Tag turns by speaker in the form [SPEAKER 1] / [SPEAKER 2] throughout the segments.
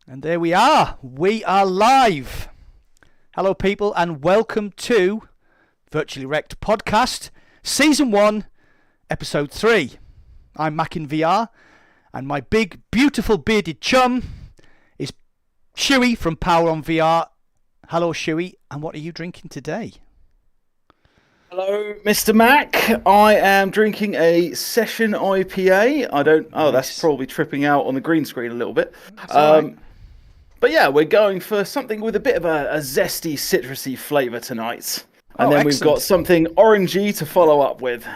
[SPEAKER 1] And there we are. We are live. Hello, people, and welcome to Virtually Rek't podcast, Season 1, Episode 3. I'm Rekin VR, and my big, beautiful, bearded chum is Shuey from PowerOnVR. Hello, Shuey, and what are you drinking today?
[SPEAKER 2] Hello, Mr. Mac. I am drinking a Session IPA.
[SPEAKER 1] Nice.
[SPEAKER 2] That's probably tripping out on the green screen a little bit.
[SPEAKER 1] Right.
[SPEAKER 2] But yeah, we're going for something with a bit of a zesty, citrusy flavour tonight. And then we've got something orangey to follow up with.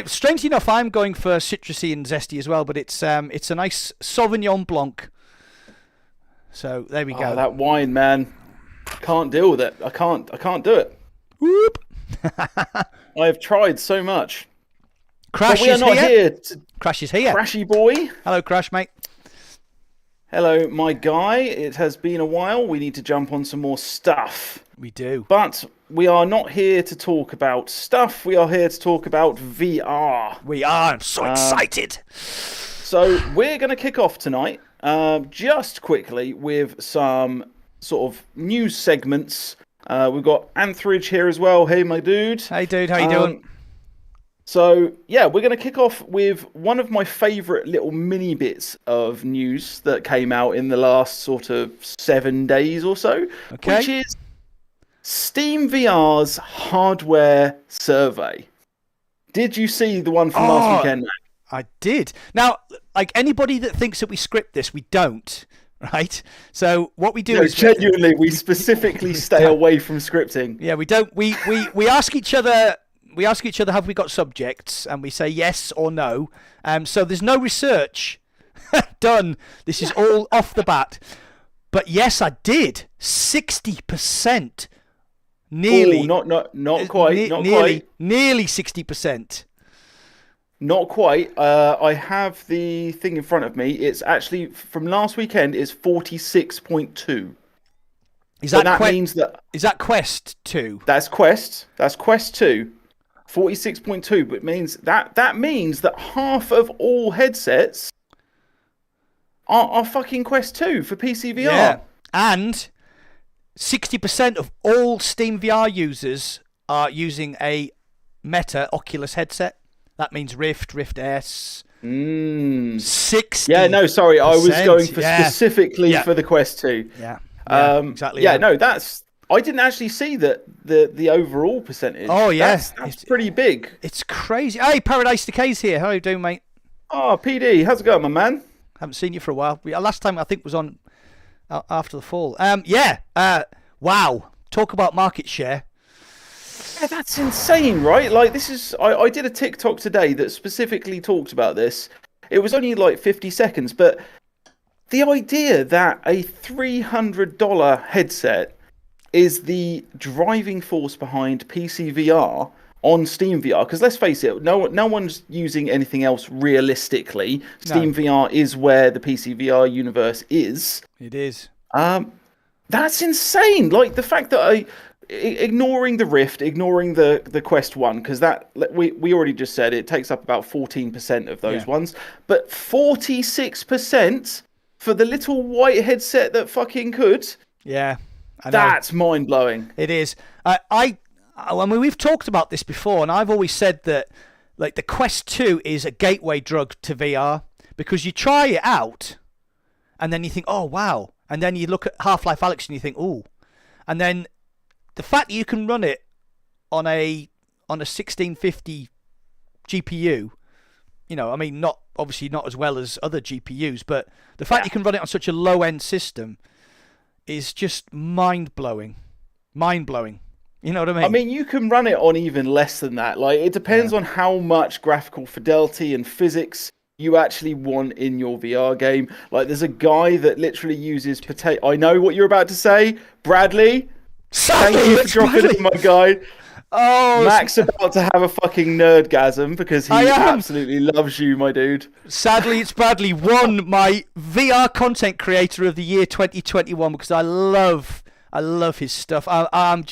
[SPEAKER 1] Strangely enough, I'm going for citrusy and zesty as well, but it's a nice Sauvignon Blanc. So there we go.
[SPEAKER 2] That wine, man. Can't deal with it. I can't do it.
[SPEAKER 1] Whoop.
[SPEAKER 2] I have tried so much.
[SPEAKER 1] Crash
[SPEAKER 2] but we are not here.
[SPEAKER 1] Crash is here.
[SPEAKER 2] Crashy boy.
[SPEAKER 1] Hello, Crash, mate.
[SPEAKER 2] Hello, my guy. It has been a while. We need to jump on some more stuff.
[SPEAKER 1] We do.
[SPEAKER 2] But we are not here to talk about stuff. We are here to talk about VR.
[SPEAKER 1] We are. I'm so excited.
[SPEAKER 2] So we're going to kick off tonight just quickly with some sort of news segments. We've got Anthridge here as well. Hey, my dude.
[SPEAKER 1] Hey, dude. How you doing?
[SPEAKER 2] So, yeah, we're going to kick off with one of my favourite little mini bits of news that came out in the last sort of 7 days or so, which is SteamVR's hardware survey. Did you see the one from last weekend, Mac?
[SPEAKER 1] I did. Now, like anybody that thinks that we script this, we don't, right? So what we do is...
[SPEAKER 2] Genuinely, we specifically stay away from scripting.
[SPEAKER 1] Yeah, we don't. We ask each other... We ask each other, have we got subjects? And we say yes or no. So there's no research done. This is all off the bat. But yes, I did. 60%. Nearly.
[SPEAKER 2] Not quite.
[SPEAKER 1] Nearly 60%.
[SPEAKER 2] Not quite. I have the thing in front of me. It's actually, from last weekend, it's 46.2.
[SPEAKER 1] Is that
[SPEAKER 2] means that...
[SPEAKER 1] Is that Quest 2?
[SPEAKER 2] That's Quest 2. 46.2, but that means that half of all headsets are fucking Quest 2 for PC VR.
[SPEAKER 1] Yeah. And 60% of all SteamVR users are using a Meta Oculus headset. That means Rift S. 60.
[SPEAKER 2] Yeah, no, sorry, I was going for specifically for the Quest 2.
[SPEAKER 1] Yeah.
[SPEAKER 2] Exactly. Yeah, no, I didn't actually see the overall percentage.
[SPEAKER 1] Oh, yeah.
[SPEAKER 2] That's pretty big.
[SPEAKER 1] It's crazy. Hey, Paradise Decay's here. How are you doing, mate?
[SPEAKER 2] Oh, PD, how's it going, my man?
[SPEAKER 1] Haven't seen you for a while. Last time, I think, was on after the fall. Wow. Talk about market share.
[SPEAKER 2] Yeah, that's insane, right? Like, this is... I did a TikTok today that specifically talked about this. It was only like 50 seconds, but the idea that a $300 headset is the driving force behind PC VR on SteamVR, because let's face it, no one's using anything else realistically. SteamVR is where the PC VR universe is.
[SPEAKER 1] It is.
[SPEAKER 2] That's insane. Like, the fact that ignoring the Rift, ignoring the Quest 1, because that we already just said it takes up about 14% of those ones, but 46% for the little white headset that fucking could.
[SPEAKER 1] Yeah.
[SPEAKER 2] That's mind-blowing.
[SPEAKER 1] It is. I mean, we've talked about this before, and I've always said that, like, the Quest 2 is a gateway drug to VR, because you try it out, and then you think, oh, wow. And then you look at Half-Life Alyx, and you think, ooh. And then the fact that you can run it on a 1650 GPU, you know, I mean, obviously not as well as other GPUs, but the fact you can run it on such a low-end system is just mind-blowing. Mind-blowing. You know what I mean?
[SPEAKER 2] I mean, you can run it on even less than that. Like, it depends on how much graphical fidelity and physics you actually want in your VR game. Like, there's a guy that literally uses I know what you're about to say. Bradley, thank you for dropping it, my guy.
[SPEAKER 1] Oh,
[SPEAKER 2] Mac's about to have a fucking nerdgasm because he absolutely loves you, my dude.
[SPEAKER 1] Sadly, it's Bradley won my VR content creator of the year 2021 because I love his stuff. I'm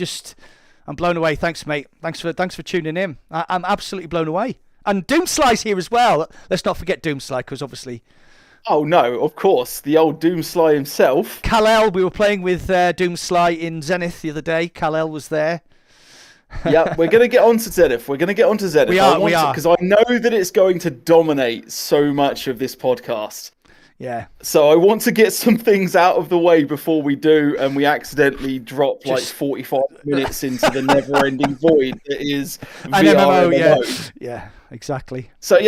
[SPEAKER 1] blown away. Thanks, mate. Thanks for tuning in. I'm absolutely blown away. And Doomsly's here as well. Let's not forget Doomsly, because obviously
[SPEAKER 2] Oh no, of course, the old Doomsly himself.
[SPEAKER 1] Kal-El, we were playing with Doomsly in Zenith the other day. Kal-El was there.
[SPEAKER 2] Yeah, we're going to get onto Zenith. We're going to get onto Zenith.
[SPEAKER 1] We are.
[SPEAKER 2] Because I know that it's going to dominate so much of this podcast.
[SPEAKER 1] Yeah.
[SPEAKER 2] So I want to get some things out of the way before we do, and we accidentally drop like 45 minutes into the never-ending void that is VR MMO.
[SPEAKER 1] Yeah, exactly.
[SPEAKER 2] So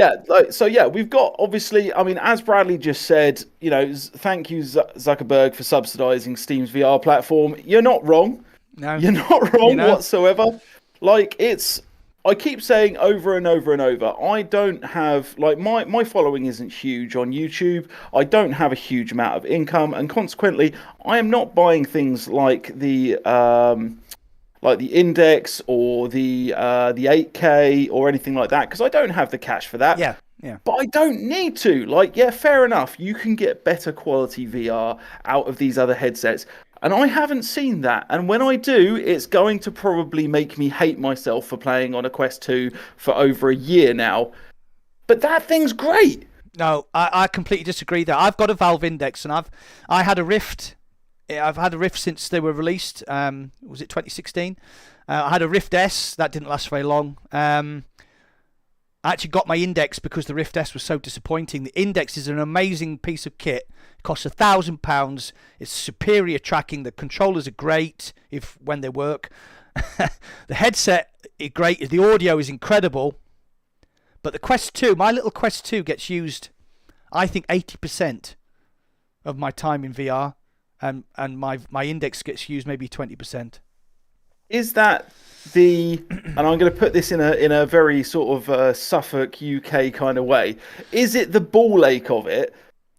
[SPEAKER 2] we've got, obviously, I mean, as Bradley just said, you know, thank you Zuckerberg for subsidizing Steam's VR platform. You're not wrong.
[SPEAKER 1] No,
[SPEAKER 2] you're not wrong whatsoever. Like, I keep saying over and over and over, I don't have, like, my following isn't huge on YouTube. I don't have a huge amount of income, and consequently, I am not buying things like the Index or the 8K or anything like that, because I don't have the cash for that.
[SPEAKER 1] Yeah.
[SPEAKER 2] But I don't need to. Like, yeah, fair enough. You can get better quality VR out of these other headsets. And I haven't seen that. And when I do, it's going to probably make me hate myself for playing on a Quest 2 for over a year now. But that thing's great.
[SPEAKER 1] No, I completely disagree there. I've got a Valve Index, and I had a Rift. I've had a Rift since they were released. Was it 2016? I had a Rift S. That didn't last very long. I actually got my Index because the Rift S was so disappointing. The Index is an amazing piece of kit. It costs £1,000. It's superior tracking. The controllers are great when they work. The headset is great. The audio is incredible. But the Quest 2, my little Quest 2 gets used, I think, 80% of my time in VR. And my Index gets used maybe 20%.
[SPEAKER 2] Is that and I'm going to put this in a very sort of Suffolk UK kind of way, is it the ball ache of it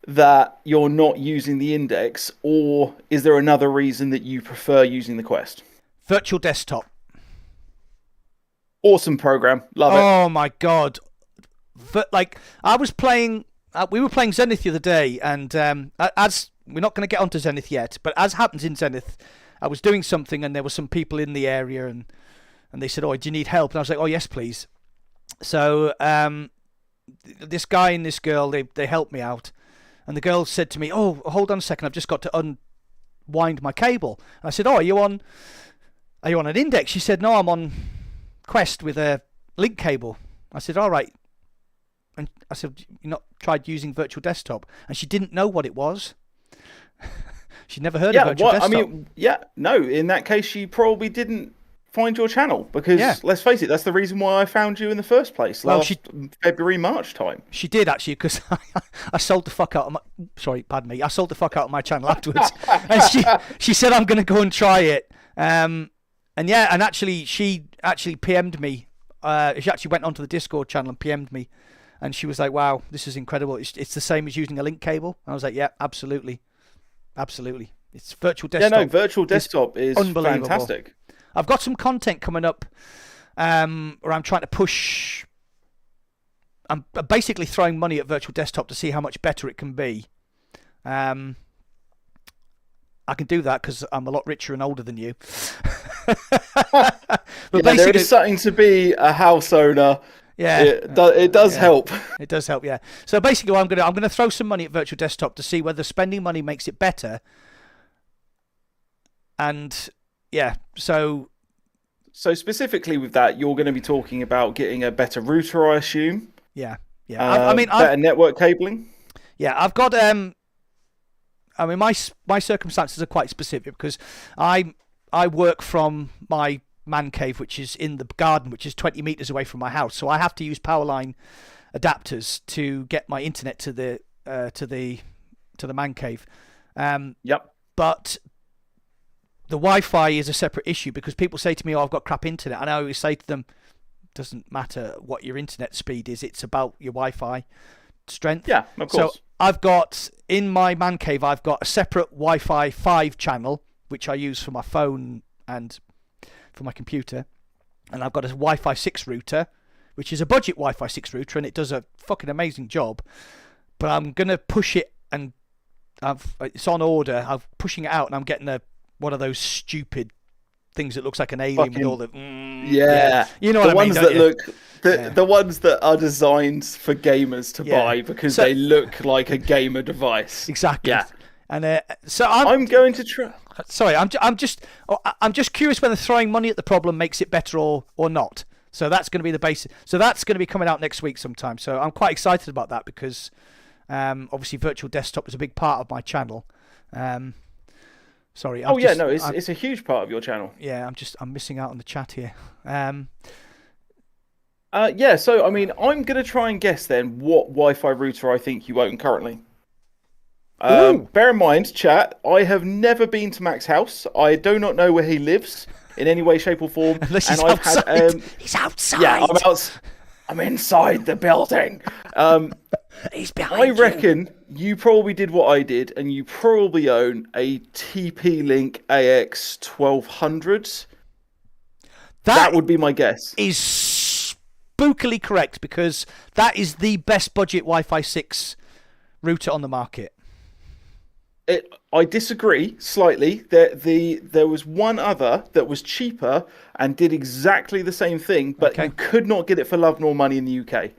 [SPEAKER 2] that you're not using the Index, or is there another reason that you prefer using the Quest?
[SPEAKER 1] Virtual desktop.
[SPEAKER 2] Awesome program. Love it.
[SPEAKER 1] Oh my God. Like, I was playing, we were playing Zenith the other day, and as we're not going to get onto Zenith yet, but as happens in Zenith, I was doing something and there were some people in the area, and they said, "Oh, do you need help?" And I was like, "Oh, yes, please." So this guy and this girl, they helped me out, and the girl said to me, "Oh, hold on a second, I've just got to unwind my cable." And I said, "Oh, are you on an Index?" She said, "No, I'm on Quest with a link cable." I said, "All right." And I said, "You not tried using virtual desktop?" And she didn't know what it was. She'd never heard of virtual desktop.
[SPEAKER 2] I mean, no. In that case, she probably didn't find your channel, because let's face it, that's the reason why I found you in the first place. February, March time.
[SPEAKER 1] She did, actually, because I sold the fuck out of my... Sorry, pardon me. I sold the fuck out of my channel afterwards. And she said, "I'm going to go and try it." And actually, she actually PM'd me. She actually went onto the Discord channel and PM'd me. And she was like, "Wow, this is incredible. It's the same as using a link cable." And I was like, "Yeah, absolutely. Absolutely. It's virtual desktop."
[SPEAKER 2] Yeah, no, virtual desktop is fantastic.
[SPEAKER 1] I've got some content coming up where I'm trying to push... I'm basically throwing money at virtual desktop to see how much better it can be. I can do that because I'm a lot richer and older than you. But
[SPEAKER 2] there is something to be a house owner.
[SPEAKER 1] Yeah,
[SPEAKER 2] it does help.
[SPEAKER 1] It does help, yeah. So basically, I'm gonna throw some money at virtual desktop to see whether spending money makes it better. And yeah, so
[SPEAKER 2] specifically with that, you're going to be talking about getting a better router, I assume.
[SPEAKER 1] Yeah.
[SPEAKER 2] I mean, better network cabling.
[SPEAKER 1] Yeah, I've got. I mean, my circumstances are quite specific because I work from my man cave, which is in the garden, which is 20 meters away from my house. So I have to use power line adapters to get my internet to the man cave.
[SPEAKER 2] Yep.
[SPEAKER 1] But the Wi-Fi is a separate issue because people say to me, "Oh, I've got crap internet," and I always say to them, "Doesn't matter what your internet speed is; it's about your Wi-Fi strength."
[SPEAKER 2] Yeah, of course.
[SPEAKER 1] So I've got in my man cave, I've got a separate Wi-Fi 5 channel which I use for my phone and for my computer, and I've got a Wi-Fi 6 router, which is a budget Wi-Fi 6 router, and it does a fucking amazing job. But I'm gonna push it, and it's on order. I'm pushing it out, and I'm getting one of those stupid things that looks like an alien with all the you know
[SPEAKER 2] the
[SPEAKER 1] what I mean,
[SPEAKER 2] ones
[SPEAKER 1] don't
[SPEAKER 2] that
[SPEAKER 1] you?
[SPEAKER 2] look the ones that are designed for gamers to buy because they look like a gamer device.
[SPEAKER 1] Exactly.
[SPEAKER 2] Yeah.
[SPEAKER 1] And so
[SPEAKER 2] I'm going to try.
[SPEAKER 1] Sorry, I'm just curious whether throwing money at the problem makes it better or not. So that's going to be the basis. So that's going to be coming out next week sometime. So I'm quite excited about that because obviously virtual desktop is a big part of my channel. Sorry.
[SPEAKER 2] It's a huge part of your channel.
[SPEAKER 1] Yeah, I'm missing out on the chat here.
[SPEAKER 2] So I mean, I'm going to try and guess then what Wi-Fi router I think you own currently. Bear in mind, chat, I have never been to Mac's house. I do not know where he lives in any way, shape, or form.
[SPEAKER 1] Unless he's outside. He's outside.
[SPEAKER 2] Yeah, I'm inside the building.
[SPEAKER 1] He's behind
[SPEAKER 2] I reckon you probably did what I did, and you probably own a TP-Link AX 1200. That would be my guess.
[SPEAKER 1] Is spookily correct because that is the best budget Wi-Fi 6 router on the market.
[SPEAKER 2] I disagree slightly. There was one other that was cheaper and did exactly the same thing, but you could not get it for love nor money in the UK,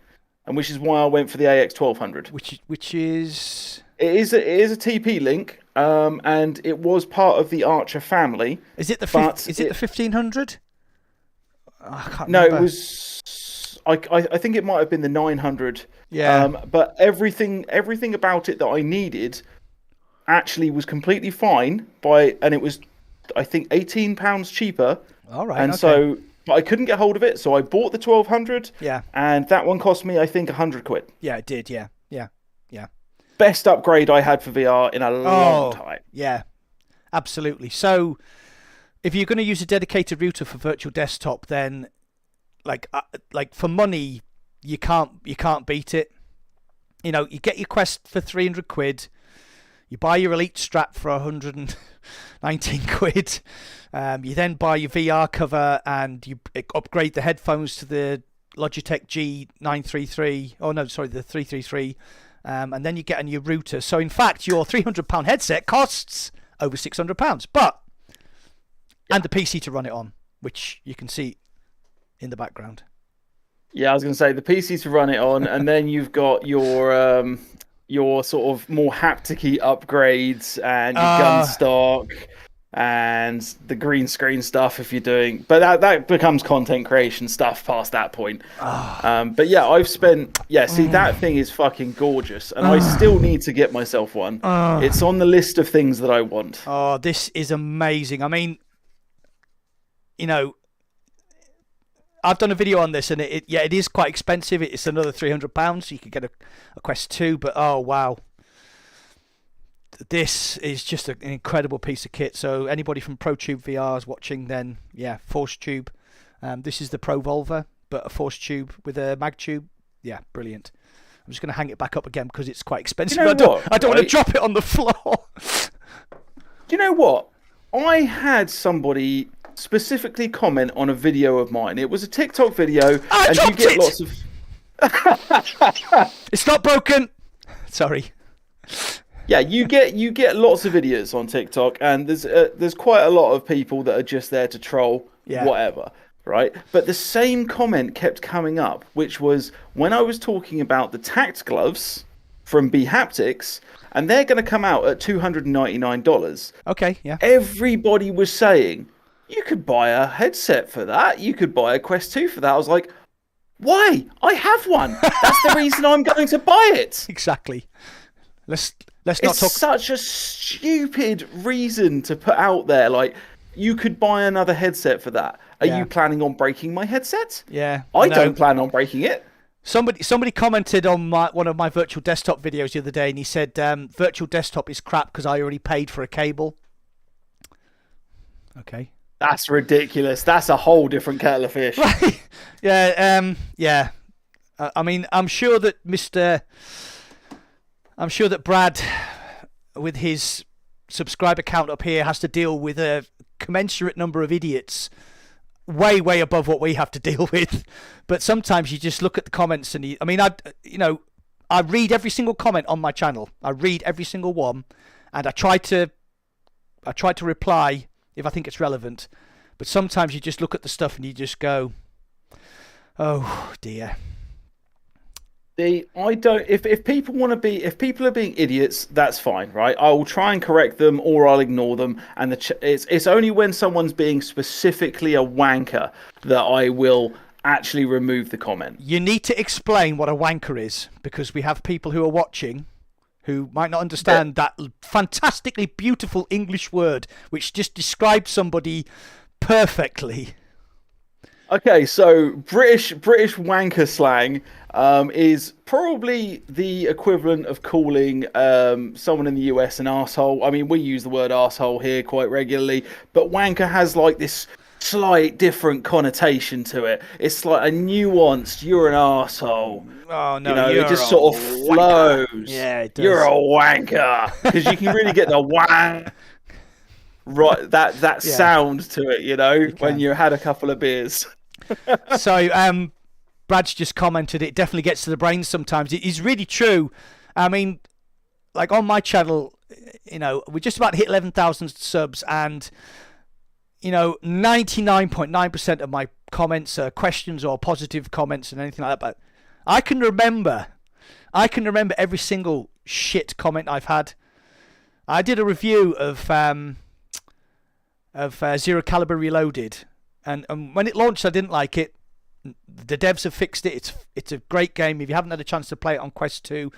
[SPEAKER 2] and which is why I went for the AX 1200.
[SPEAKER 1] Which is
[SPEAKER 2] it is a TP-Link, and it was part of the Archer family.
[SPEAKER 1] Is it the 1500? I can't remember.
[SPEAKER 2] No, it was. I think it might have been the 900.
[SPEAKER 1] Yeah.
[SPEAKER 2] But everything about it that I needed actually was completely fine and it was, I think, £18 cheaper.
[SPEAKER 1] All right.
[SPEAKER 2] And so, but I couldn't get hold of it, so I bought the 1200.
[SPEAKER 1] Yeah.
[SPEAKER 2] And that one cost me, I think, £100.
[SPEAKER 1] Yeah, it did. Yeah.
[SPEAKER 2] Best upgrade I had for VR in a long time.
[SPEAKER 1] Yeah, absolutely. So, if you're going to use a dedicated router for virtual desktop, then like for money, you can't beat it. You know, you get your Quest for £300. You buy your Elite strap for £119. You then buy your VR cover and you upgrade the headphones to the Logitech G933. Oh no, sorry, the 333. And then you get a new router. So in fact, your £300 headset costs over £600. And the PC to run it on, which you can see in the background.
[SPEAKER 2] Yeah, I was going to say the PC to run it on, and then you've got your sort of more haptic-y upgrades and your gun stock and the green screen stuff if you're doing, but that becomes content creation stuff past that point. But yeah, I've spent that thing is fucking gorgeous, and I still need to get myself one. It's on the list of things that I want.
[SPEAKER 1] Oh, this is amazing. I mean, you know, I've done a video on this, and it is quite expensive. It's another £300. You could get a Quest 2, but oh wow, this is just an incredible piece of kit. So anybody from ProTube VR is watching, then yeah, Force Tube. This is the Pro Volva, but a Force Tube with a mag tube. Yeah, brilliant. I'm just going to hang it back up again because it's quite expensive. I don't want to drop it on the floor.
[SPEAKER 2] Do you know what? I had somebody specifically comment on a video of mine. It was a TikTok video, and you get lots of.
[SPEAKER 1] It's not broken. Sorry.
[SPEAKER 2] Yeah, you get lots of videos on TikTok, and there's quite a lot of people that are just there to troll, whatever, right? But the same comment kept coming up, which was when I was talking about the Tact gloves from B Haptics, and they're going to come out at $299.
[SPEAKER 1] Okay, yeah.
[SPEAKER 2] Everybody was saying, you could buy a headset for that. You could buy a Quest 2 for that. I was like, why? I have one. That's the reason I'm going to buy it.
[SPEAKER 1] Exactly. Let's not
[SPEAKER 2] it's
[SPEAKER 1] talk.
[SPEAKER 2] Such a stupid reason to put out there. Like, you could buy another headset for that. Are you planning on breaking my headset?
[SPEAKER 1] Yeah.
[SPEAKER 2] I don't plan on breaking it.
[SPEAKER 1] Somebody commented on one of my virtual desktop videos the other day, and he said virtual desktop is crap because I already paid for a cable. Okay.
[SPEAKER 2] That's ridiculous. That's a whole different kettle of fish.
[SPEAKER 1] Right. Yeah. I mean, I'm sure that Brad, with his subscriber count up here, has to deal with a commensurate number of idiots way above what we have to deal with. But sometimes you just look at the comments and I read every single comment on my channel. I read every single one, and I try to reply if I think it's relevant. But sometimes you just look at the stuff and you just go, oh dear.
[SPEAKER 2] I don't. If people want to be, if people are being idiots, that's fine, right? I will try and correct them, or I'll ignore them. And it's only when someone's being specifically a wanker that I will actually remove the comment.
[SPEAKER 1] You need to explain what a wanker is, because we have people who are watching who might not understand that fantastically beautiful English word, which just describes somebody perfectly.
[SPEAKER 2] Okay, so British wanker slang is probably the equivalent of calling someone in the US an arsehole. I mean, we use the word arsehole here quite regularly, but wanker has like this slight different connotation to it. It's like a nuanced, you're an arsehole.
[SPEAKER 1] Oh, no,
[SPEAKER 2] you know,
[SPEAKER 1] you're
[SPEAKER 2] it just sort of
[SPEAKER 1] wanker.
[SPEAKER 2] flows.
[SPEAKER 1] Yeah, it does.
[SPEAKER 2] You're a wanker. Because you can really get the wang. Right, that sound to it, you know, when you had a couple of beers.
[SPEAKER 1] So, Brad's just commented, it definitely gets to the brain sometimes. It is really true. I mean, like on my channel, you know, we're just about to hit 11,000 subs, and, you know, 99.9% of my comments are questions or positive comments and anything like that. But I can remember every single shit comment I've had. I did a review of Zero Caliber Reloaded. And when it launched, I didn't like it. The devs have fixed it. It's a great game. If you haven't had a chance to play it on Quest 2,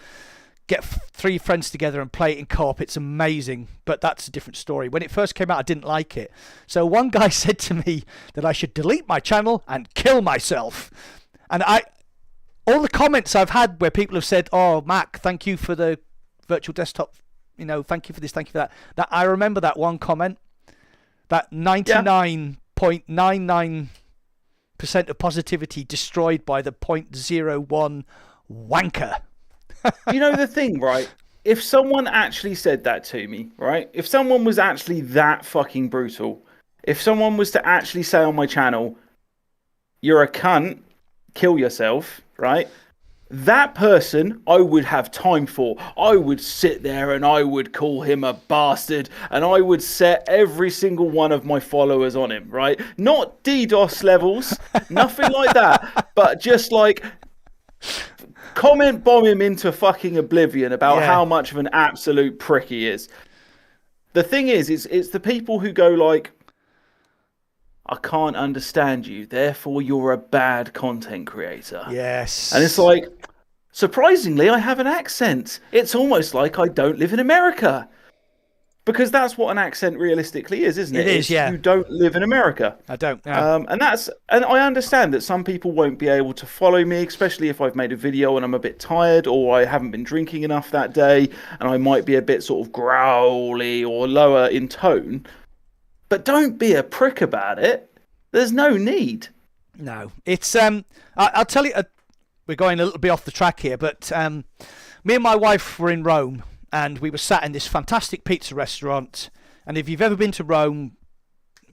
[SPEAKER 1] get 3 friends together and play it in co-op. It's amazing. But that's a different story. When it first came out, I didn't like it. So one guy said to me that I should delete my channel and kill myself. And all the comments I've had where people have said, "Oh, Mac, thank you for the virtual desktop. You know, thank you for this, thank you for that." That I remember that one comment. That 99.99% of positivity destroyed by the 0.01 wanker.
[SPEAKER 2] You know the thing, right? If someone actually said that to me, right? If someone was actually that fucking brutal, if someone was to actually say on my channel, "You're a cunt, kill yourself," right? That person I would have time for. I would sit there and I would call him a bastard, and I would set every single one of my followers on him, right? Not DDoS levels, nothing like that, but just like comment bomb him into fucking oblivion about how much of an absolute prick he is. The thing is, it's the people who go like, "I can't understand you, therefore you're a bad content creator."
[SPEAKER 1] Yes.
[SPEAKER 2] And it's like, surprisingly, I have an accent. It's almost like I don't live in America. Because that's what an accent realistically is, isn't it?
[SPEAKER 1] It is, yeah.
[SPEAKER 2] You don't live in America.
[SPEAKER 1] I don't. No.
[SPEAKER 2] And I understand that some people won't be able to follow me, especially if I've made a video and I'm a bit tired, or I haven't been drinking enough that day, and I might be a bit sort of growly or lower in tone. But don't be a prick about it. There's no need.
[SPEAKER 1] No, it's I'll tell you. We're going a little bit off the track here, but me and my wife were in Rome, and we were sat in this fantastic pizza restaurant. And if you've ever been to Rome,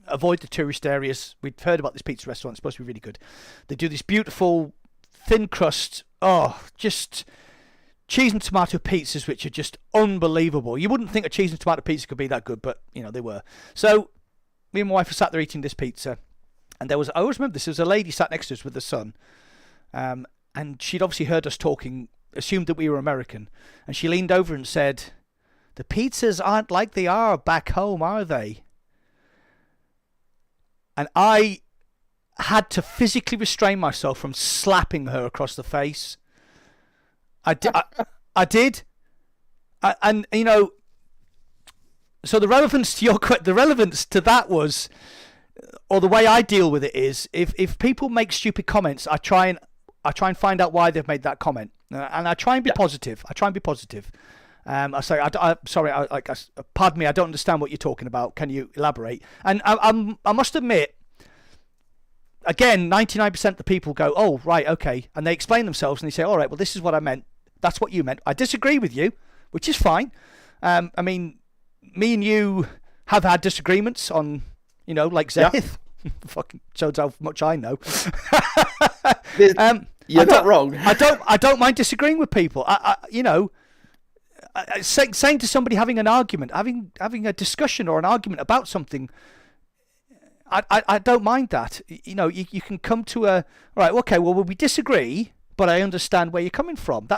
[SPEAKER 1] avoid the tourist areas. We'd heard about this pizza restaurant. It's supposed to be really good. They do this beautiful thin crust. Oh, just cheese and tomato pizzas, which are just unbelievable. You wouldn't think a cheese and tomato pizza could be that good, but you know they were. So me and my wife were sat there eating this pizza, and I always remember this. There was a lady sat next to us with her son, and she'd obviously heard us talking, assumed that we were American, and she leaned over and said, "The pizzas aren't like they are back home, are they?" And I had to physically restrain myself from slapping her across the face. I did. And you know, so the relevance to that was, or the way I deal with it is, if people make stupid comments, I try and find out why they've made that comment, and I try and be positive. I say, pardon me, I don't understand what you're talking about. Can you elaborate? And I must admit, again, 99% of the people go, "Oh, right, okay," and they explain themselves and they say, "All right, well, this is what I meant. That's what you meant. I disagree with you," which is fine. I mean, me and you have had disagreements on, you know, like Zenith. Yeah. Fucking shows how much I know.
[SPEAKER 2] You're not wrong.
[SPEAKER 1] I don't mind disagreeing with people. You know, saying to somebody, having an argument, having a discussion or an argument about something, I don't mind that. You know, you can come to a right. Okay, well we disagree, but I understand where you're coming from.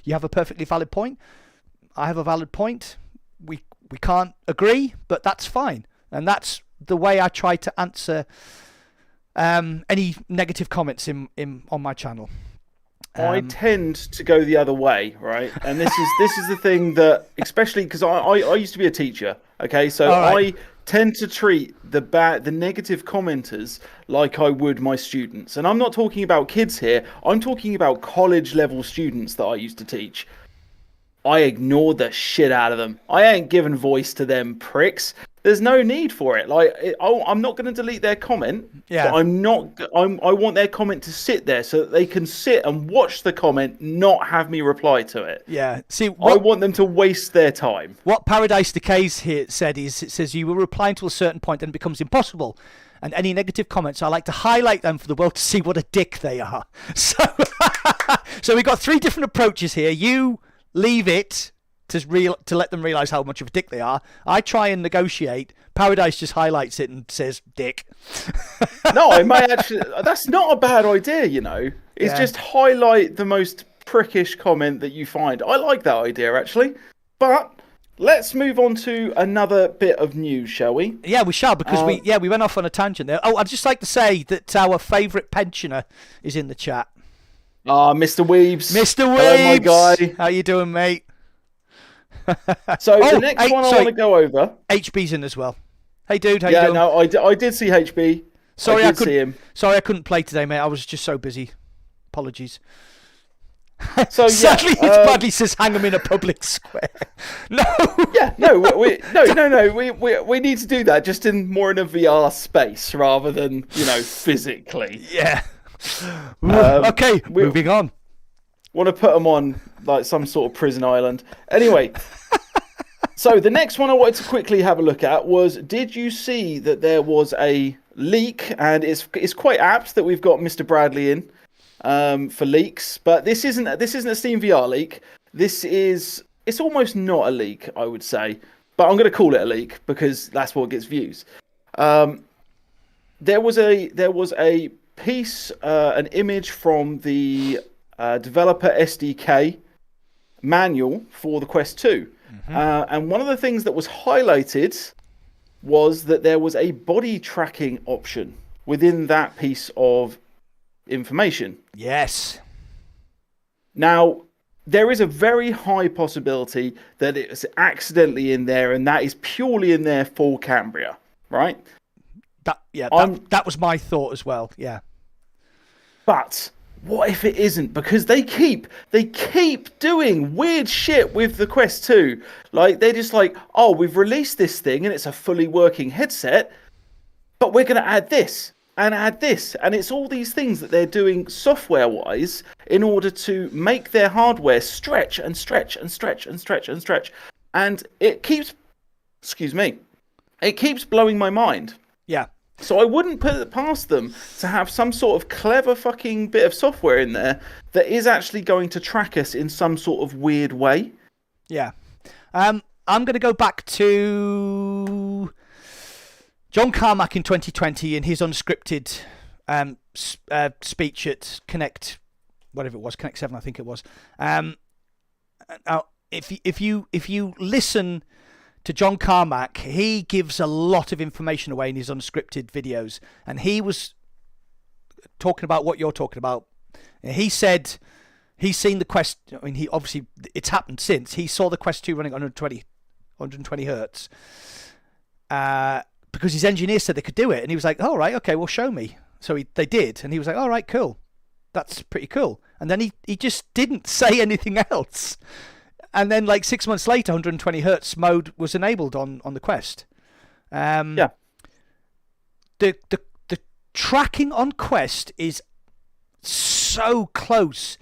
[SPEAKER 1] You have a perfectly valid point. I have a valid point. We can't agree, but that's fine, and that's the way I try to answer any negative comments on my channel.
[SPEAKER 2] I tend to go the other way, right? And this is the thing that, especially because I used to be a teacher, okay? So right. I tend to treat the negative commenters like I would my students. And I'm not talking about kids here. I'm talking about college level students that I used to teach. I ignored the shit out of them. I ain't giving voice to them pricks. There's no need for it. I'm not going to delete their comment.
[SPEAKER 1] Yeah.
[SPEAKER 2] But I want their comment to sit there so that they can sit and watch the comment, not have me reply to it.
[SPEAKER 1] Yeah. See,
[SPEAKER 2] I want them to waste their time.
[SPEAKER 1] What Paradise Decays here said is, it says you will reply to a certain point and it becomes impossible. And any negative comments, I like to highlight them for the world to see what a dick they are. So we've got 3 different approaches here. You leave it to let them realise how much of a dick they are. I try and negotiate. Paradise just highlights it and says dick.
[SPEAKER 2] No, I may actually. That's not a bad idea, you know. It's just highlight the most prickish comment that you find. I like that idea actually. But let's move on to another bit of news, shall we?
[SPEAKER 1] Yeah, we shall, because we went off on a tangent there. Oh, I'd just like to say that our favourite pensioner is in the chat.
[SPEAKER 2] Mr. Weebs.
[SPEAKER 1] Mr. Weebs.
[SPEAKER 2] Hello, my guy.
[SPEAKER 1] How you doing, mate?
[SPEAKER 2] So the next one I want to go over.
[SPEAKER 1] HB's in as well. Hey, dude. How you doing?
[SPEAKER 2] Yeah, no, I did see HB.
[SPEAKER 1] Sorry,
[SPEAKER 2] I couldn't see him.
[SPEAKER 1] Sorry, I couldn't play today, mate. I was just so busy. Apologies.
[SPEAKER 2] So
[SPEAKER 1] sadly, Bradley says, "Hang him in a public square." No.
[SPEAKER 2] Yeah, no, we need to do that just in a VR space rather than physically.
[SPEAKER 1] Yeah. Okay, moving on.
[SPEAKER 2] Want to put them on like some sort of prison island. Anyway, so the next one I wanted to quickly have a look at was, did you see that there was a leak? And it's quite apt that we've got Mr. Bradley in for leaks, but this isn't a SteamVR leak. It's almost not a leak, I would say, but I'm going to call it a leak because that's what gets views. There was a piece, an image from the developer SDK manual for the Quest 2. Mm-hmm. And one of the things that was highlighted was that there was a body tracking option within that piece of information.
[SPEAKER 1] Yes.
[SPEAKER 2] Now, there is a very high possibility that it's accidentally in there, and that is purely in there for Cambria, right?
[SPEAKER 1] That was my thought as well, yeah.
[SPEAKER 2] But what if it isn't? Because they keep doing weird shit with the Quest 2. Like, they're just like, oh, we've released this thing and it's a fully working headset, but we're going to add this and add this. And it's all these things that they're doing software-wise in order to make their hardware stretch and stretch and stretch and stretch and stretch. And it keeps blowing my mind.
[SPEAKER 1] Yeah.
[SPEAKER 2] So I wouldn't put it past them to have some sort of clever fucking bit of software in there that is actually going to track us in some sort of weird way.
[SPEAKER 1] Yeah. I'm going to go back to John Carmack in 2020 in his unscripted speech at Connect, whatever it was, Connect 7, I think it was. Now, if you listen to John Carmack, he gives a lot of information away in his unscripted videos, and he was talking about what you're talking about. He said he's seen the Quest. I mean, it's happened since. He saw the Quest 2 running 120 hertz because his engineer said they could do it, and he was like, "Oh, right, okay, well, show me." So they did, and he was like, "All right, cool, that's pretty cool." And then he just didn't say anything else. And then, like 6 months later, 120 hertz mode was enabled on the Quest.
[SPEAKER 2] Yeah.
[SPEAKER 1] The tracking on Quest is so close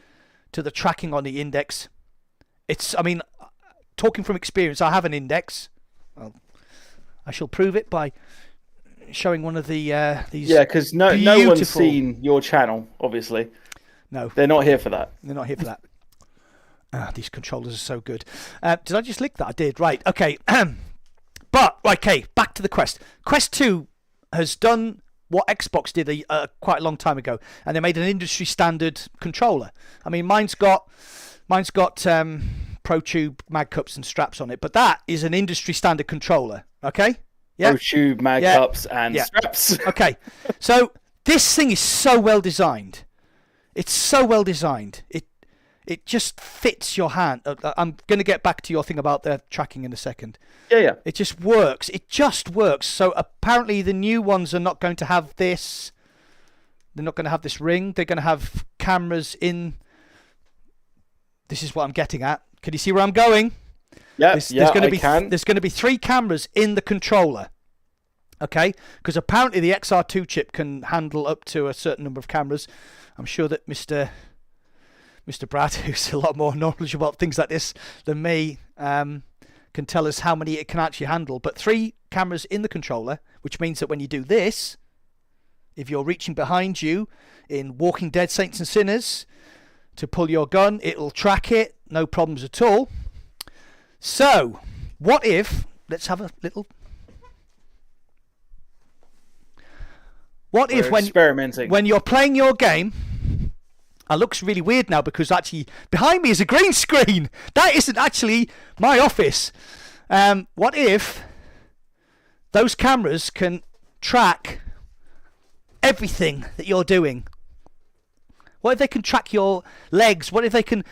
[SPEAKER 1] to the tracking on the Index. Talking from experience, I have an Index. Well, I shall prove it by showing one of these.
[SPEAKER 2] Yeah, because no one's seen your channel, obviously.
[SPEAKER 1] No,
[SPEAKER 2] they're not here for that.
[SPEAKER 1] They're not here for that. These controllers are so good. Did I just lick that? I did. Right. Okay. But, okay, back to the Quest. Quest 2, has done what Xbox did quite a long time ago, and they made an industry standard controller. I mean, mine's got Pro Tube mag cups and straps on it, but that is an industry standard controller. Okay, yeah.
[SPEAKER 2] Pro Tube mag cups and straps.
[SPEAKER 1] Okay, so this thing is so well designed. It's so well designed. It just fits your hand. I'm going to get back to your thing about the tracking in a second.
[SPEAKER 2] Yeah.
[SPEAKER 1] It just works. It just works. So apparently the new ones are not going to have this. They're not going to have this ring. They're going to have cameras in. This is what I'm getting at. Can you see where I'm going?
[SPEAKER 2] Yeah,
[SPEAKER 1] there's going to be 3 cameras in the controller. Okay? Because apparently the XR2 chip can handle up to a certain number of cameras. I'm sure that Mr. Brad, who's a lot more knowledgeable about things like this than me, can tell us how many it can actually handle. But 3 cameras in the controller, which means that when you do this, if you're reaching behind you in Walking Dead Saints and Sinners to pull your gun, it'll track it, no problems at all. So, what if, let's have a little... What if when you're playing your game... It looks really weird now because actually behind me is a green screen. That isn't actually my office. What if those cameras can track everything that you're doing? What if they can track your legs? What if they can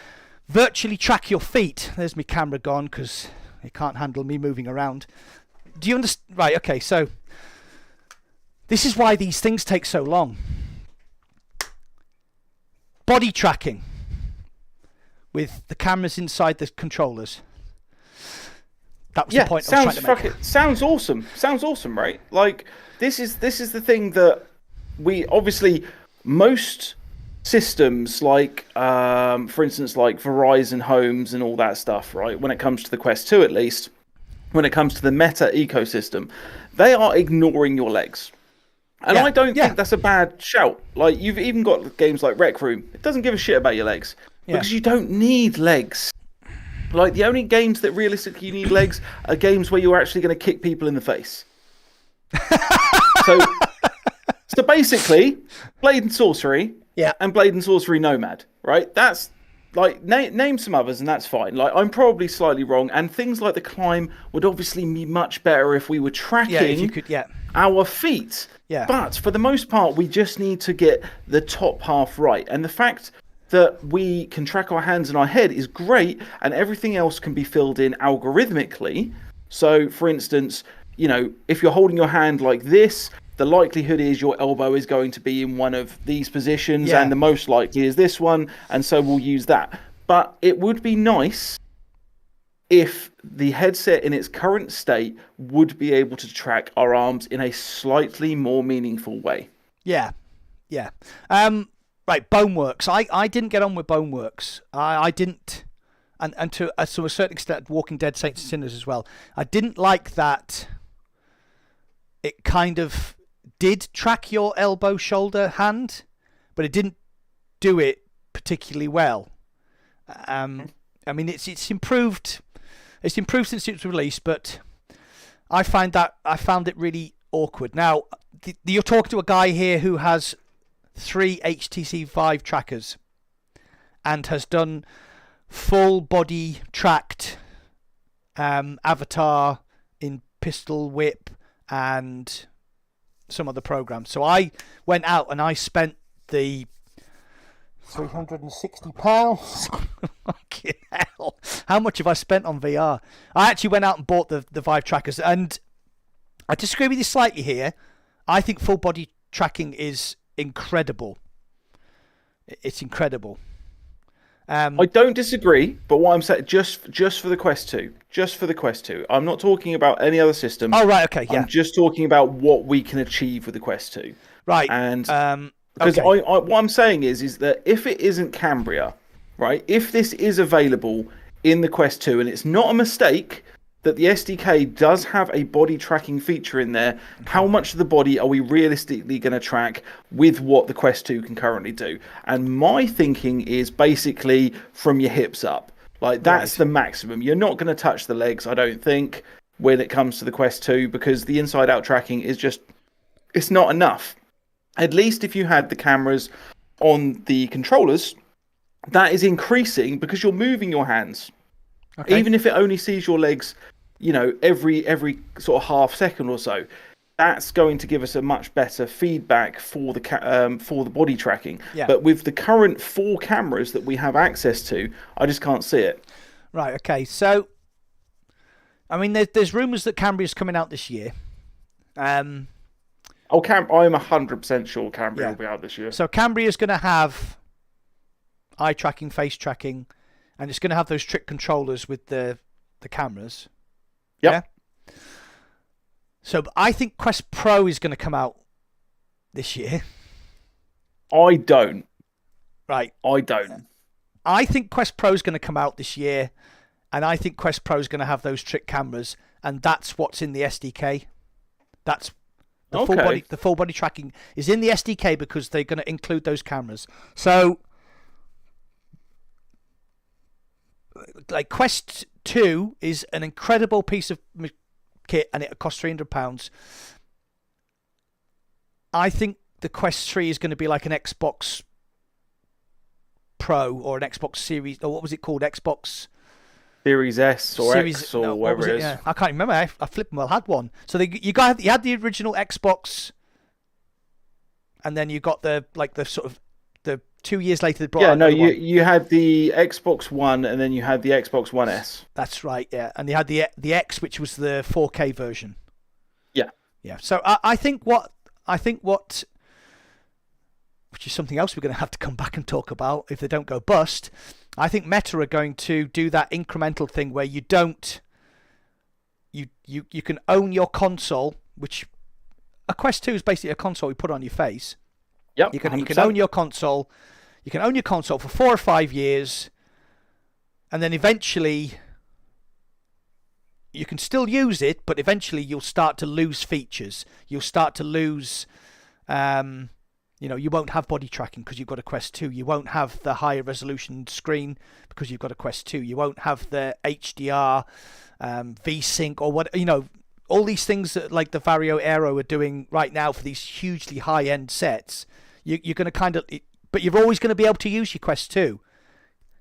[SPEAKER 1] virtually track your feet? There's my camera gone because it can't handle me moving around. Do you understand? Right, okay, so this is why these things take so long. Body tracking with the cameras inside the controllers. That was the point I was trying to make.
[SPEAKER 2] Sounds awesome. Sounds awesome, right? Like this is the thing that we obviously most systems like for instance like Verizon Homes and all that stuff, right? When it comes to the Quest 2 at least, when it comes to the Meta ecosystem, they are ignoring your legs. And I don't think that's a bad shout. Like, you've even got games like Rekin Krew. It doesn't give a shit about your legs. Because you don't need legs. Like, the only games that realistically you need legs are games where you're actually going to kick people in the face. So basically, Blade and Sorcery and Blade and Sorcery Nomad, right? That's, like, name some others and that's fine. Like, I'm probably slightly wrong. And things like the climb would obviously be much better if we were tracking our feet.
[SPEAKER 1] Yeah.
[SPEAKER 2] But for the most part, we just need to get the top half right. And the fact that we can track our hands and our head is great, and everything else can be filled in algorithmically. So, for instance, you know, if you're holding your hand like this, the likelihood is your elbow is going to be in one of these positions, and the most likely is this one, and so we'll use that. But it would be nice if the headset in its current state would be able to track our arms in a slightly more meaningful way.
[SPEAKER 1] Yeah. Right, Boneworks. I didn't get on with Boneworks. I didn't, and to a certain extent, Walking Dead Saints and Sinners as well. I didn't like that it kind of did track your elbow, shoulder, hand, but it didn't do it particularly well. I mean, it's improved. It's improved since it was released, but I found it really awkward. Now, you're talking to a guy here who has 3 HTC Vive trackers and has done full body tracked avatar in Pistol Whip and some other programs. So I went out and I spent the £360. Fucking hell. How much have I spent on VR? I actually went out and bought the Vive trackers, and I disagree with you slightly here. I think full body tracking is incredible. It's incredible.
[SPEAKER 2] I don't disagree, but what I'm saying, just for the Quest 2, I'm not talking about any other system.
[SPEAKER 1] Oh, right, okay, yeah.
[SPEAKER 2] I'm just talking about what we can achieve with the Quest 2.
[SPEAKER 1] Right.
[SPEAKER 2] And because what I'm saying is that if it isn't Cambria, right, if this is available in the Quest 2, and it's not a mistake that the SDK does have a body tracking feature in there, how much of the body are we realistically going to track with what the Quest 2 can currently do? And my thinking is basically from your hips up. Like, that's the maximum. You're not going to touch the legs, I don't think, when it comes to the Quest 2, because the inside-out tracking is just it's not enough. At least if you had the cameras on the controllers, that is increasing because you're moving your hands.
[SPEAKER 1] Okay.
[SPEAKER 2] Even if it only sees your legs, every sort of half second or so, that's going to give us a much better feedback for the body tracking.
[SPEAKER 1] Yeah.
[SPEAKER 2] But with the current 4 cameras that we have access to, I just can't see it.
[SPEAKER 1] Right. Okay. So, I mean, there's rumours that Cambria's coming out this year.
[SPEAKER 2] I'm 100% sure Cambria will be out this year.
[SPEAKER 1] So Cambria's going to have eye tracking, face tracking, and it's going to have those trick controllers with the cameras.
[SPEAKER 2] Yep.
[SPEAKER 1] Yeah. So I think Quest Pro is going to come out this year.
[SPEAKER 2] I don't.
[SPEAKER 1] Right.
[SPEAKER 2] I don't.
[SPEAKER 1] I think Quest Pro is going to come out this year, and I think Quest Pro is going to have those trick cameras, and that's what's in the SDK. That's the full body tracking is in the SDK because they're going to include those cameras. So, like, Quest 2 is an incredible piece of kit, and it costs £300. I think the Quest 3 is going to be like an Xbox Pro or an Xbox Series, or what was it called? Xbox
[SPEAKER 2] Series S or X or whatever it is.
[SPEAKER 1] Yeah, I can't remember. I flipped them. I had one. So you had the original Xbox, and then you got the 2 years later they brought out another one.
[SPEAKER 2] You had the Xbox One, and then you had the Xbox One S.
[SPEAKER 1] That's right. Yeah, and you had the X, which was the 4K version.
[SPEAKER 2] Yeah.
[SPEAKER 1] Yeah. So I think what, which is something else we're going to have to come back and talk about if they don't go bust. I think Meta are going to do that incremental thing where you don't, you can own your console, which a Quest 2 is basically a console you put on your face.
[SPEAKER 2] Yep.
[SPEAKER 1] You can own your console. You can own your console for 4 or 5 years, and then eventually you can still use it, but eventually you'll start to lose features. You'll start to lose, you won't have body tracking because you've got a Quest 2. You won't have the higher resolution screen because you've got a Quest 2. You won't have the HDR, V-Sync, or what, all these things that like the Vario Aero are doing right now for these hugely high-end sets. You're going to but you're always going to be able to use your Quest 2.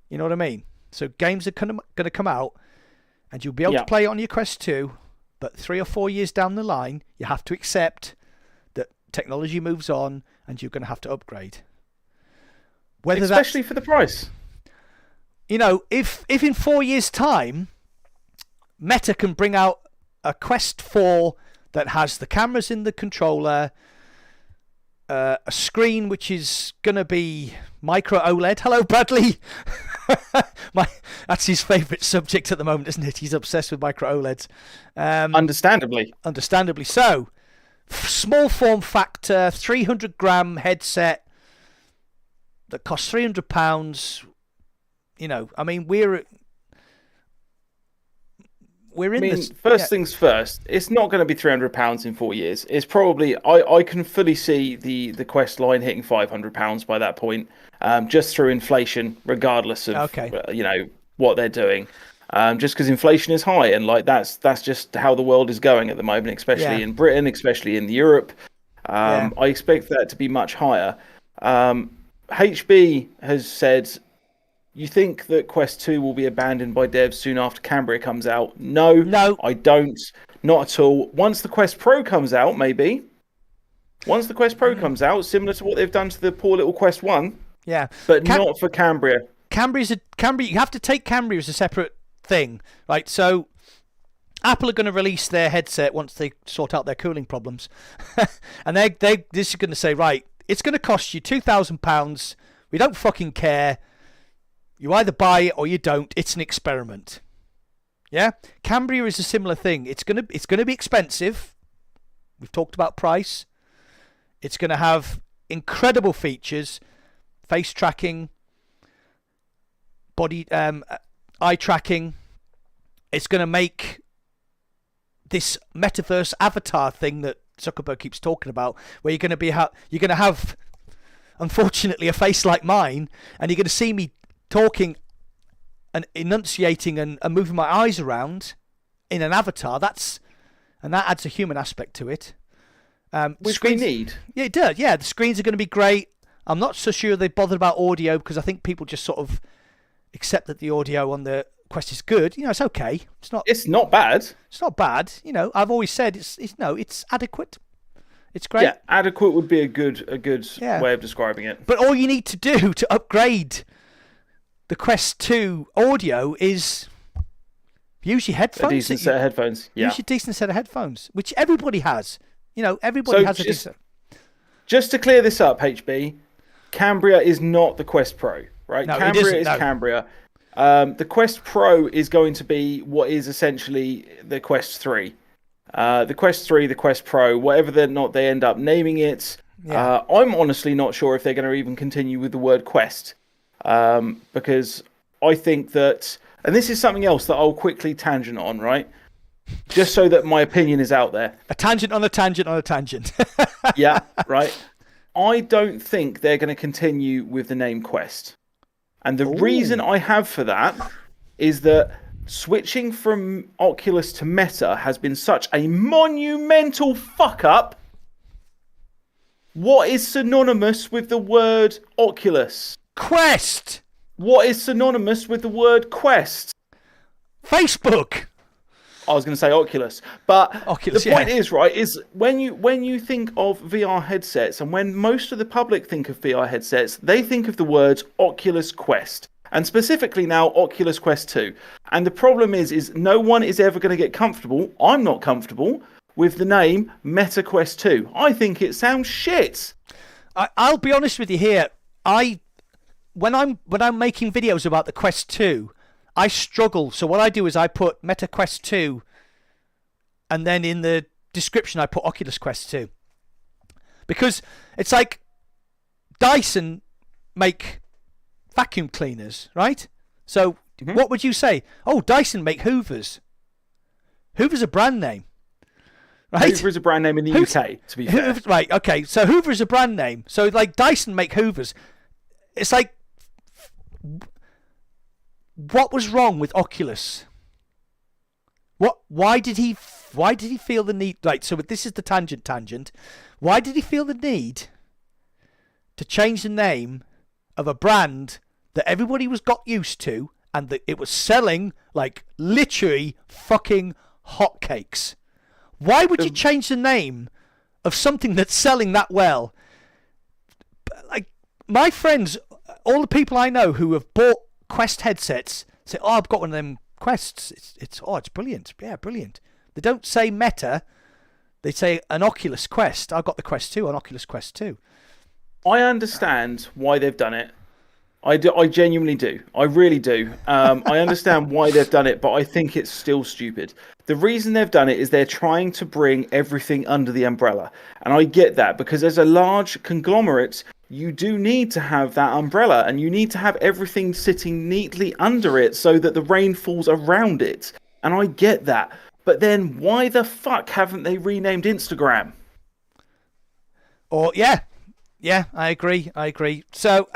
[SPEAKER 1] You know what I mean? So games are going to come out, and you'll be able to play it on your Quest 2, but 3 or 4 years down the line, you have to accept that technology moves on, and you're going to have to upgrade.
[SPEAKER 2] Especially for the price.
[SPEAKER 1] If in 4 years' time, Meta can bring out a Quest 4 that has the cameras in the controller, a screen which is going to be micro OLED. Hello, Bradley. That's his favourite subject at the moment, isn't it? He's obsessed with micro OLEDs. Understandably so. Small form factor, 300-gram headset that costs £300. I mean,
[SPEAKER 2] first things first, it's not going to be £300 in 4 years. It's probably, I can fully see the Quest line hitting £500 by that point, just through inflation, regardless of what they're doing. Just because inflation is high, and that's just how the world is going at the moment, especially in Britain, especially in Europe. I expect that to be much higher. HB has said, you think that Quest 2 will be abandoned by devs soon after Cambria comes out? No, I don't. Not at all. Once the Quest Pro comes out, maybe. Once the Quest Pro comes out, similar to what they've done to the poor little Quest 1.
[SPEAKER 1] Yeah.
[SPEAKER 2] But not for Cambria.
[SPEAKER 1] Cambria, you have to take Cambria as a separate thing, right? So Apple are going to release their headset once they sort out their cooling problems. And they're just going to say, right, it's going to cost you £2,000. We don't fucking care. You either buy it or you don't. It's an experiment. Yeah? Cambria is a similar thing. It's gonna be expensive. We've talked about price. It's going to have incredible features, face tracking, body eye tracking. It's going to make this metaverse avatar thing that Zuckerberg keeps talking about, where you're going to have unfortunately a face like mine, and you're going to see me talking and enunciating and moving my eyes around in an avatar. That adds a human aspect to it.
[SPEAKER 2] Which we need.
[SPEAKER 1] Yeah, it does. Yeah, the screens are going to be great. I'm not so sure they bothered about audio because I think people just sort of accept that the audio on the Quest is good. It's okay. It's not
[SPEAKER 2] bad.
[SPEAKER 1] It's not bad. I've always said it's adequate. It's great.
[SPEAKER 2] Yeah, adequate would be a good way of describing it.
[SPEAKER 1] But all you need to do to upgrade the Quest 2 audio is use your headphones.
[SPEAKER 2] A decent set of headphones. Yeah.
[SPEAKER 1] Use your decent set of headphones, which everybody has. Everybody has a decent.
[SPEAKER 2] Just to clear this up, HB, Cambria is not the Quest Pro, right?
[SPEAKER 1] No,
[SPEAKER 2] Cambria is Cambria. The Quest Pro is going to be what is essentially the Quest 3. The Quest 3, the Quest Pro, whatever they end up naming it. Yeah. I'm honestly not sure if they're going to even continue with the word Quest. Because I think that, and this is something else that I'll quickly tangent on, right? Just so that my opinion is out there.
[SPEAKER 1] A tangent on a tangent on a tangent.
[SPEAKER 2] Yeah, right. I don't think they're going to continue with the name Quest. And the reason I have for that is that switching from Oculus to Meta has been such a monumental fuck up. What is synonymous with the word Oculus?
[SPEAKER 1] Quest.
[SPEAKER 2] What is synonymous with the word Quest?
[SPEAKER 1] Facebook.
[SPEAKER 2] I was going to say Oculus, but
[SPEAKER 1] Oculus,
[SPEAKER 2] the point is, right, is when you think of VR headsets, and when most of the public think of VR headsets, they think of the words Oculus Quest, and specifically now Oculus Quest 2. And the problem is no one is ever going to get comfortable. I'm not comfortable with the name Meta Quest 2. I think it sounds shit.
[SPEAKER 1] I'll be honest with you here. When I'm making videos about the Quest 2, I struggle. So what I do is I put Meta Quest 2 and then in the description I put Oculus Quest 2. Because it's like Dyson make vacuum cleaners, right? So what would you say? Oh, Dyson make Hoovers. Hoover's a brand name. Right?
[SPEAKER 2] Hoover is a brand name in the UK, to be fair.
[SPEAKER 1] Right, okay. So Hoover is a brand name. So like Dyson make Hoovers. It's like, what was wrong with Oculus? Why did he feel the need? Right, so this is the tangent. Why did he feel the need to change the name of a brand that everybody got used to and that it was selling like literally fucking hotcakes? Why would you change the name of something that's selling that well? Like my friends, all the people I know who have bought Quest headsets say, "Oh, I've got one of them Quests. It's brilliant. Yeah, brilliant." They don't say Meta. They say an Oculus Quest. I've got the Quest 2 on Oculus Quest 2.
[SPEAKER 2] I understand why they've done it. I genuinely do. I really do. I understand why they've done it, but I think it's still stupid. The reason they've done it is they're trying to bring everything under the umbrella. And I get that, because as a large conglomerate, you do need to have that umbrella, and you need to have everything sitting neatly under it so that the rain falls around it. And I get that. But then why the fuck haven't they renamed Instagram?
[SPEAKER 1] Or yeah, I agree. So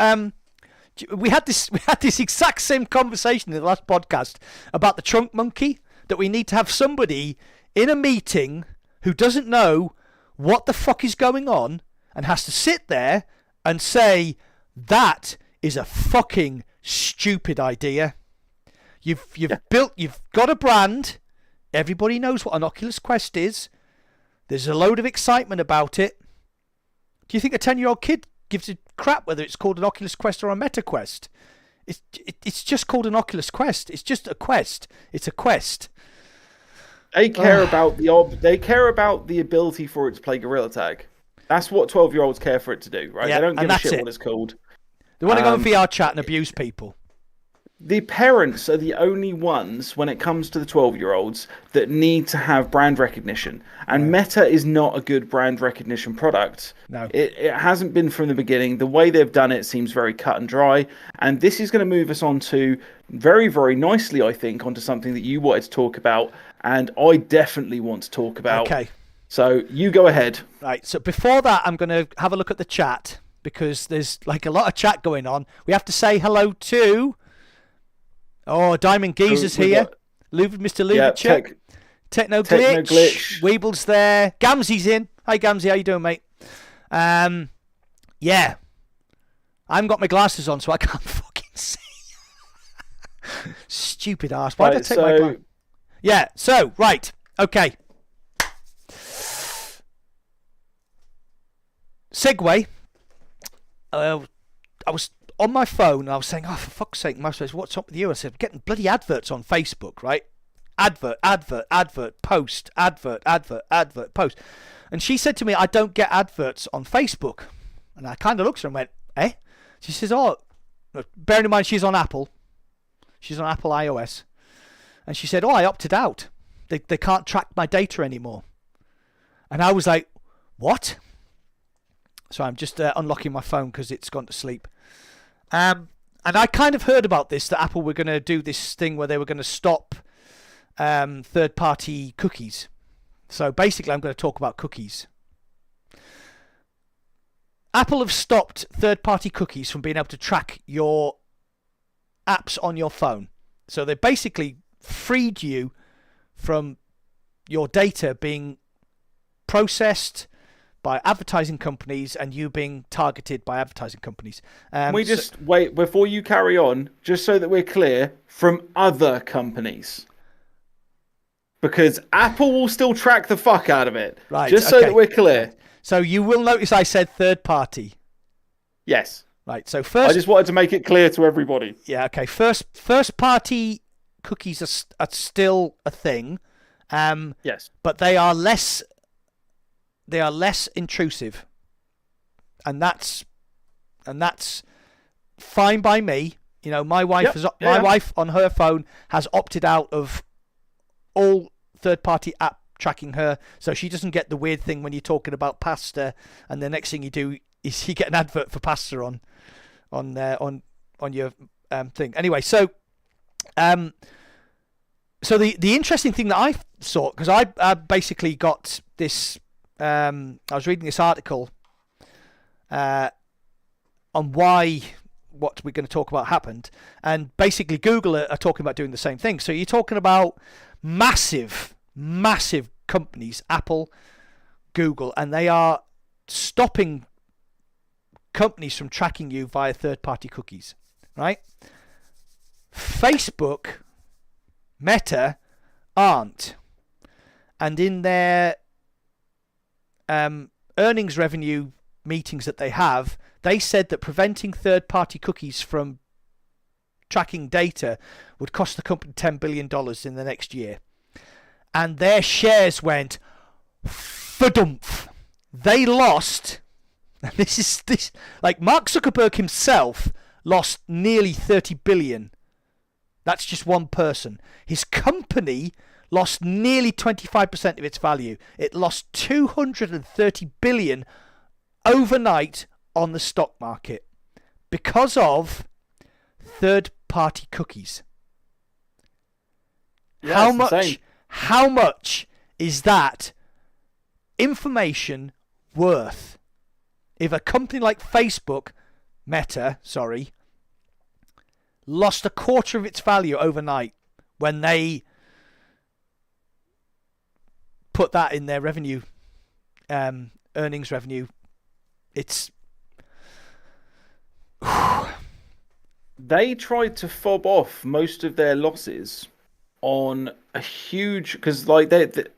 [SPEAKER 1] we had this exact same conversation in the last podcast about the trunk monkey, that we need to have somebody in a meeting who doesn't know what the fuck is going on and has to sit there and say, that is a fucking stupid idea. You've got a brand. Everybody knows what an Oculus Quest is. There's a load of excitement about it. Do you think a 10-year-old kid gives a crap whether it's called an Oculus Quest or a Meta Quest? It's just called an Oculus Quest. It's just a quest. It's a quest.
[SPEAKER 2] They care about the ability for it to play Gorilla Tag. That's what 12-year-olds care for it to do, right?
[SPEAKER 1] Yeah,
[SPEAKER 2] they don't give a shit what it's called.
[SPEAKER 1] They want to go on VR chat and abuse people.
[SPEAKER 2] The parents are the only ones, when it comes to the 12-year-olds, that need to have brand recognition. And Meta is not a good brand recognition product.
[SPEAKER 1] No.
[SPEAKER 2] It hasn't been from the beginning. The way they've done it seems very cut and dry. And this is going to move us on to, very, very nicely, I think, onto something that you wanted to talk about. And I definitely want to talk about.
[SPEAKER 1] Okay.
[SPEAKER 2] So you go ahead.
[SPEAKER 1] Right. So before that, I'm going to have a look at the chat, because there's like a lot of chat going on. We have to say hello to... Oh, Diamond Geezer's here. Mr. Lubichuk. Techno Glitch. Weeble's there. Gamzee's in. Hi, Gamzee. How you doing, mate? Yeah. I haven't got my glasses on, so I can't fucking see. Stupid arse. Why did I take my glasses? Yeah, so, right. Okay. Segue. I was on my phone and I was saying, oh, for fuck's sake, Metaverse, what's up with you? I said, getting bloody adverts on Facebook, right? Advert, post, advert, post. And she said to me, I don't get adverts on Facebook. And I kind of looked at her and went, eh? She says, oh, bearing in mind she's on Apple. She's on Apple iOS. And she said, oh, I opted out. They can't track my data anymore. And I was like, what? So I'm just unlocking my phone because it's gone to sleep. And I kind of heard about this, that Apple were going to do this thing where they were going to stop third-party cookies. So basically I'm going to talk about cookies. Apple have stopped third-party cookies from being able to track your apps on your phone. So they basically freed you from your data being processed by advertising companies and you being targeted by advertising companies.
[SPEAKER 2] Can we just wait before you carry on, just so that we're clear, from other companies? Because Apple will still track the fuck out of it.
[SPEAKER 1] Right.
[SPEAKER 2] Just so that we're clear.
[SPEAKER 1] So you will notice I said third party.
[SPEAKER 2] Yes.
[SPEAKER 1] Right. So first,
[SPEAKER 2] I just wanted to make it clear to everybody.
[SPEAKER 1] Yeah. Okay. First party cookies are still a thing.
[SPEAKER 2] Yes.
[SPEAKER 1] But they are less intrusive, and that's fine by me. You know, my wife wife on her phone has opted out of all third-party app tracking her, so she doesn't get the weird thing when you're talking about pasta, and the next thing you do is you get an advert for pasta on your thing. Anyway, so the interesting thing that I saw, because I basically got this. I was reading this article on why what we're going to talk about happened, and basically Google are talking about doing the same thing. So you're talking about massive companies, Apple, Google, and they are stopping companies from tracking you via third-party cookies, right? Facebook, Meta aren't, and in their earnings revenue meetings that they have, they said that preventing third-party cookies from tracking data would cost the company $10 billion in the next year. And their shares went fadumph. They lost, and this like Mark Zuckerberg himself lost nearly 30 billion. That's just one person. His company lost nearly 25% of its value. It lost 230 billion overnight on the stock market because of third-party cookies.
[SPEAKER 2] Yeah,
[SPEAKER 1] how much is that information worth? If a company like Facebook, Meta, lost a quarter of its value overnight when they put that in their revenue, earnings revenue, it's...
[SPEAKER 2] They tried to fob off most of their losses on a huge, because like it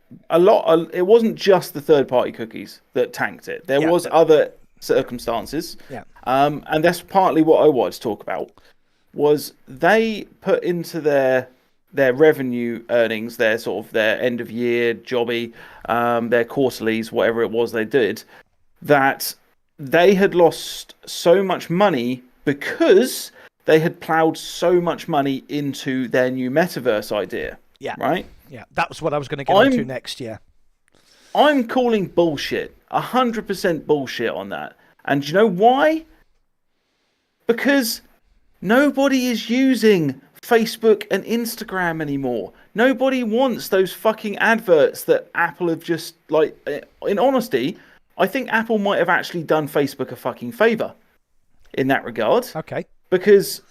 [SPEAKER 2] wasn't just the third-party cookies that tanked it. There was other circumstances, and that's partly what I wanted to talk about. Was they put into their revenue earnings, their sort of their end of year jobby, their quarterlies, whatever it was they did, that they had lost so much money because they had ploughed so much money into their new metaverse idea.
[SPEAKER 1] Yeah.
[SPEAKER 2] Right?
[SPEAKER 1] Yeah, that was what I was going to get into next,
[SPEAKER 2] I'm calling bullshit. 100% bullshit on that. And do you know why? Because nobody is using Facebook and Instagram anymore. Nobody wants those fucking adverts that Apple have just, like, in honesty, I think Apple might have actually done Facebook a fucking favour in that regard.
[SPEAKER 1] Okay.
[SPEAKER 2] Because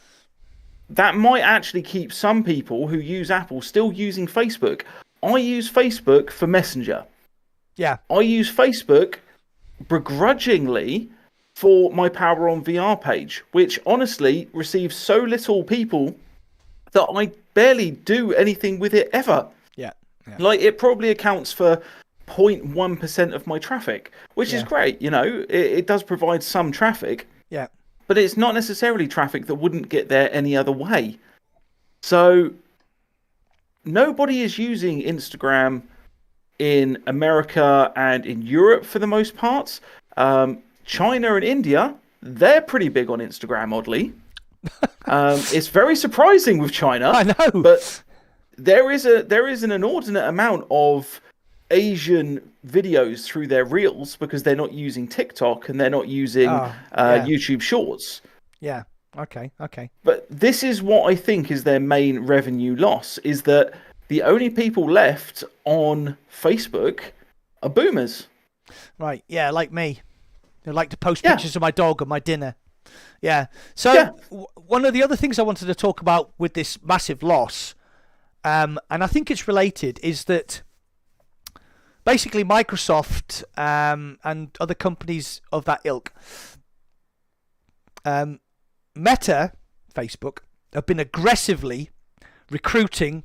[SPEAKER 2] that might actually keep some people who use Apple still using Facebook. I use Facebook for Messenger.
[SPEAKER 1] Yeah.
[SPEAKER 2] I use Facebook begrudgingly for my PowerOnVR page, which honestly receives so little people that I barely do anything with it ever.
[SPEAKER 1] Yeah. Yeah.
[SPEAKER 2] Like, it probably accounts for 0.1% of my traffic, which is
[SPEAKER 1] Yeah.
[SPEAKER 2] great. You know, it does provide some traffic,
[SPEAKER 1] Yeah.
[SPEAKER 2] but it's not necessarily traffic that wouldn't get there any other way. So nobody is using Instagram in America and in Europe for the most part. China and India, they're pretty big on Instagram, oddly. It's very surprising with China.
[SPEAKER 1] I know.
[SPEAKER 2] But there is an inordinate amount of Asian videos through their reels because they're not using TikTok and they're not using YouTube Shorts.
[SPEAKER 1] Yeah. Okay.
[SPEAKER 2] But this is what I think is their main revenue loss, is that the only people left on Facebook are boomers.
[SPEAKER 1] Right. Yeah, like me. I like to post pictures of my dog and my dinner. Yeah. So one of the other things I wanted to talk about with this massive loss, and I think it's related, is that basically Microsoft and other companies of that ilk, Meta, Facebook, have been aggressively recruiting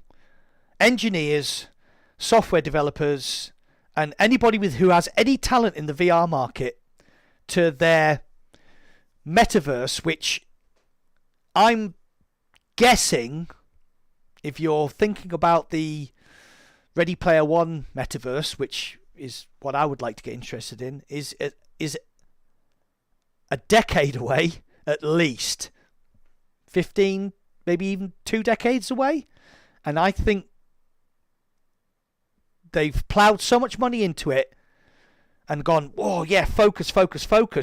[SPEAKER 1] engineers, software developers, and anybody who has any talent in the VR market to their Metaverse, which I'm guessing, if you're thinking about the Ready Player One Metaverse, which is what I would like to get interested in, is a decade away at least, 15, maybe even 2 decades away. And I think they've ploughed so much money into it and gone, oh yeah, focus.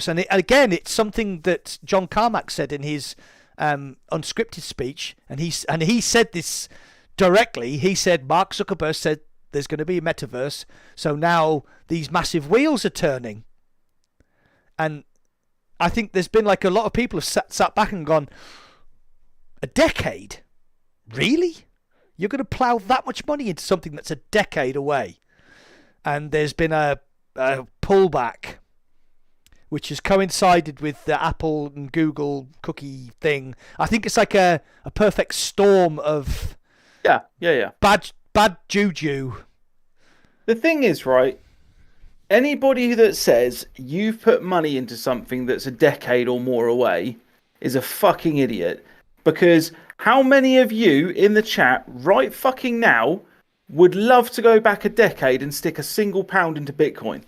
[SPEAKER 1] And again, it's something that John Carmack said in his unscripted speech, and he said this directly. He said Mark Zuckerberg said there's going to be a metaverse, so now these massive wheels are turning. And I think there's been like a lot of people have sat back and gone, a decade? Really? You're going to plough that much money into something that's a decade away? And there's been a pullback, which has coincided with the Apple and Google cookie thing. I think it's like a perfect storm of bad juju.
[SPEAKER 2] The thing is, right, anybody that says you've put money into something that's a decade or more away is a fucking idiot. Because how many of you in the chat right fucking now would love to go back a decade and stick a single pound into Bitcoin?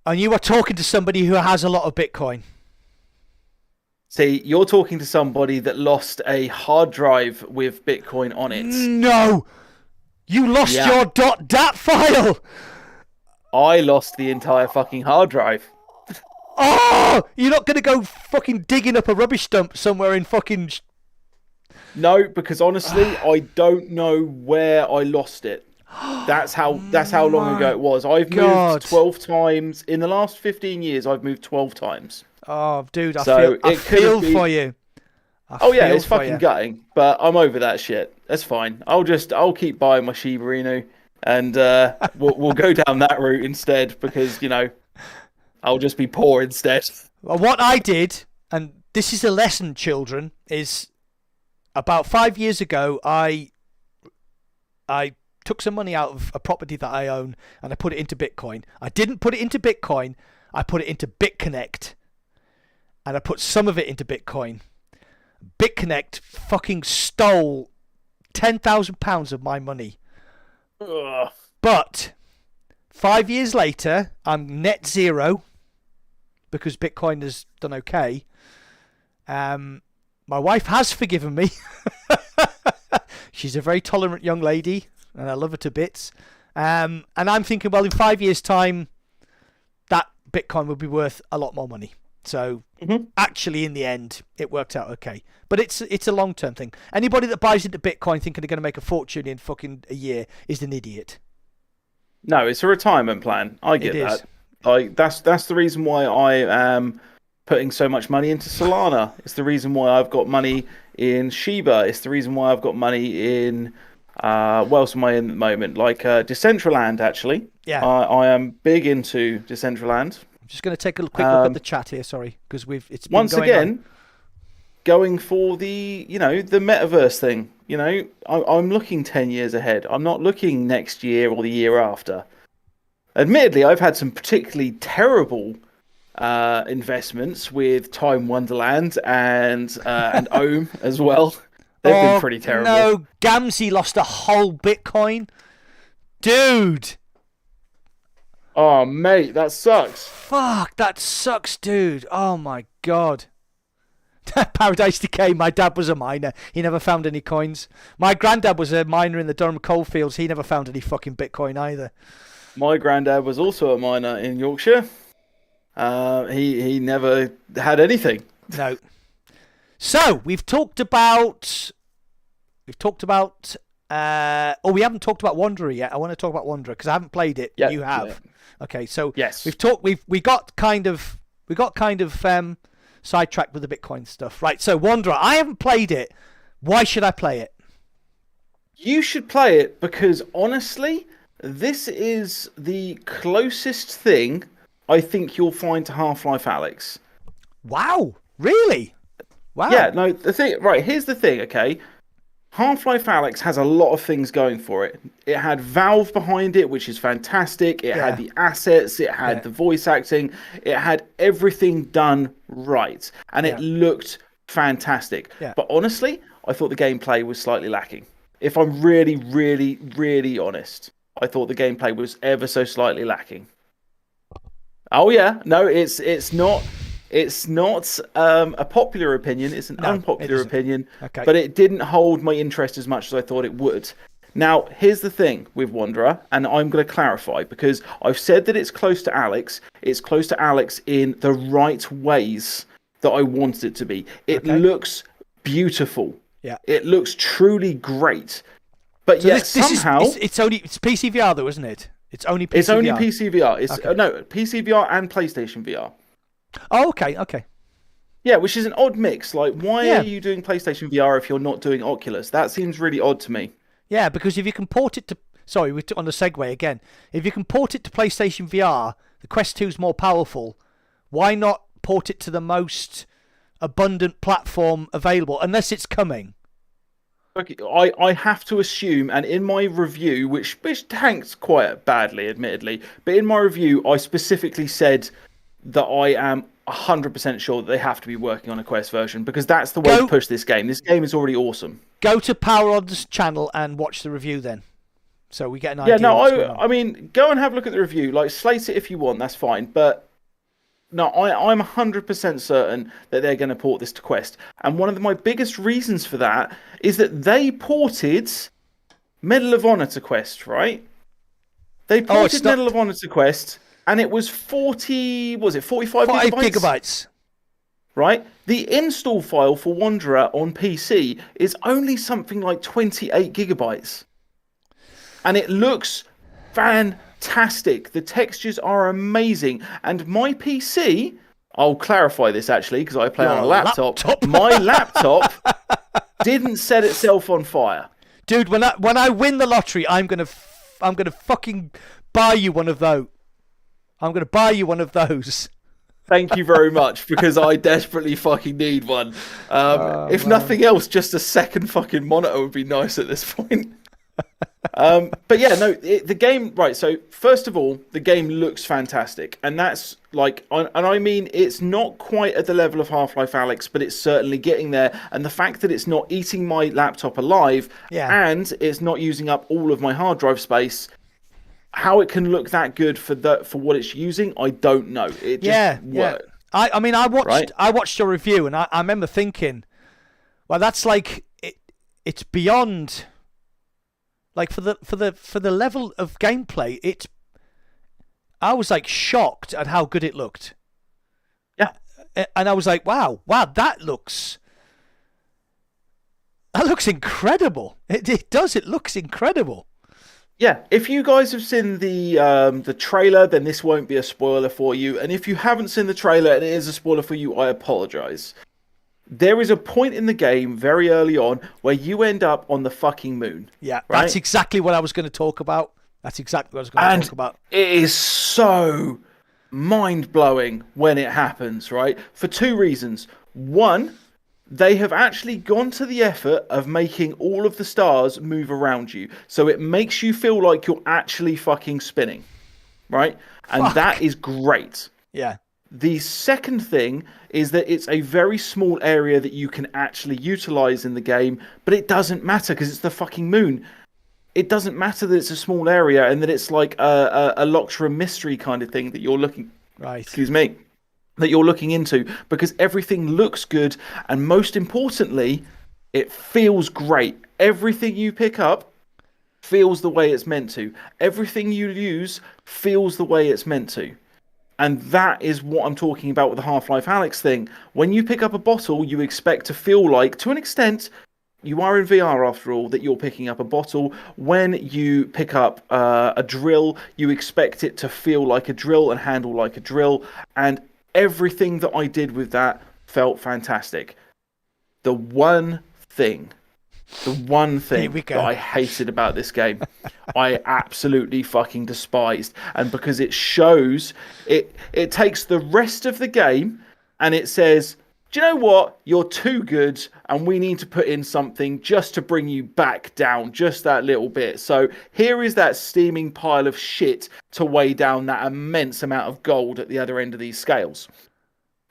[SPEAKER 1] And you are talking to somebody who has a lot of Bitcoin.
[SPEAKER 2] See, you're talking to somebody that lost a hard drive with Bitcoin on it.
[SPEAKER 1] No! You lost your .dat file!
[SPEAKER 2] I lost the entire fucking hard drive.
[SPEAKER 1] Oh! You're not going to go fucking digging up a rubbish dump somewhere in fucking...
[SPEAKER 2] No, because honestly, I don't know where I lost it. That's how long ago it was. I've moved 12 times. In the last 15 years, I've moved 12 times.
[SPEAKER 1] Oh, dude, I feel for you.
[SPEAKER 2] It's fucking gutting, but I'm over that shit. That's fine. I'll keep buying my Shiba Inu, and we'll go down that route instead, because, you know, I'll just be poor instead.
[SPEAKER 1] Well, what I did, and this is a lesson, children, is about 5 years ago, I took some money out of a property that I own and I put it into Bitcoin. I didn't put it into Bitcoin. I put it into BitConnect. And I put some of it into Bitcoin. BitConnect fucking stole £10,000 of my money.
[SPEAKER 2] Ugh.
[SPEAKER 1] But 5 years later, I'm net zero because Bitcoin has done okay. My wife has forgiven me. She's a very tolerant young lady, and I love her to bits. And I'm thinking, well, in 5 years' time, that Bitcoin will be worth a lot more money. So actually, in the end, it worked out okay. But it's a long-term thing. Anybody that buys into Bitcoin thinking they're going to make a fortune in fucking a year is an idiot.
[SPEAKER 2] No, it's a retirement plan. I get that. Like that's the reason why I am putting so much money into Solana. It's the reason why I've got money in Shiba. It's the reason why I've got money in What else am I in at the moment? Like Decentraland, actually.
[SPEAKER 1] Yeah.
[SPEAKER 2] I am big into Decentraland.
[SPEAKER 1] I'm just going to take a quick look at the chat here. Sorry, because it's been
[SPEAKER 2] Once
[SPEAKER 1] going
[SPEAKER 2] again,
[SPEAKER 1] on.
[SPEAKER 2] going for the the Metaverse thing. I'm looking 10 years ahead. I'm not looking next year or the year after. Admittedly, I've had some particularly terrible investments with Time Wonderland and Ohm as well. They've been pretty terrible.
[SPEAKER 1] No, Gamzee lost a whole Bitcoin. Dude.
[SPEAKER 2] Oh, mate, that sucks.
[SPEAKER 1] Fuck, that sucks, dude. Oh, my God. Paradise Decay, my dad was a miner. He never found any coins. My granddad was a miner in the Durham coalfields. He never found any fucking Bitcoin either.
[SPEAKER 2] My granddad was also a miner in Yorkshire. He never had anything.
[SPEAKER 1] No. So we've talked about. We haven't talked about Wanderer yet. I want to talk about Wanderer because I haven't played it.
[SPEAKER 2] Yeah,
[SPEAKER 1] You have.
[SPEAKER 2] yeah.
[SPEAKER 1] Okay, so
[SPEAKER 2] Yes.
[SPEAKER 1] we got kind of sidetracked with the Bitcoin stuff. Right. So Wanderer, I haven't played it. Why should I play it?
[SPEAKER 2] You should play it because honestly, this is the closest thing I think you'll find to Half-Life Alyx.
[SPEAKER 1] Wow. Really? Wow.
[SPEAKER 2] Yeah, no, here's the thing, okay? Half-Life Alyx has a lot of things going for it. It had Valve behind it, which is fantastic. It had the assets, it had the voice acting, it had everything done right. And it looked fantastic.
[SPEAKER 1] Yeah.
[SPEAKER 2] But honestly, I thought the gameplay was slightly lacking. If I'm really, really, really honest, I thought the gameplay was ever so slightly lacking. Oh yeah, no, it's not a popular opinion. It's an unpopular opinion.
[SPEAKER 1] Okay.
[SPEAKER 2] But it didn't hold my interest as much as I thought it would. Now, here's the thing with Wanderer, and I'm going to clarify because I've said that it's close to Alyx. It's close to Alyx in the right ways that I wanted it to be. It looks beautiful.
[SPEAKER 1] Yeah.
[SPEAKER 2] It looks truly great. But yet somehow
[SPEAKER 1] it's PC VR though, isn't it? It's only PC VR.
[SPEAKER 2] It's only PC VR. It's no PC VR and PlayStation VR.
[SPEAKER 1] Oh, okay.
[SPEAKER 2] Yeah, which is an odd mix. Like, why are you doing PlayStation VR if you're not doing Oculus? That seems really odd to me.
[SPEAKER 1] Yeah, because if you can port it to... Sorry, we're on the segue again. If you can port it to PlayStation VR, the Quest 2 is more powerful. Why not port it to the most abundant platform available, unless it's coming?
[SPEAKER 2] Okay, I have to assume, and in my review, which tanked quite badly, admittedly, but in my review, I specifically said that I am 100% sure that they have to be working on a Quest version because that's the way to push this game. This game is already awesome.
[SPEAKER 1] Go to PowerOn's channel and watch the review then, so we get an idea.
[SPEAKER 2] Yeah, no, I mean, go and have a look at the review. Like, slate it if you want, that's fine. But no, I'm 100% certain that they're going to port this to Quest. And one of my biggest reasons for that is that they ported Medal of Honor to Quest, right? They ported Medal of Honor to Quest. And it was 45 gigabytes? Right? The install file for Wanderer on PC is only something like 28 gigabytes. And it looks fantastic. The textures are amazing. And my PC, I'll clarify this actually, because I play on a laptop. My laptop didn't set itself on fire.
[SPEAKER 1] Dude, when I win the lottery, I'm gonna fucking buy you one of those. I'm going to buy you one of those.
[SPEAKER 2] Thank you very much, because I desperately fucking need one. If nothing else, just a second fucking monitor would be nice at this point. But yeah, no, the game, right, so first of all, the game looks fantastic. And that's like, and I mean, it's not quite at the level of Half-Life Alyx, but it's certainly getting there. And the fact that it's not eating my laptop alive, and it's not using up all of my hard drive space, how it can look that good for what it's using, I don't know. It just worked.
[SPEAKER 1] I mean, I watched your review, and I remember thinking, well, that's like it's beyond. Like for the level of gameplay, I was like shocked at how good it looked.
[SPEAKER 2] Yeah,
[SPEAKER 1] and I was like, wow, that looks incredible. It does. It looks incredible.
[SPEAKER 2] Yeah, if you guys have seen the trailer, then this won't be a spoiler for you. And if you haven't seen the trailer and it is a spoiler for you, I apologise. there is a point in the game very early on where you end up on the fucking moon.
[SPEAKER 1] Yeah,
[SPEAKER 2] right?
[SPEAKER 1] that's exactly what I was going to talk about. That's exactly what I was going to talk about.
[SPEAKER 2] It is so mind-blowing when it happens, right? For two reasons. One, they have actually gone to the effort of making all of the stars move around you. So it makes you feel like you're actually fucking spinning, right? And that is great.
[SPEAKER 1] Yeah.
[SPEAKER 2] The second thing is that it's a very small area that you can actually utilize in the game, but it doesn't matter because it's the fucking moon. It doesn't matter that it's a small area and that it's like a Loctra mystery kind of thing that you're looking, that you're looking into, because everything looks good, and most importantly, it feels great. Everything you pick up feels the way it's meant to. Everything you use feels the way it's meant to. And that is what I'm talking about with the Half-Life Alyx thing. When you pick up a bottle, you expect to feel like, to an extent, you are in VR after all, that you're picking up a bottle. When you pick up a drill, you expect it to feel like a drill and handle like a drill. And everything that I did with that felt fantastic. The one thing that I hated about this game, I absolutely fucking despised. And because it shows, it takes the rest of the game and it says, do you know what? You're too good and we need to put in something just to bring you back down just that little bit. So here is that steaming pile of shit to weigh down that immense amount of gold at the other end of these scales.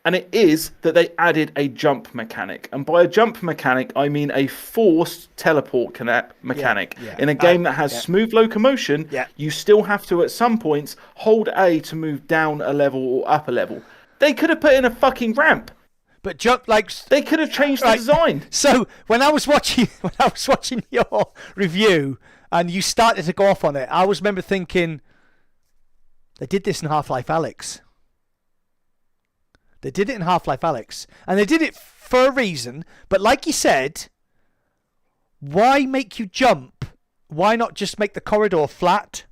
[SPEAKER 2] And it is that they added a jump mechanic. And by a jump mechanic, I mean a forced teleport mechanic. In a game that has smooth locomotion, you still have to, at some points, hold A to move down a level or up a level. They could have put in a fucking ramp.
[SPEAKER 1] But jump like
[SPEAKER 2] they could have changed the design.
[SPEAKER 1] So when I was watching your review and you started to go off on it, I was remember thinking they did this in Half-Life Alyx. They did it in Half-Life Alyx, and they did it for a reason. But like you said, why make you jump? Why not just make the corridor flat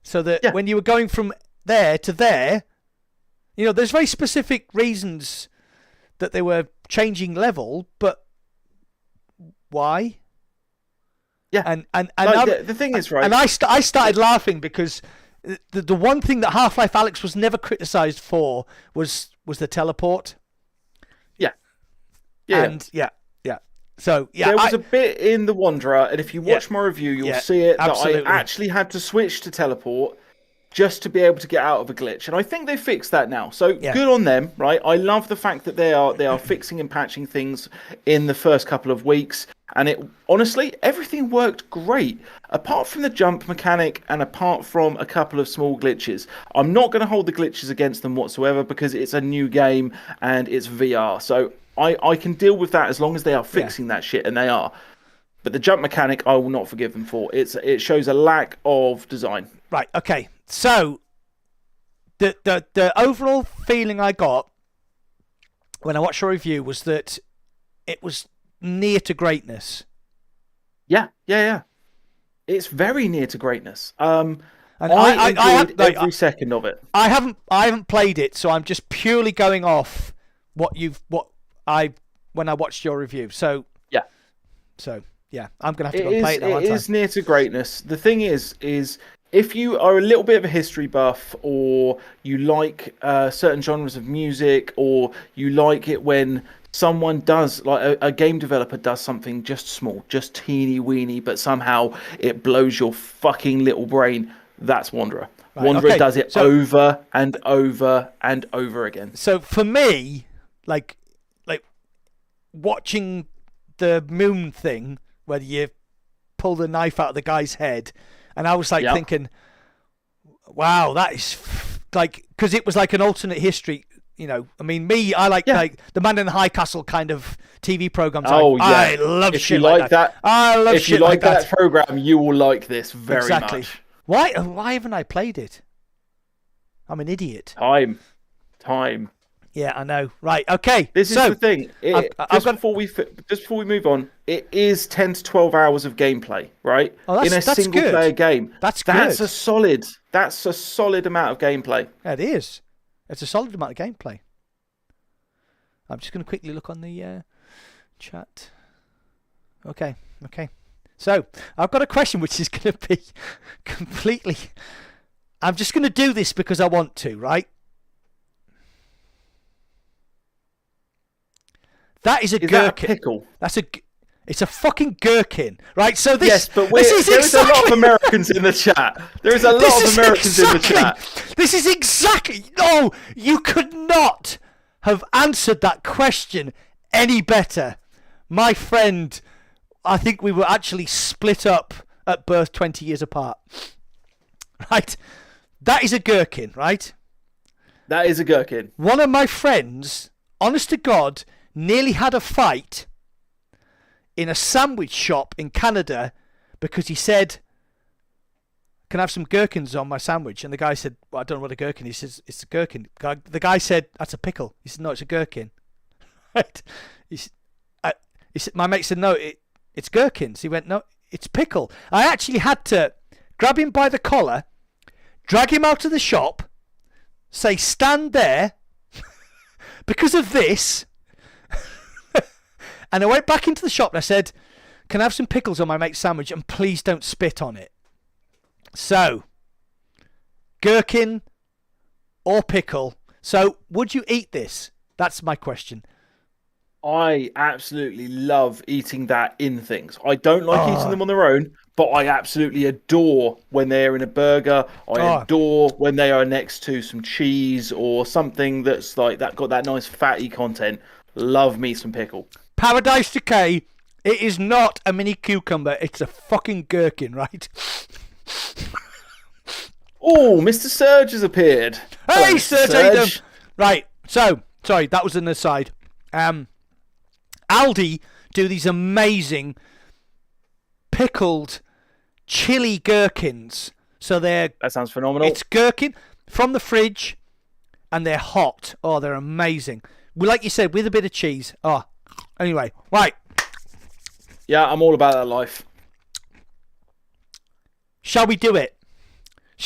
[SPEAKER 1] so that when you were going from there to there, you know, there's very specific reasons that they were changing level, but why?
[SPEAKER 2] Yeah,
[SPEAKER 1] and
[SPEAKER 2] like the thing is, right?
[SPEAKER 1] And I started laughing because the one thing that Half-Life Alyx was never criticised for was the teleport.
[SPEAKER 2] Yeah.
[SPEAKER 1] So
[SPEAKER 2] there was a bit in the Wanderer, and if you watch my review, you'll see it that I actually had to switch to teleport just to be able to get out of a glitch, and I think they fixed that now. So good on them, right? I love the fact that they are fixing and patching things in the first couple of weeks, and it honestly everything worked great apart from the jump mechanic and apart from a couple of small glitches. I'm not going to hold the glitches against them whatsoever because it's a new game and it's VR, so I can deal with that as long as they are fixing that shit, and they are. But the jump mechanic, I will not forgive them for. It shows a lack of design.
[SPEAKER 1] Right. Okay. So, the overall feeling I got when I watched your review was that it was near to greatness. Yeah.
[SPEAKER 2] It's very near to greatness. And I enjoyed every second of it.
[SPEAKER 1] I haven't played it, so I'm just purely going off when I watched your review. So I'm gonna have to go play it now.
[SPEAKER 2] It is near to greatness. The thing is if you are a little bit of a history buff, or you like certain genres of music, or you like it when someone does, like a game developer does something just small, just teeny weeny, but somehow it blows your fucking little brain, that's Wanderer. Right, Wanderer does it over and over and over again.
[SPEAKER 1] So for me, like watching the moon thing, where you pull the knife out of the guy's head, and I was thinking, wow, that is because it was like an alternate history. You know, I mean, I like the Man in the High Castle kind of TV programs. I love
[SPEAKER 2] if
[SPEAKER 1] shit
[SPEAKER 2] you like that.
[SPEAKER 1] I love
[SPEAKER 2] if
[SPEAKER 1] shit
[SPEAKER 2] you like that program, you will like this very much.
[SPEAKER 1] Why haven't I played it? I'm an idiot.
[SPEAKER 2] Time.
[SPEAKER 1] Yeah, I know. Right. Okay.
[SPEAKER 2] This is the thing. Before we move on, it is 10 to 12 hours of gameplay, right?
[SPEAKER 1] Oh,
[SPEAKER 2] in a single player game.
[SPEAKER 1] That's
[SPEAKER 2] a solid amount of gameplay.
[SPEAKER 1] Yeah, it is. It's a solid amount of gameplay. I'm just going to quickly look on the chat. Okay. So, I've got a question which is going to be completely... I'm just going to do this because I want to, right? That is a gherkin.
[SPEAKER 2] That a pickle?
[SPEAKER 1] It's a fucking gherkin, right? So this...
[SPEAKER 2] Yes, but there is a lot of Americans in the chat. There is a lot of Americans in the chat.
[SPEAKER 1] This is exactly... No, you could not have answered that question any better. My friend, I think we were actually split up at birth 20 years apart. Right? That is a gherkin, right?
[SPEAKER 2] That is a gherkin.
[SPEAKER 1] One of my friends, honest to God, nearly had a fight in a sandwich shop in Canada because he said, "Can I have some gherkins on my sandwich?" And the guy said, "Well, I don't know what a gherkin is." He says, "It's a gherkin." The guy said, "That's a pickle." He said, "No, it's a gherkin." Right? He said, my mate said, "No, it's gherkins." He went, "No, it's pickle." I actually had to grab him by the collar, drag him out of the shop, say, "Stand there," because of this. And I went back into the shop and I said, "Can I have some pickles on my mate's sandwich? And please don't spit on it." So, gherkin or pickle. So, would you eat this? That's my question.
[SPEAKER 2] I absolutely love eating that in things. I don't like eating them on their own, but I absolutely adore when they're in a burger. I adore when they are next to some cheese or something that's like that, got that nice fatty content. Love me some pickle.
[SPEAKER 1] Paradise Decay, it is not a mini cucumber. It's a fucking gherkin, right?
[SPEAKER 2] Oh, Mr. Surge has appeared.
[SPEAKER 1] Hey,
[SPEAKER 2] Hello,
[SPEAKER 1] Surge. Right, so, sorry, that was an aside. Aldi do these amazing pickled chili gherkins. So that
[SPEAKER 2] sounds phenomenal.
[SPEAKER 1] It's gherkin from the fridge and they're hot. Oh, they're amazing. Well, like you said, with a bit of cheese. Oh, anyway, right.
[SPEAKER 2] Yeah, I'm all about that life.
[SPEAKER 1] Shall we do it?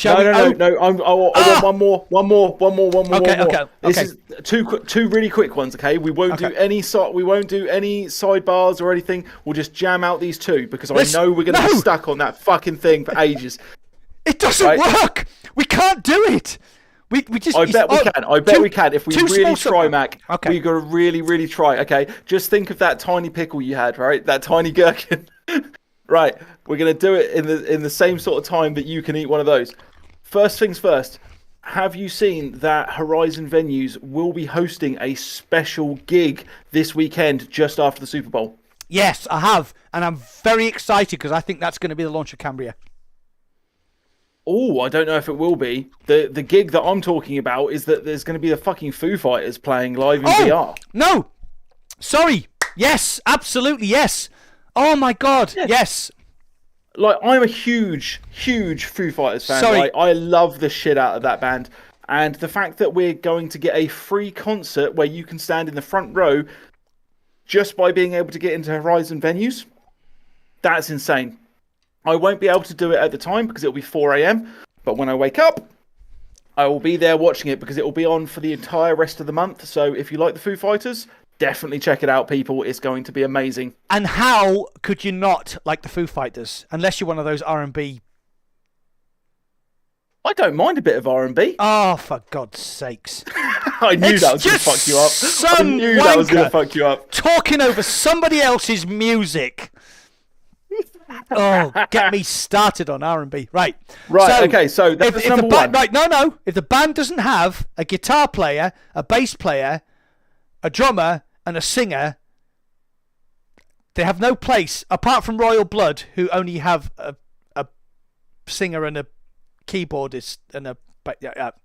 [SPEAKER 2] No. I want one more.
[SPEAKER 1] Okay.
[SPEAKER 2] This is two really quick ones. Okay, we won't do any sidebars or anything. We'll just jam out these two because I know we're going to be stuck on that fucking thing for ages.
[SPEAKER 1] It doesn't work. We can't do it. We just.
[SPEAKER 2] I bet we can. I bet we can if we really try, Mac.
[SPEAKER 1] Okay.
[SPEAKER 2] We got to really try. Okay, just think of that tiny pickle you had, right? That tiny gherkin. Right, we're going to do it in the same sort of time that you can eat one of those. First things first, have you seen that Horizon Venues will be hosting a special gig this weekend just after the Super Bowl?
[SPEAKER 1] Yes, I have, and I'm very excited because I think that's going to be the launch of Cambria.
[SPEAKER 2] Oh, I don't know if it will be. The gig that I'm talking about is that there's going to be the fucking Foo Fighters playing live in VR.
[SPEAKER 1] No, sorry. Yes, absolutely yes. Oh my God, yes.
[SPEAKER 2] Like, I'm a huge Foo Fighters fan.
[SPEAKER 1] Sorry.
[SPEAKER 2] Like, I love the shit out of that band. And the fact that we're going to get a free concert where you can stand in the front row just by being able to get into Horizon Venues, that's insane. I won't be able to do it at the time because it'll be 4 a.m. But when I wake up, I will be there watching it because it will be on for the entire rest of the month. So if you like the Foo Fighters, definitely check it out, people. It's going to be amazing.
[SPEAKER 1] And how could you not like the Foo Fighters unless you're one of those R&B?
[SPEAKER 2] I don't mind a bit of R&B.
[SPEAKER 1] Oh, for God's sakes!
[SPEAKER 2] I knew that was going to fuck you up. I knew that was going to fuck you up.
[SPEAKER 1] Talking over somebody else's music. Oh, get me started on R&B. Right.
[SPEAKER 2] So, okay, so that's number one.
[SPEAKER 1] Right, no. If the band doesn't have a guitar player, a bass player, a drummer, and a singer, they have no place, apart from Royal Blood, who only have a singer and a keyboardist and a...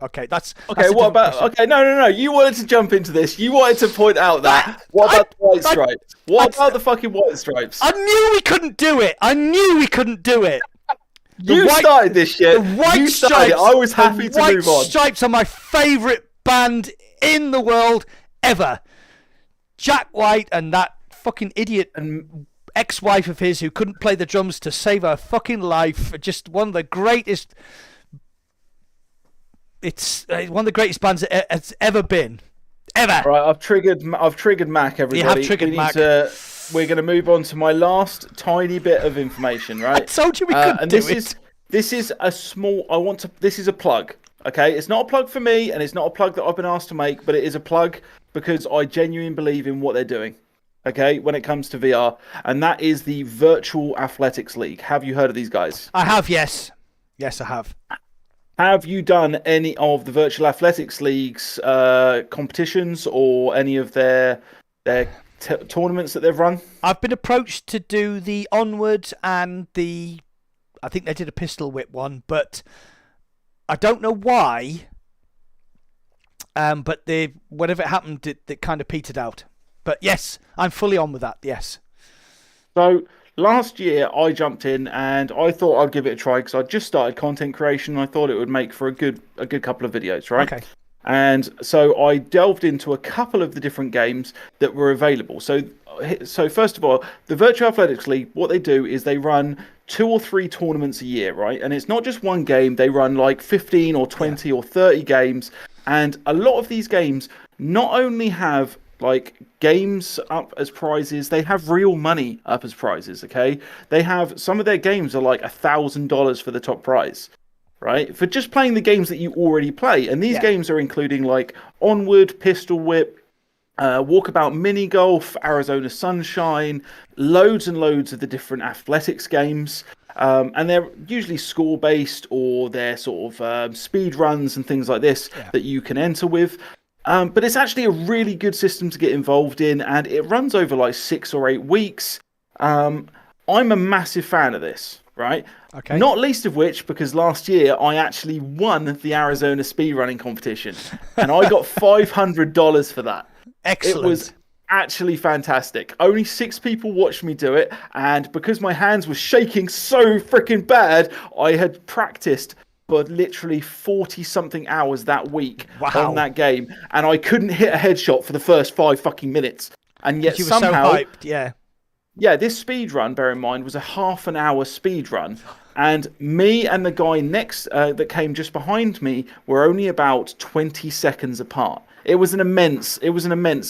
[SPEAKER 1] okay, that's...
[SPEAKER 2] Okay, what about... Question. Okay, no. You wanted to jump into this. You wanted to point out that. What about the White Stripes? What about the fucking White Stripes?
[SPEAKER 1] I knew we couldn't do it.
[SPEAKER 2] You started this shit.
[SPEAKER 1] The White Stripes.
[SPEAKER 2] I was happy to move on.
[SPEAKER 1] White Stripes are my favourite band in the world ever. Jack White and that fucking idiot and ex-wife of his who couldn't play the drums to save her fucking life. Just one of the greatest... It's one of the greatest bands that has ever been. ever.
[SPEAKER 2] Right, I've triggered Mac, everybody.
[SPEAKER 1] You have triggered Mac.
[SPEAKER 2] We're going to move on to my last tiny bit of information, right?
[SPEAKER 1] I told you we couldn't
[SPEAKER 2] and
[SPEAKER 1] do
[SPEAKER 2] this
[SPEAKER 1] it.
[SPEAKER 2] this is a small. This is a plug. Okay, it's not a plug for me, and it's not a plug that I've been asked to make, but it is a plug because I genuinely believe in what they're doing. Okay, when it comes to VR, and that is the Virtual Athletics League. Have you heard of these guys?
[SPEAKER 1] I have, yes. Yes, I have.
[SPEAKER 2] Have you done any of the Virtual Athletics League's competitions or any of their tournaments that they've run?
[SPEAKER 1] I've been approached to do the Onward and I think they did a pistol whip one, but I don't know why. But whatever happened, it kind of petered out. But yes, I'm fully on with that. Yes.
[SPEAKER 2] So last year I jumped in and I thought I'd give it a try because I just started content creation. And I thought it would make for a good couple of videos, right?
[SPEAKER 1] Okay.
[SPEAKER 2] And so I delved into a couple of the different games that were available. So first of all, the Virtual Athletics League, what they do is they run 2 or 3 tournaments a year, right? And it's not just one game. They run like 15 or 20 or 30 games. And a lot of these games not only have like games up as prizes, they have real money up as prizes. Okay, they have some of their games are like $1,000 for the top prize, right? For just playing the games that you already play. And these games are including like Onward, Pistol Whip, Walkabout Mini Golf, Arizona Sunshine, loads and loads of the different athletics games. And they're usually score based or they're sort of speed runs and things like this that you can enter with. But it's actually a really good system to get involved in, and it runs over like 6 or 8 weeks. I'm a massive fan of this, right?
[SPEAKER 1] Okay.
[SPEAKER 2] Not least of which because last year I actually won the Arizona speedrunning competition, and I got $500 for that.
[SPEAKER 1] Excellent.
[SPEAKER 2] It was actually fantastic. Only 6 people watched me do it, and because my hands were shaking so freaking bad, I had practiced for literally 40-something hours that week on that game, and I couldn't hit a headshot for the first 5 fucking minutes. And yet somehow,
[SPEAKER 1] so hyped,
[SPEAKER 2] this speed run, bear in mind, was a half an hour speed run, and me and the guy next that came just behind me were only about 20 seconds apart. It was an immense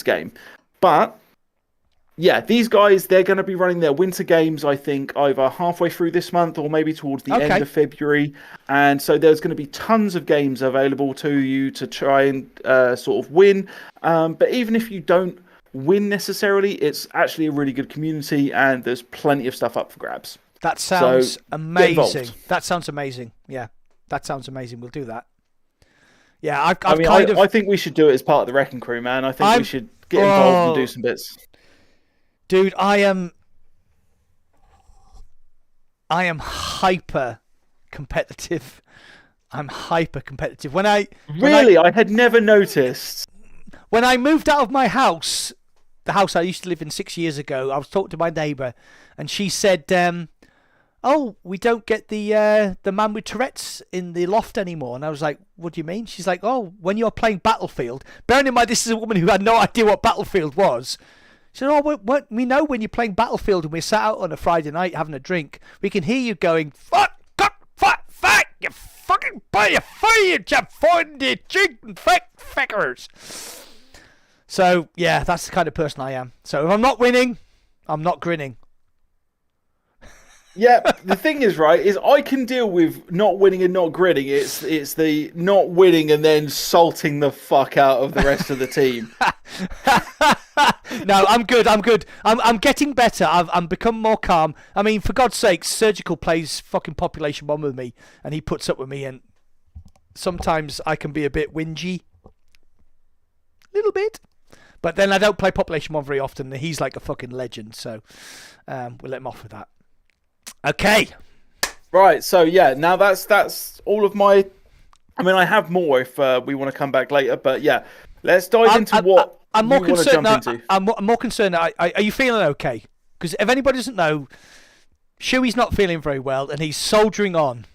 [SPEAKER 2] game, but. Yeah, these guys, they're going to be running their winter games, I think, either halfway through this month or maybe towards the end of February. And so there's going to be tons of games available to you to try and sort of win. But even if you don't win necessarily, it's actually a really good community and there's plenty of stuff up for grabs.
[SPEAKER 1] That sounds amazing. That sounds amazing. Yeah, that sounds amazing. We'll do that. Yeah, I
[SPEAKER 2] think we should do it as part of the Rekin Krew, man. I think we should get involved and do some bits.
[SPEAKER 1] Dude, I am hyper competitive. I'm hyper competitive. I had never noticed. When I moved out of my house, the house I used to live in 6 years ago, I was talking to my neighbour, and she said, "Oh, we don't get the man with Tourette's in the loft anymore." And I was like, "What do you mean?" She's like, "Oh, when you're playing Battlefield." Bearing in mind, this is a woman who had no idea what Battlefield was. She said, "Oh, we know when you're playing Battlefield and we're sat out on a Friday night having a drink, we can hear you going, fuck, you fucking play your fire, you fundy chicken feckers." So, yeah, that's the kind of person I am. So if I'm not winning, I'm not grinning.
[SPEAKER 2] Yeah, the thing is, right, is I can deal with not winning and not grinning. It's the not winning and then salting the fuck out of the rest of the team.
[SPEAKER 1] No, I'm good. I'm getting better. I'm become more calm. I mean, for God's sake, Surgical plays fucking Population 1 with me, and he puts up with me, and sometimes I can be a bit whingy. Little bit. But then I don't play Population 1 very often, and he's like a fucking legend, so we'll let him off with that. Okay.
[SPEAKER 2] Right, so yeah, now that's all of my... I mean, I have more if we want to come back later, but yeah, let's dive into what
[SPEAKER 1] I'm more
[SPEAKER 2] you want to jump
[SPEAKER 1] concerned.
[SPEAKER 2] into.
[SPEAKER 1] I'm more concerned. Are you feeling okay? Because if anybody doesn't know, Shuey's not feeling very well, and he's soldiering on.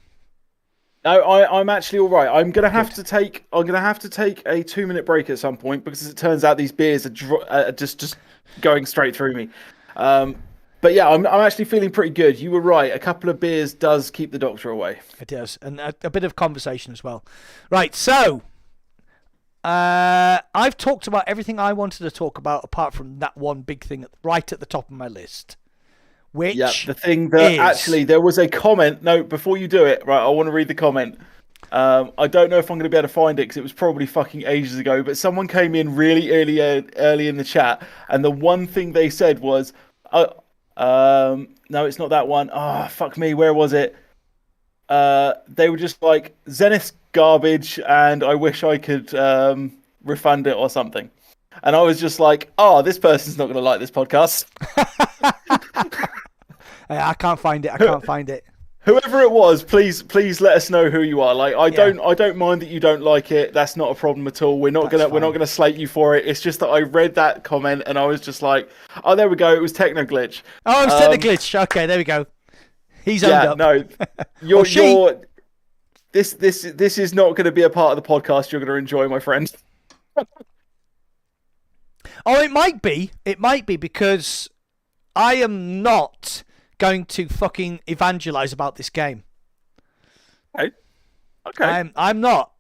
[SPEAKER 2] No, I'm actually all right. I'm gonna have to take a 2-minute break at some point because it turns out these beers are just going straight through me. But yeah, I'm actually feeling pretty good. You were right. A couple of beers does keep the doctor away.
[SPEAKER 1] It does, and a bit of conversation as well. Right, so I've talked about everything I wanted to talk about, apart from that one big thing right at the top of my list. Which
[SPEAKER 2] the thing that actually there was a comment. No, before you do it, right? I want to read the comment. I don't know if I'm going to be able to find it because it was probably fucking ages ago. But someone came in really early in the chat, and the one thing they said was, "No, it's not that one. Oh, fuck me. Where was it?" They were just like, "Zenith's garbage, and I wish I could refund it or something." And I was just like, "Oh, this person's not going to like this podcast."
[SPEAKER 1] I can't find it.
[SPEAKER 2] Whoever it was, please let us know who you are. Like, I don't mind that you don't like it. That's not a problem at all. We're not gonna slate you for it. It's just that I read that comment and I was just like, "Oh, there we go. It was Techno Glitch."
[SPEAKER 1] Oh, it was Techno Glitch. Okay, there we go. He's owned up.
[SPEAKER 2] No, this is not going to be a part of the podcast you're going to enjoy, my friend.
[SPEAKER 1] Oh, it might be. It might be, because I am not going to fucking evangelize about this game.
[SPEAKER 2] Okay.
[SPEAKER 1] I'm not.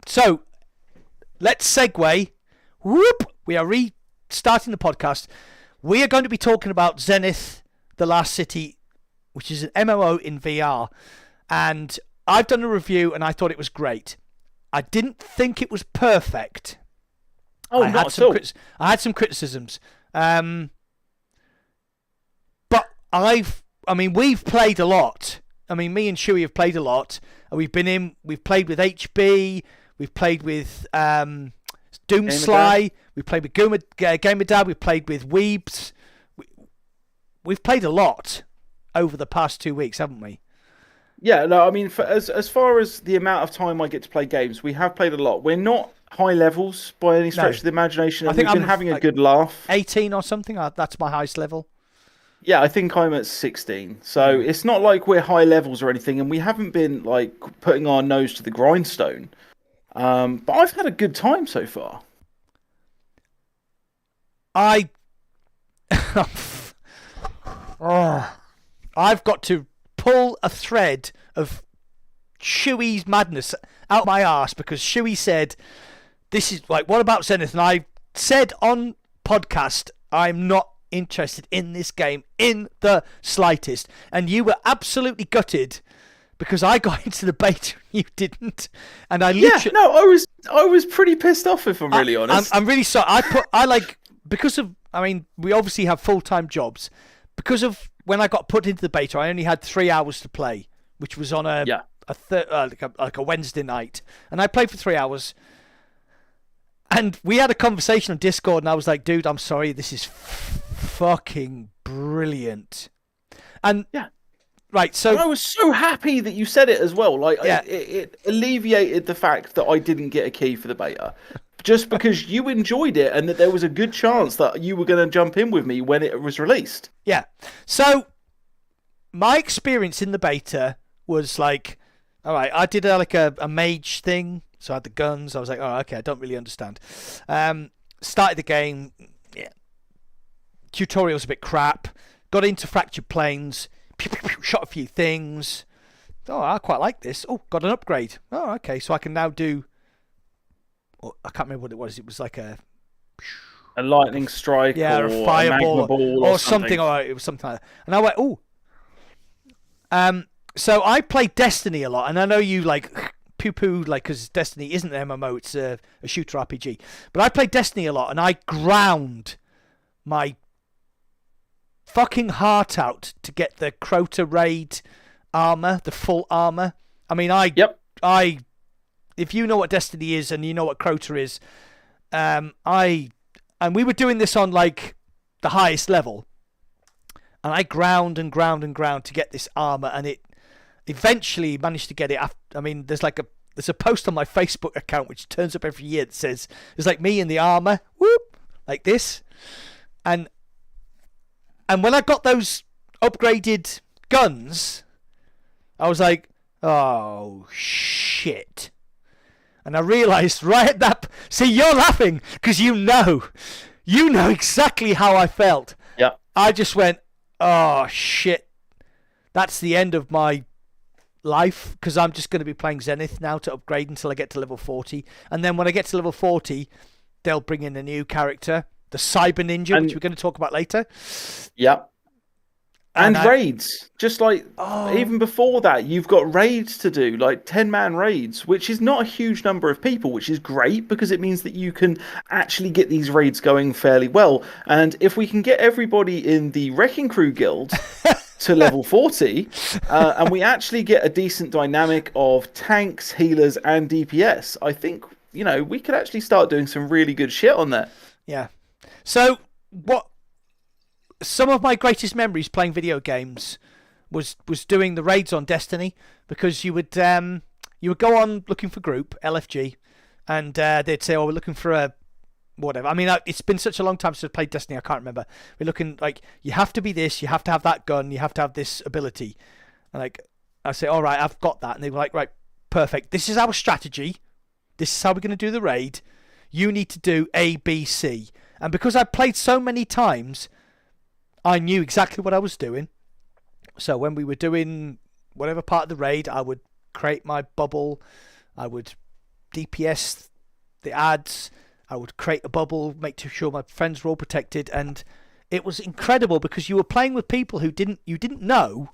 [SPEAKER 1] So, let's segue. Whoop! We are restarting the podcast. We are going to be talking about Zenith, The Last City, which is an MMO in VR. And I've done a review and I thought it was great. I didn't think it was perfect.
[SPEAKER 2] Oh, not at all.
[SPEAKER 1] I had some criticisms. But we've played a lot. I mean, me and Shuey have played a lot. We've played with HB, we've played with Doomsly, we've played with Gamerdad, we've played with Weebs. We've played a lot over the past 2 weeks, haven't we?
[SPEAKER 2] Yeah, no, I mean, as far as the amount of time I get to play games, we have played a lot. We're not high levels by any stretch of the imagination. I think we've been having a good laugh.
[SPEAKER 1] 18 or something, that's my highest level.
[SPEAKER 2] Yeah, I think I'm at 16. So it's not like we're high levels or anything, and we haven't been like putting our nose to the grindstone. But I've had a good time so far.
[SPEAKER 1] I've got to pull a thread of Shuey's madness out my arse, because Shuey said, "This is like, what about Zenith?" And I said on podcast, I'm not interested in this game in the slightest. And you were absolutely gutted because I got into the beta and you didn't. And I literally...
[SPEAKER 2] Yeah, no, I was pretty pissed off, if I'm really honest.
[SPEAKER 1] I'm really sorry. Because of, I mean, we obviously have full-time jobs. Because of when I got put into the beta, I only had 3 hours to play, which was on a Wednesday night. And I played for 3 hours. And we had a conversation on Discord, and I was like, "Dude, I'm sorry, this is fucking brilliant." And right, so
[SPEAKER 2] and I was so happy that you said it as well. Like, it alleviated the fact that I didn't get a key for the beta, just because you enjoyed it and that there was a good chance that you were going to jump in with me when it was released.
[SPEAKER 1] Yeah. So my experience in the beta was like, all right, I did a mage thing. So I had the guns. I was like, "Oh, okay, I don't really understand." Started the game. Yeah. Tutorial's a bit crap. Got into Fractured Planes. Shot a few things. Oh, I quite like this. Oh, got an upgrade. Oh, okay. So I can now do... I can't remember what it was. It was like a
[SPEAKER 2] lightning strike,
[SPEAKER 1] or a fireball,
[SPEAKER 2] magma ball
[SPEAKER 1] or something. Or it was something like that. And I went, "Oh." So I play Destiny a lot, and I know you like... poo-poo, like, because Destiny isn't an MMO, it's a shooter RPG. But I play Destiny a lot, and I ground my fucking heart out to get the Crota raid armor, the full armor. I mean, if you know what Destiny is and you know what Crota is, and we were doing this on like the highest level, and I ground to get this armor, and it eventually managed to get it. I mean, there's a post on my Facebook account which turns up every year that says it's like me in the armor, whoop, like this, and when I got those upgraded guns, I was like, "Oh shit!" And I realised right at that. See, you're laughing because you know exactly how I felt.
[SPEAKER 2] Yeah.
[SPEAKER 1] I just went, "Oh shit, that's the end of my life because I'm just going to be playing Zenith now to upgrade until I get to level 40. And then when I get to level 40, they'll bring in a new character, the Cyber Ninja, which we're going to talk about later.
[SPEAKER 2] Yep. And raids, just like even before that, you've got raids to do, like 10-man raids, which is not a huge number of people, which is great because it means that you can actually get these raids going fairly well. And if we can get everybody in the Rekin Krew guild to level 40, and we actually get a decent dynamic of tanks, healers, and DPS, I think, we could actually start doing some really good shit on that.
[SPEAKER 1] Yeah. So some of my greatest memories playing video games was doing the raids on Destiny, because you would go on looking for group LFG, and they'd say, we're looking for a whatever. I mean, it's been such a long time since I played Destiny, I can't remember. We're looking like, you have to be this, you have to have that gun, you have to have this ability. And like, I say, all right, I've got that. And they were like, right, perfect. This is our strategy. This is how we're going to do the raid. You need to do A, B, C. And because I played so many times, I knew exactly what I was doing. So when we were doing whatever part of the raid, I would create my bubble. I would DPS the ads. I would create a bubble, make sure my friends were all protected. And it was incredible because you were playing with people who you didn't know.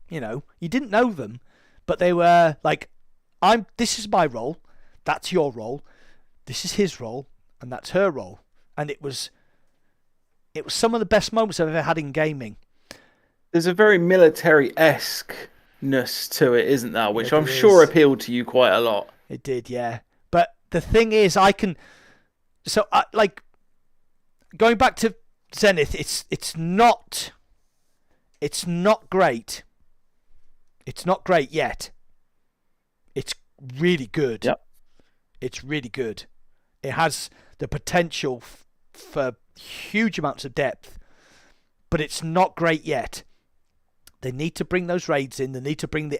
[SPEAKER 1] You didn't know them. But they were like, this is my role. That's your role. This is his role. And that's her role. And it was some of the best moments I've ever had in gaming. There's
[SPEAKER 2] a very military-esque-ness to it, isn't there? Which I'm sure appealed to you quite a lot.
[SPEAKER 1] It did, yeah. But the thing is, going back to Zenith, it's not great. It's not great yet. It's really good.
[SPEAKER 2] Yep.
[SPEAKER 1] It's really good. It has the potential for huge amounts of depth, but it's not great yet. They need to bring those raids in. They need to bring the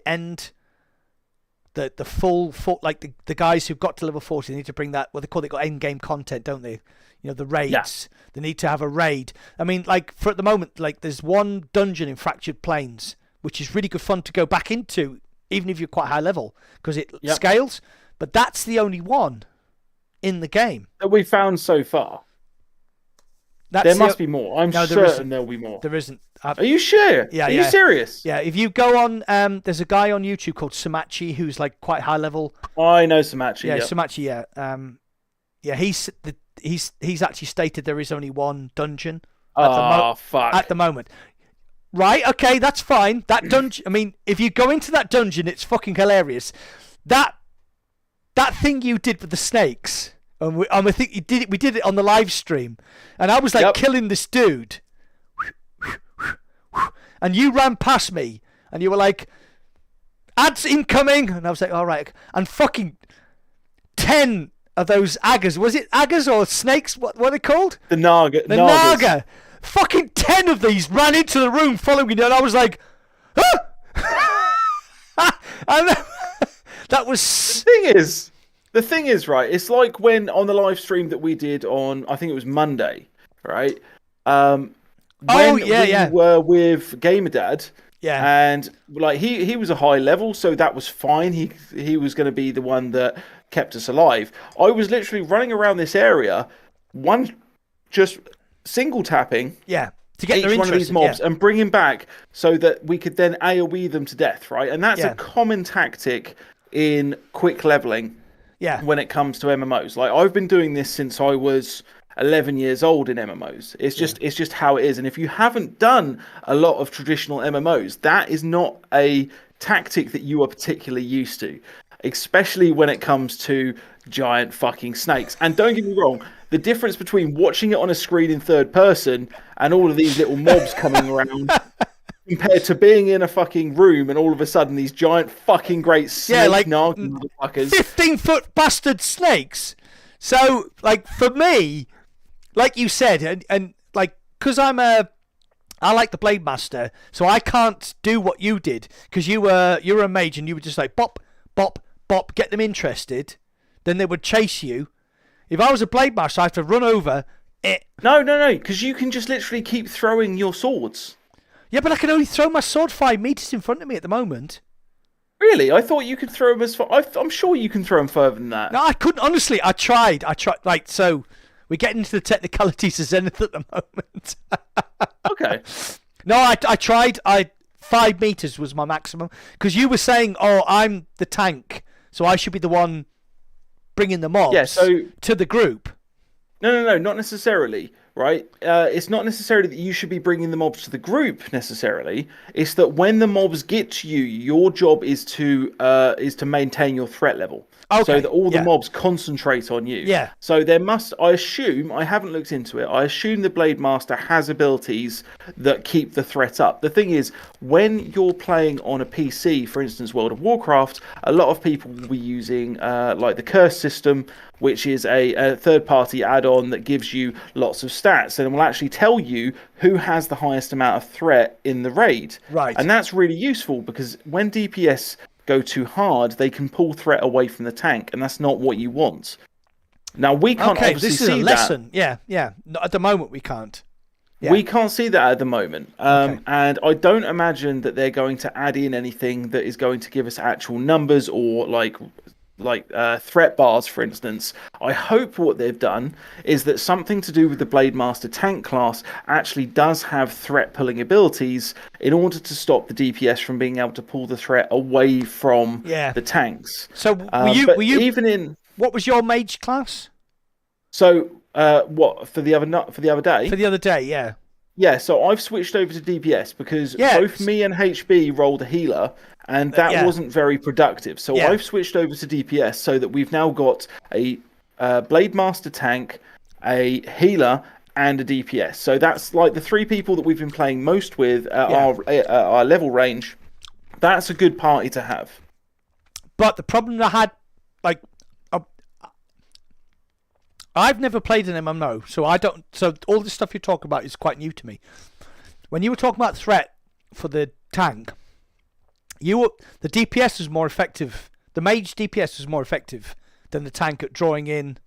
[SPEAKER 1] full like the guys who've got to level 40. They need to bring that, what they call, they got end game content, don't they? The raids. Yeah. They need to have a raid. I mean, like, for at the moment, like, there's one dungeon in Fractured Plains which is really good fun to go back into, even if you're quite high level, because it scales. But that's the only one in the game
[SPEAKER 2] that we found so far. There must be more. I'm certain there'll be more.
[SPEAKER 1] There isn't.
[SPEAKER 2] Are you sure?
[SPEAKER 1] Yeah.
[SPEAKER 2] Are you serious?
[SPEAKER 1] Yeah. If you go on, there's a guy on YouTube called Samachi who's like quite high level.
[SPEAKER 2] I know Samachi.
[SPEAKER 1] Yeah, Samachi. Yeah. He's actually stated there is only one dungeon.
[SPEAKER 2] Fuck.
[SPEAKER 1] At the moment. Right. Okay. That's fine. That dungeon. I mean, if you go into that dungeon, it's fucking hilarious. That thing you did with the snakes. And I think you did it. We did it on the live stream, and I was like killing this dude, and you ran past me, and you were like, "Ads incoming," and I was like, "All right," and fucking 10 of those aggers. Was it aggers or snakes? What are they called?
[SPEAKER 2] The naga.
[SPEAKER 1] The naga. Fucking 10 of these ran into the room following me, and I was like, "Ah!" And that was.
[SPEAKER 2] The thing is, right, it's like when on the live stream that we did on, I think it was Monday, right? When we were with GamerDad, and like he was a high level, so that was fine. He was going to be the one that kept us alive. I was literally running around this area, just single tapping,
[SPEAKER 1] to get
[SPEAKER 2] each one of these mobs and bring him back so that we could then AoE them to death, right? And that's a common tactic in quick leveling.
[SPEAKER 1] Yeah.
[SPEAKER 2] When it comes to MMOs, like, I've been doing this since I was 11 years old in MMOs. It's just how it is. And if you haven't done a lot of traditional MMOs, that is not a tactic that you are particularly used to, especially when it comes to giant fucking snakes. And don't get me wrong, the difference between watching it on a screen in third person and all of these little mobs coming around compared to being in a fucking room and all of a sudden these giant fucking great snake nagging motherfuckers.
[SPEAKER 1] 15-foot bastard snakes. So, like, for me, like you said, and like, because I like the Blade Master, so I can't do what you did, because you're a mage and you were just like, bop, bop, bop, get them interested, then they would chase you. If I was a Blade Master, I have to run over it.
[SPEAKER 2] No, because you can just literally keep throwing your swords.
[SPEAKER 1] Yeah, but I can only throw my sword 5 meters in front of me at the moment.
[SPEAKER 2] Really? I thought you could throw them as far. I'm sure you can throw them further than that.
[SPEAKER 1] No, I couldn't. Honestly, I tried. Right, so we're getting into the technicalities of Zenith at the moment.
[SPEAKER 2] Okay.
[SPEAKER 1] No, I tried. 5 meters was my maximum, because you were saying, "Oh, I'm the tank, so I should be the one bringing the mobs to the group."
[SPEAKER 2] No, not necessarily. Right? It's not necessarily that you should be bringing the mobs to the group necessarily. It's that when the mobs get to you, your job is to maintain your threat level, so that all the mobs concentrate on you.
[SPEAKER 1] Yeah.
[SPEAKER 2] So there must, I assume, I haven't looked into it. I assume the Blade Master has abilities that keep the threat up. The thing is, when you're playing on a PC, for instance, World of Warcraft, a lot of people will be using like the curse system, which is a third-party add-on that gives you lots of stats and will actually tell you who has the highest amount of threat in the raid.
[SPEAKER 1] Right.
[SPEAKER 2] And that's really useful, because when DPS go too hard, they can pull threat away from the tank, and that's not what you want. Now, we can't obviously
[SPEAKER 1] this is
[SPEAKER 2] see
[SPEAKER 1] a lesson. That. Yeah. Not at the moment, we can't. Yeah.
[SPEAKER 2] We can't see that at the moment. And I don't imagine that they're going to add in anything that is going to give us actual numbers or like threat bars, for instance. I hope what they've done is that something to do with the Blade Master tank class actually does have threat pulling abilities in order to stop the DPS from being able to pull the threat away from the tanks.
[SPEAKER 1] So were you
[SPEAKER 2] even in
[SPEAKER 1] what was your mage class?
[SPEAKER 2] So what for the other day?
[SPEAKER 1] For the other day, yeah.
[SPEAKER 2] Yeah, so I've switched over to DPS because both me and HB rolled a healer, and that wasn't very productive. So I've switched over to DPS so that we've now got a Blade Master tank, a healer, and a DPS. So that's like the 3 people that we've been playing most with at our level range. That's a good party to have.
[SPEAKER 1] But the problem I had, like, I've never played an MMO, so I don't. So all the stuff you talk about is quite new to me. When you were talking about threat for the tank, the DPS was more effective. The mage DPS was more effective than the tank at drawing in.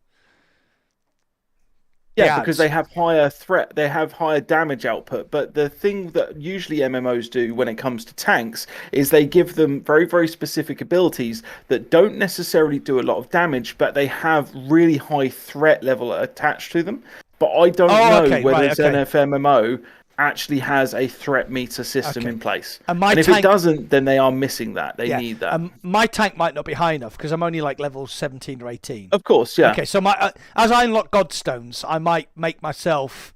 [SPEAKER 2] Yeah, because they have higher threat, they have higher damage output. But the thing that usually MMOs do when it comes to tanks is they give them very, very specific abilities that don't necessarily do a lot of damage, but they have really high threat level attached to them. But I don't know whether Zenith MMO actually has a threat meter system in place. And if it doesn't, then they are missing that. They need that.
[SPEAKER 1] My tank might not be high enough because I'm only like level 17 or 18.
[SPEAKER 2] Of course, yeah.
[SPEAKER 1] Okay, so as I unlock Godstones, I might make myself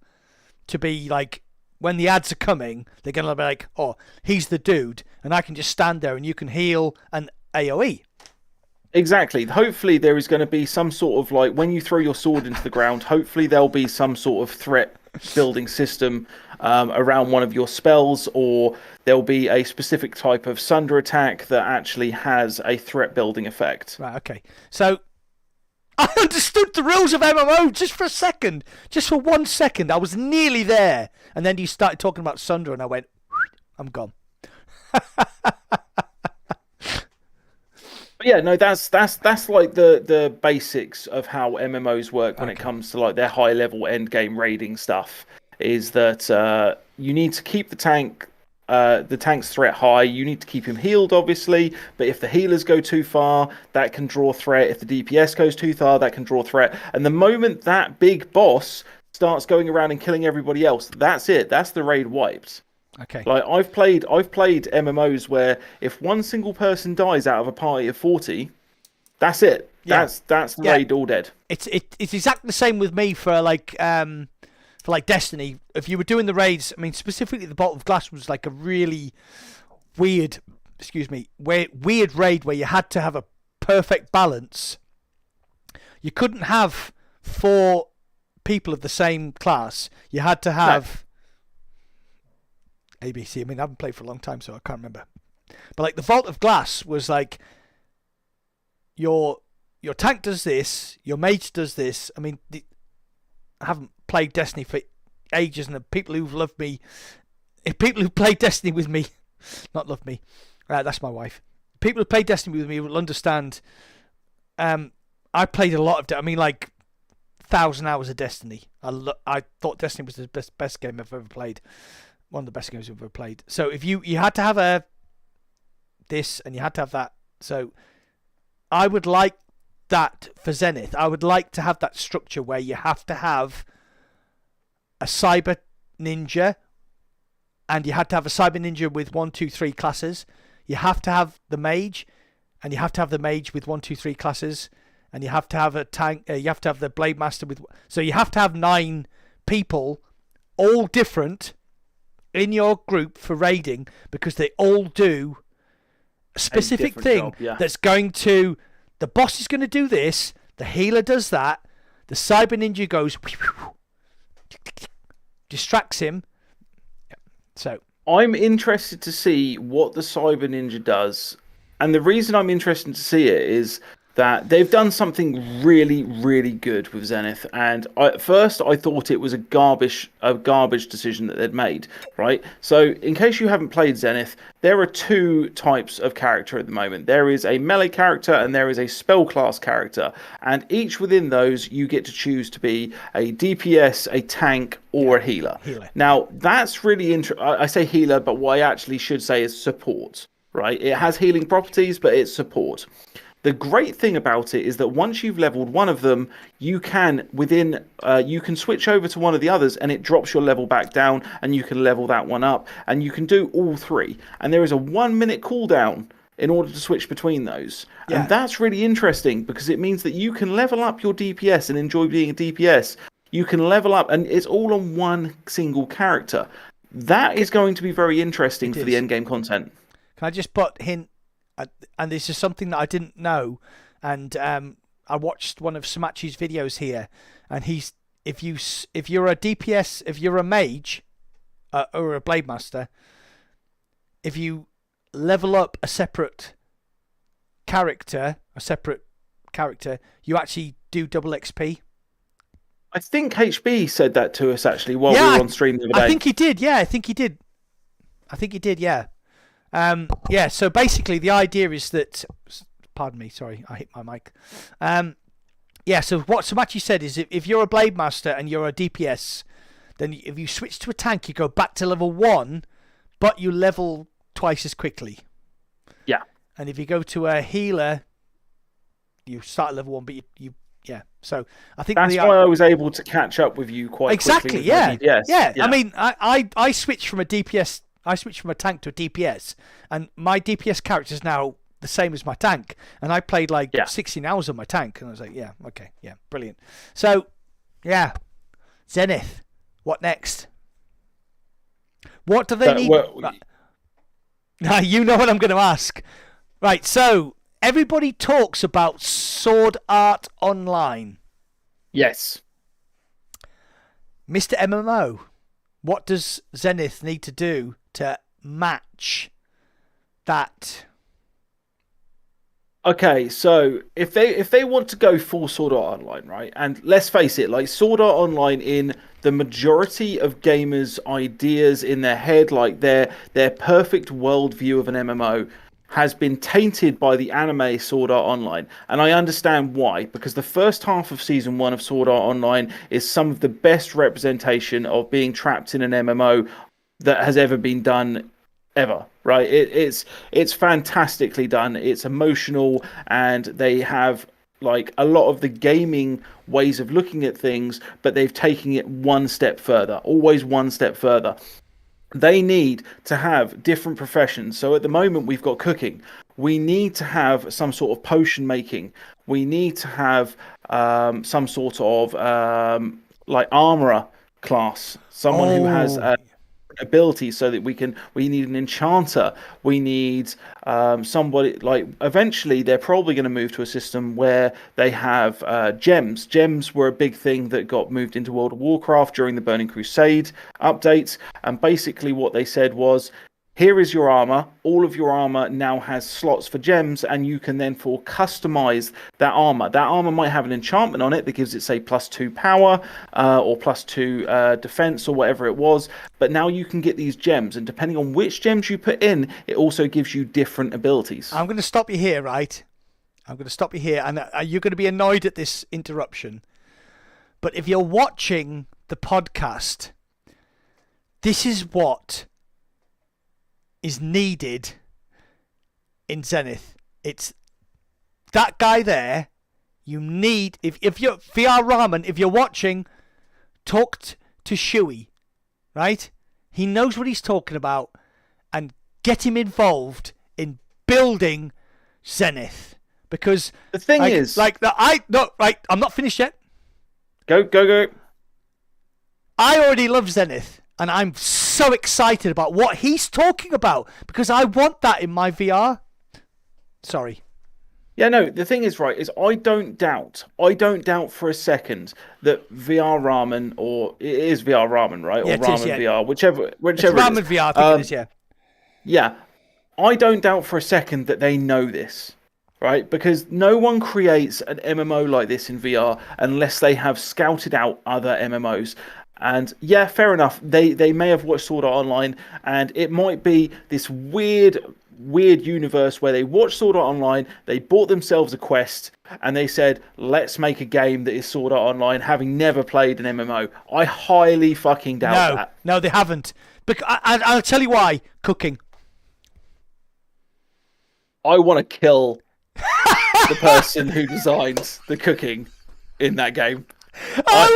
[SPEAKER 1] to be like, when the ads are coming, they're going to be like, oh, he's the dude, and I can just stand there and you can heal and AoE.
[SPEAKER 2] Exactly. Hopefully there is going to be some sort of, like, when you throw your sword into the ground, hopefully there'll be some sort of threat building system around one of your spells, or there'll be a specific type of sunder attack that actually has a threat building effect.
[SPEAKER 1] Right, okay. So I understood the rules of MMO just for a second. Just for 1 second. I was nearly there. And then you started talking about sunder and I went, I'm gone.
[SPEAKER 2] But yeah, no, that's like the basics of how MMOs work when it comes to like their high level end game raiding stuff. Is that you need to keep the tank's threat high. You need to keep him healed, obviously. But if the healers go too far, that can draw threat. If the DPS goes too far, that can draw threat. And the moment that big boss starts going around and killing everybody else, that's it. That's the raid wiped.
[SPEAKER 1] Okay.
[SPEAKER 2] Like I've played MMOs where if one single person dies out of a party of 40, that's it.
[SPEAKER 1] Yeah.
[SPEAKER 2] That's the raid all dead.
[SPEAKER 1] It's exactly the same with me for like Destiny. If you were doing the raids, I mean specifically the Bolt of Glass was like a really weird raid where you had to have a perfect balance. You couldn't have 4 people of the same class. You had to have ABC. I mean, I haven't played for a long time, so I can't remember. But like the Vault of Glass was like your tank does this, your mage does this. I mean, I haven't played Destiny for ages, and the people who've loved me, if people who played Destiny with me, not love me, that's my wife. People who played Destiny with me will understand. I played a lot of. I mean, like 1,000 hours of Destiny. I thought Destiny was the best game I've ever played. One of the best games I've ever played. So if you had to have a this and you had to have that. So I would like that for Zenith. I would like to have that structure where you have to have a cyber ninja, and you had to have a cyber ninja with 1, 2, 3 classes. You have to have the mage, and you have to have the mage with 1, 2, 3 classes, and you have to have a tank. You have to have the blade master with. So you have to have 9 people, all different, in your group for raiding, because they all do a specific thing that's going to. The boss is going to do this. The healer does that. The cyber ninja goes, distracts him. So
[SPEAKER 2] I'm interested to see what the cyber ninja does, and the reason I'm interested to see it is that they've done something really, really good with Zenith. And at first, I thought it was a garbage decision that they'd made. Right. So, in case you haven't played Zenith, there are 2 types of character at the moment. There is a melee character and there is a spell class character, and each within those you get to choose to be a DPS, a tank, or a healer. Now, that's really interesting. I say healer, but what I actually should say is support. Right. It has healing properties, but it's support. The great thing about it is that once you've leveled one of them, you can you can switch over to one of the others, and it drops your level back down, and you can level that one up, and you can do all 3. And there is a 1-minute cooldown in order to switch between those. Yeah. And that's really interesting, because it means that you can level up your DPS and enjoy being a DPS. You can level up, and it's all on one single character. That is going to be very interesting for the end game content.
[SPEAKER 1] Can I just put hint? And this is something that I didn't know, and I watched one of Samachi's videos here, and if you're a DPS, if you're a mage or a blade master, if you level up a separate character, you actually do double XP.
[SPEAKER 2] I think HB said that to us actually while we were on stream the other day.
[SPEAKER 1] I think he did. Yeah, I think he did. Yeah. So basically the idea is that, pardon me, sorry, I hit my mic. So what Samachi said is if you're a blade master and you're a DPS, then if you switch to a tank, you go back to level 1, but you level twice as quickly.
[SPEAKER 2] Yeah.
[SPEAKER 1] And if you go to a healer, you start at level 1, but you so I think
[SPEAKER 2] that's why I was able to catch up with you quite quickly.
[SPEAKER 1] Exactly, yeah. I mean, I switched from a DPS. I switched from a tank to a DPS, and my DPS character is now the same as my tank. And I played 16 hours on my tank, and I was like, brilliant. So, Zenith, what next? What do they need? You know what I'm going to ask. Right, so everybody talks about Sword Art Online.
[SPEAKER 2] Yes.
[SPEAKER 1] Mr. MMO, what does Zenith need to do to match that?
[SPEAKER 2] Okay, so if they want to go full Sword Art Online, right? And let's face it, Sword Art Online in the majority of gamers' ideas in their head, their perfect worldview of an MMO has been tainted by the anime Sword Art Online. And I understand why, because the first half of Season 1 of Sword Art Online is some of the best representation of being trapped in an MMO that has ever been done ever, right? It's fantastically done. It's emotional, and they have a lot of the gaming ways of looking at things, but they've taken it one step further, always one step further. They need to have different professions. So at the moment we've got cooking. We need to have some sort of potion making. We need to have some sort of armorer class, someone who has ability, so that we need an enchanter. We need somebody eventually they're probably going to move to a system where they have gems were a big thing that got moved into World of Warcraft during the Burning Crusade updates, and basically what they said was, here is your armor. All of your armor now has slots for gems, and you can then customize that armor. That armor might have an enchantment on it that gives it, say, +2 power or +2 defense or whatever it was. But now you can get these gems, and depending on which gems you put in, it also gives you different abilities.
[SPEAKER 1] I'm going to stop you here, right? I'm going to stop you here, and you're going to be annoyed at this interruption. But if you're watching the podcast, this is what is needed in Zenith. It's that guy there. You need, if you're VR Ramen, if you're watching, talk to Shuey, right? He knows what he's talking about, and get him involved in building Zenith. Because
[SPEAKER 2] the thing is,
[SPEAKER 1] I'm not finished yet.
[SPEAKER 2] Go.
[SPEAKER 1] I already love Zenith, and I'm so excited about what he's talking about because I want that in my VR. Sorry.
[SPEAKER 2] Yeah, no, the thing is, right, is I don't doubt for a second that VR Ramen, or it is VR Ramen, right?
[SPEAKER 1] Yeah,
[SPEAKER 2] or Ramen VR, whichever
[SPEAKER 1] it's
[SPEAKER 2] it
[SPEAKER 1] Ramen
[SPEAKER 2] is.
[SPEAKER 1] VR, I think it is, yeah.
[SPEAKER 2] Yeah, I don't doubt for a second that they know this, right? Because no one creates an MMO like this in VR unless they have scouted out other MMOs. And yeah, fair enough, they may have watched Sword Art Online, and it might be this weird universe where they watched Sword Art Online, they bought themselves a Quest, and they said, let's make a game that is Sword Art Online, having never played an MMO. I highly fucking doubt that.
[SPEAKER 1] No, they haven't. I'll tell you why. Cooking.
[SPEAKER 2] I want to kill the person who designs the cooking in that game.
[SPEAKER 1] I'll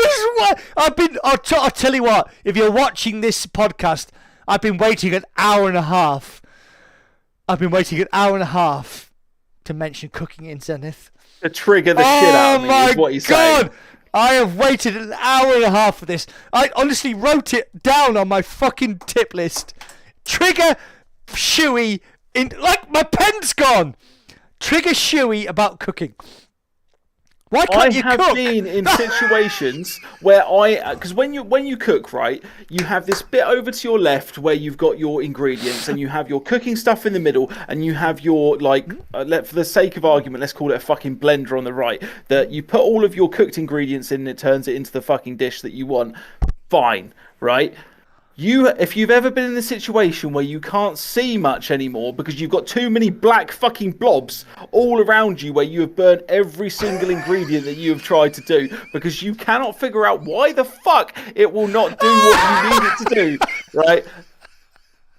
[SPEAKER 1] tell you what, if you're watching this podcast, I've been waiting an hour and a half. To mention cooking in Zenith.
[SPEAKER 2] To trigger the shit out of me is what you're saying.
[SPEAKER 1] I have waited an hour and a half for this. I honestly wrote it down on my fucking tip list. Trigger Shuey like my pen's gone. Trigger Shuey about cooking. Why can't you cook?
[SPEAKER 2] I have been in situations where because when you cook, right, you have this bit over to your left where you've got your ingredients, and you have your cooking stuff in the middle, and you have your for the sake of argument, let's call it a fucking blender on the right. That you put all of your cooked ingredients in, and it turns it into the fucking dish that you want. Fine, right? If you've ever been in a situation where you can't see much anymore because you've got too many black fucking blobs all around you where you have burnt every single ingredient that you have tried to do because you cannot figure out why the fuck it will not do what you need it to do, right?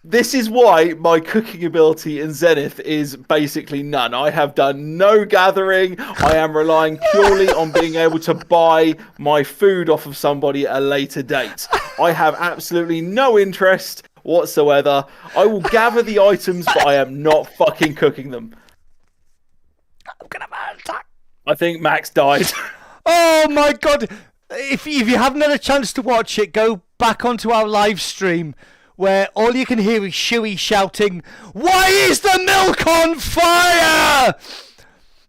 [SPEAKER 2] This is why my cooking ability in Zenith is basically none. I have done no gathering. I am relying purely on being able to buy my food off of somebody at a later date. I have absolutely no interest whatsoever. I will gather the items, but I am not fucking cooking them.
[SPEAKER 1] I'm gonna have a heart attack.
[SPEAKER 2] I think Max died.
[SPEAKER 1] Oh my god! If you haven't had a chance to watch it, go back onto our live stream, where all you can hear is Shuey shouting, "Why is the milk on fire?"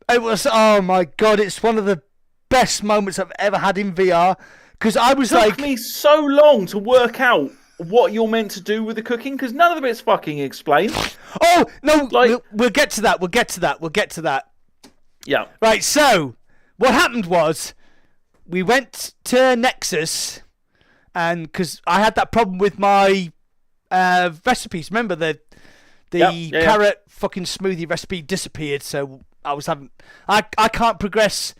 [SPEAKER 1] It was, oh my god, it's one of the best moments I've ever had in VR. Because I was
[SPEAKER 2] It took me so long to work out what you're meant to do with the cooking, because none of it's fucking explained.
[SPEAKER 1] Oh, no, we'll get to that.
[SPEAKER 2] Yeah.
[SPEAKER 1] Right, so, what happened was, we went to Nexus, and because I had that problem with my recipes. Remember the carrot fucking smoothie recipe disappeared, so I can't progress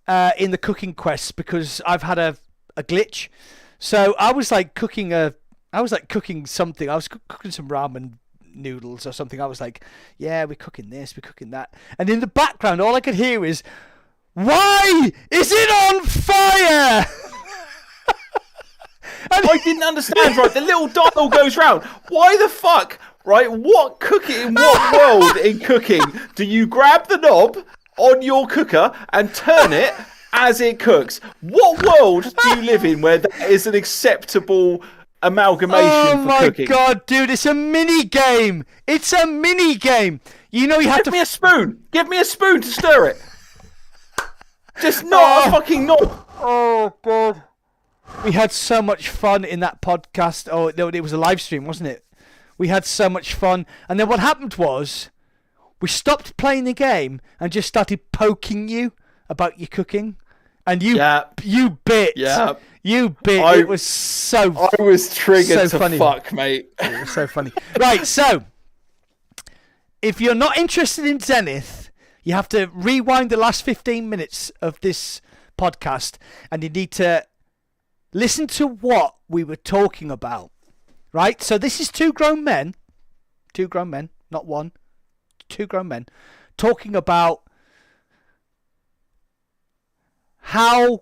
[SPEAKER 1] in the cooking quest because I've had a glitch. So I was cooking something. I was cooking some ramen noodles or something. I was like, yeah, we're cooking this, we're cooking that, and in the background all I could hear is, why is it on fire?
[SPEAKER 2] I didn't understand, right? The little dial goes round. Why the fuck, right? In what world in cooking do you grab the knob on your cooker and turn it as it cooks? What world do you live in where that is an acceptable amalgamation for cooking?
[SPEAKER 1] Oh my god, dude, it's a mini game. It's a mini game. You know you have to...
[SPEAKER 2] Give me a spoon. Give me a spoon to stir it. Just not a fucking knob.
[SPEAKER 1] Oh god. We had so much fun in that podcast. Oh, no, it was a live stream, wasn't it? We had so much fun. And then what happened was, we stopped playing the game and just started poking you about your cooking. And you bit.
[SPEAKER 2] Yeah.
[SPEAKER 1] You bit. It was so...
[SPEAKER 2] I was triggered
[SPEAKER 1] so funny.
[SPEAKER 2] Fuck, mate.
[SPEAKER 1] It was so funny. Right, so, if you're not interested in Zenith, you have to rewind the last 15 minutes of this podcast, and you need to listen to what we were talking about, right? So this is two grown men, not one, two grown men talking about how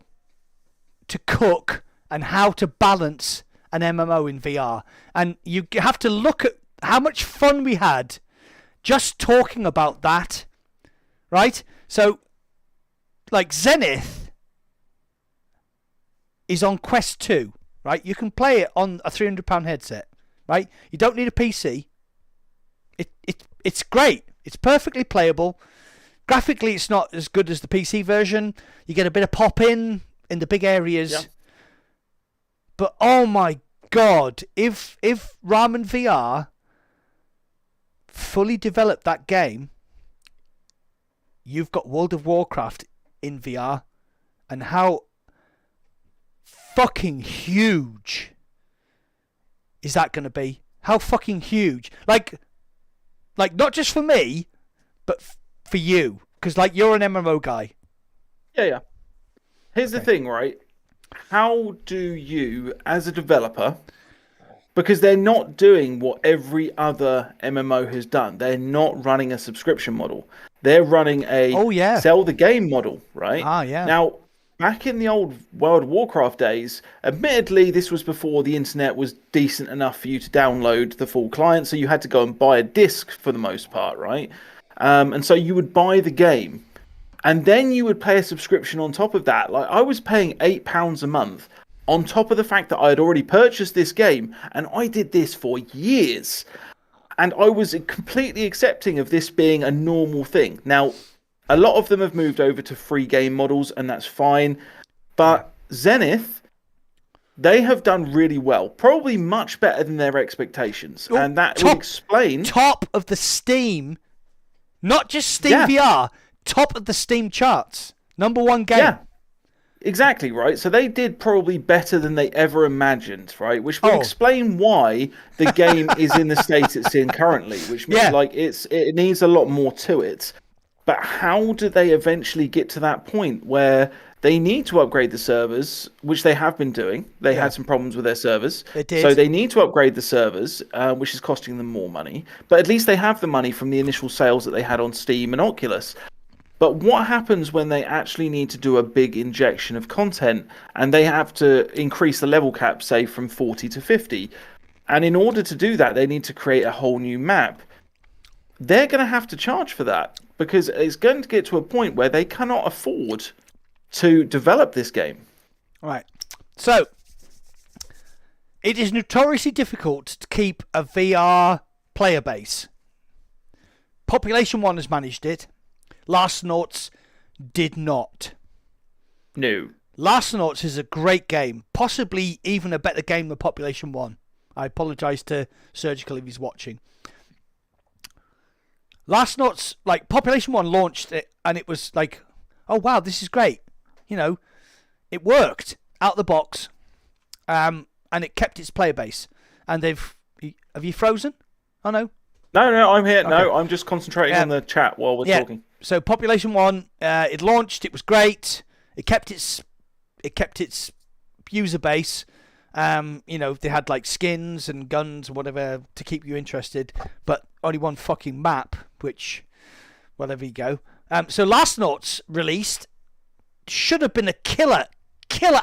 [SPEAKER 1] to cook and how to balance an MMO in VR. And you have to look at how much fun we had just talking about that, right? So, like, Zenith is on Quest 2, right? You can play it on a £300 headset, right? You don't need a PC. It's great. It's perfectly playable. Graphically, it's not as good as the PC version. You get a bit of pop in the big areas.
[SPEAKER 2] Yeah.
[SPEAKER 1] But oh my god, if Ramen VR fully developed that game, you've got World of Warcraft in VR, and how fucking huge is that going to be? How fucking huge? Like not just for me, but for you, because like you're an MMO guy.
[SPEAKER 2] Yeah. Here's the thing, right? How do you, as a developer, because they're not doing what every other MMO has done. They're not running a subscription model. They're running a sell the game model, right?
[SPEAKER 1] Ah, yeah.
[SPEAKER 2] Now, back in the old World of Warcraft days, admittedly, this was before the internet was decent enough for you to download the full client, so you had to go and buy a disc for the most part, right? And so you would buy the game, and then you would pay a subscription on top of that. Like, I was paying £8 a month on top of the fact that I had already purchased this game, and I did this for years. And I was completely accepting of this being a normal thing. Now, a lot of them have moved over to free game models, and that's fine. But Zenith, they have done really well. Probably much better than their expectations. And that would explain...
[SPEAKER 1] Top of the Steam, not just SteamVR, top of the Steam charts. Number one game.
[SPEAKER 2] Yeah. Exactly, right? So they did probably better than they ever imagined, right? Which would explain why the game is in the state it's in currently, which means like it needs a lot more to it. But how do they eventually get to that point where they need to upgrade the servers, which they have been doing? They had some problems with their servers.
[SPEAKER 1] They did.
[SPEAKER 2] So they need to upgrade the servers, which is costing them more money. But at least they have the money from the initial sales that they had on Steam and Oculus. But what happens when they actually need to do a big injection of content and they have to increase the level cap, say, from 40 to 50? And in order to do that, they need to create a whole new map. They're going to have to charge for that because it's going to get to a point where they cannot afford to develop this game.
[SPEAKER 1] Right. So, it is notoriously difficult to keep a VR player base. Population 1 has managed it. Last Naughts did not.
[SPEAKER 2] No.
[SPEAKER 1] Last Naughts is a great game, possibly even a better game than Population 1. I apologise to Surgical if he's watching. Last Naughts, like, Population 1 launched it, and it was like, oh wow, this is great. You know, it worked out the box, and it kept its player base. And have you frozen? Oh no.
[SPEAKER 2] No, I'm here. Okay. No, I'm just concentrating on the chat while we're talking.
[SPEAKER 1] So Population 1, it launched. It was great. It kept its user base. You know, they had like skins and guns and whatever to keep you interested, but only one fucking map. Which, whatever you go. So Last Naughts released should have been a killer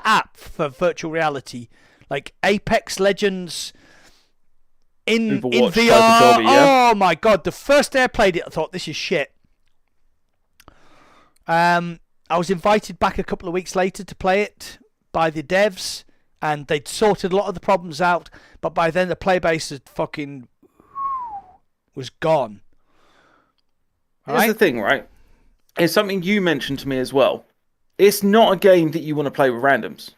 [SPEAKER 1] app for virtual reality, like Apex Legends. In VR, oh my god! The first day I played it, I thought this is shit. I was invited back a couple of weeks later to play it by the devs, and they'd sorted a lot of the problems out. But by then, the player base had fucking was gone.
[SPEAKER 2] Here's the thing, right? It's something you mentioned to me as well. It's not a game that you want to play with randoms.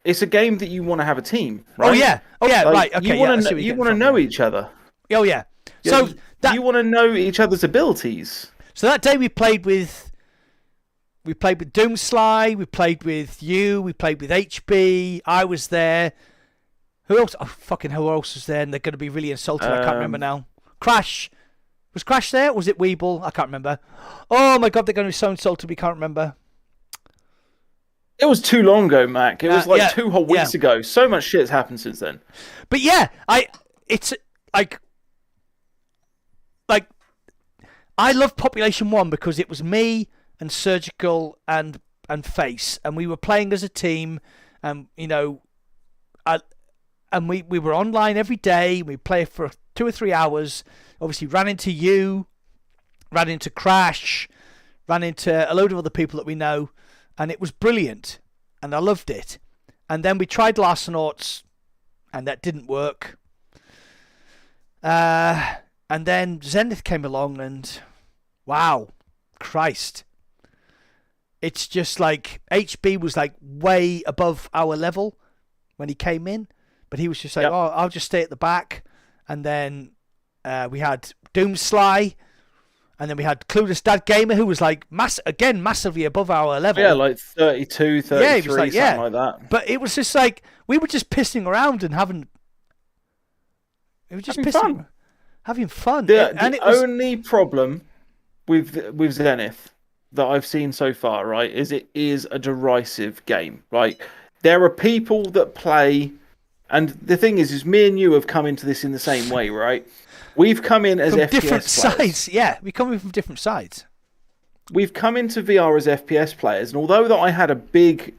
[SPEAKER 2] It's a game that you want to have a team, right?
[SPEAKER 1] Oh yeah, like, right. Okay,
[SPEAKER 2] you want to know each other.
[SPEAKER 1] Oh yeah. So
[SPEAKER 2] you want to know each other's abilities.
[SPEAKER 1] So that day we played with Doomsly, we played with you, we played with HB. I was there. Who else? Oh fucking who else was there? And they're going to be really insulted. I can't remember now. Crash. Was Crash there? Or was it Weeble? I can't remember. Oh my god, they're going to be so insulted. We can't remember.
[SPEAKER 2] It was too long ago, Mac. It was like 2 whole weeks ago. So much shit's happened since then.
[SPEAKER 1] But yeah, it's like I loved Population 1 because it was me and Surgical and Face, and we were playing as a team, and and we were online every day. We played for 2 or 3 hours. Obviously, ran into you, ran into Crash, ran into a load of other people that we know, and it was brilliant, and I loved it. And then we tried Larcenauts, and that didn't work. And then Zenith came along, and wow, Christ. It's just like HB was like way above our level when he came in, but he was just like, oh, I'll just stay at the back. And then we had Doomsly, and then we had Clueless Dad Gamer, who was like massively above our level.
[SPEAKER 2] Yeah, like 32, 33, something like that.
[SPEAKER 1] But it was just like we were just pissing around and having fun. Having fun.
[SPEAKER 2] The only problem with Zenith that I've seen so far, right, is it is a derisive game. Like, there are people that play, and the thing is me and you have come into this in the same way, right? We've come in as
[SPEAKER 1] from
[SPEAKER 2] FPS
[SPEAKER 1] different
[SPEAKER 2] players.
[SPEAKER 1] Sides. Yeah, we come in from different sides.
[SPEAKER 2] We've come into VR as FPS players, and although that I had a big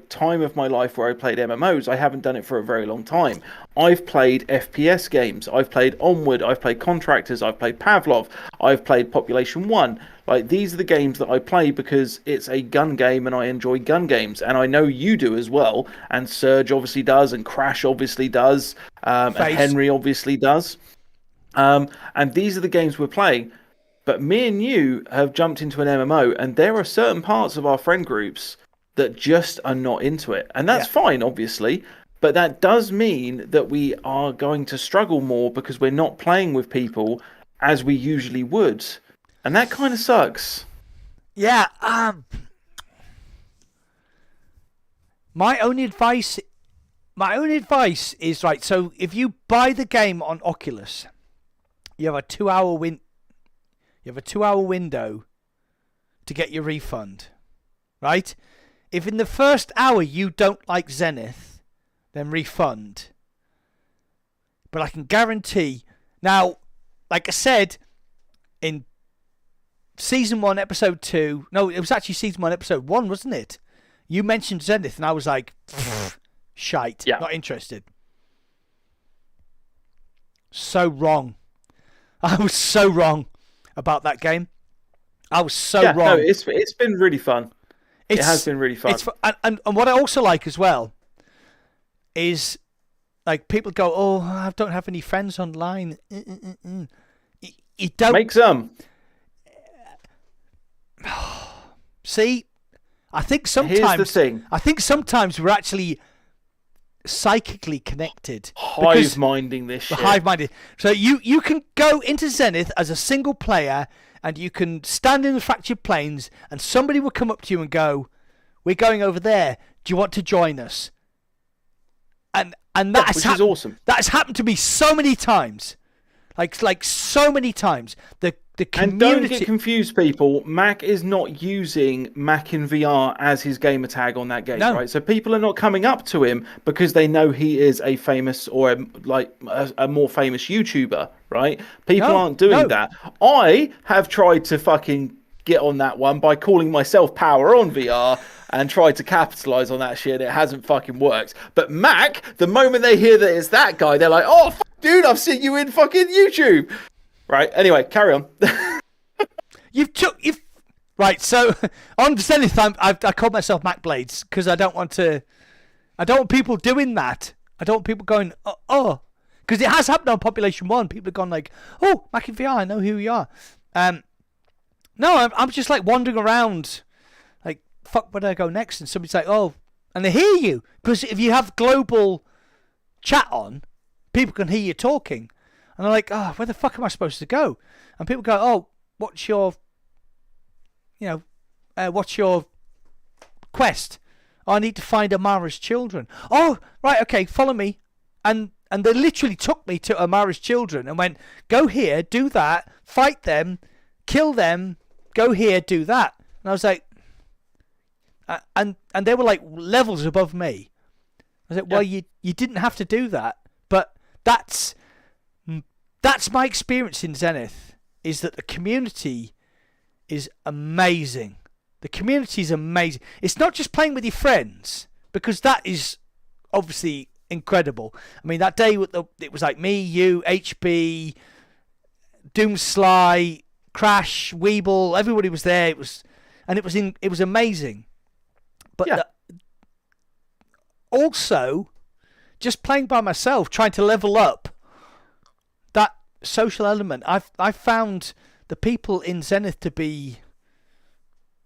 [SPEAKER 2] time of my life where I played MMOs, I haven't done it for a very long time. I've played FPS games. I've played Onward. I've played Contractors. I've played Pavlov. I've played Population 1. Like, these are the games that I play because it's a gun game and I enjoy gun games. And I know you do as well. And Surge obviously does, and Crash obviously does, and Henry obviously does. And these are the games we're playing. But me and you have jumped into an MMO, and there are certain parts of our friend groups that just are not into it. And that's fine, obviously. But that does mean that we are going to struggle more because we're not playing with people as we usually would. And that kind of sucks.
[SPEAKER 1] Yeah. My only advice is, right, so if you buy the game on Oculus, you have a 2-hour window to get your refund. Right? If in the first hour you don't like Zenith, then refund. But I can guarantee... Now, like I said, in Season 1, Episode 2... No, it was actually Season 1, Episode 1, wasn't it? You mentioned Zenith, and I was like, shite. Yeah. Not interested. So wrong. I was so wrong about that game. I was so wrong.
[SPEAKER 2] No, it's been really fun. It has been really fun.
[SPEAKER 1] And what I also like as well is, like, people go, oh, I don't have any friends online. You don't...
[SPEAKER 2] Make some.
[SPEAKER 1] See, I think sometimes...
[SPEAKER 2] Here's the thing.
[SPEAKER 1] I think sometimes we're actually psychically connected.
[SPEAKER 2] Hive-minding this shit.
[SPEAKER 1] Hive-minded. So you can go into Zenith as a single player, and you can stand in the fractured plains, and somebody will come up to you and go, we're going over there. Do you want to join us? And that
[SPEAKER 2] which is awesome.
[SPEAKER 1] That has happened to me so many times. Like so many times. The community...
[SPEAKER 2] And don't get confused, people. Mac is not using Mac in VR as his gamer tag on that game, right? So people are not coming up to him because they know he is a famous or a more famous YouTuber, right? People aren't doing that. I have tried to fucking get on that one by calling myself PowerOnVR and tried to capitalize on that shit. It hasn't fucking worked. But Mac, the moment they hear that it's that guy, they're like, oh, dude, I've seen you in fucking YouTube. Right, anyway, carry on.
[SPEAKER 1] Right, so on Zenith, I called myself Mac Blades because I don't want people doing that. I don't want people going, oh. Because it has happened on Population 1. People have gone like, oh, Mac in VR, I know who you are. No, I'm just like wandering around, like, fuck, where do I go next? And somebody's like, oh, and they hear you. Because if you have global chat on, people can hear you talking. And I'm like, oh, where the fuck am I supposed to go? And people go, oh, what's your quest? Oh, I need to find Amara's children. Oh, right, okay, follow me. And they literally took me to Amara's children and went, go here, do that, fight them, kill them, go here, do that. And I was like, and they were like levels above me. I was like, well, you didn't have to do that, but that's my experience in Zenith. is that the community is amazing. The community is amazing. It's not just playing with your friends, because that is obviously incredible. I mean, that day it was like me, you, HB, Doomsly, Crash, Weeble, everybody was there. It was amazing. But also, just playing by myself, trying to level up that social element. I've found the people in Zenith to be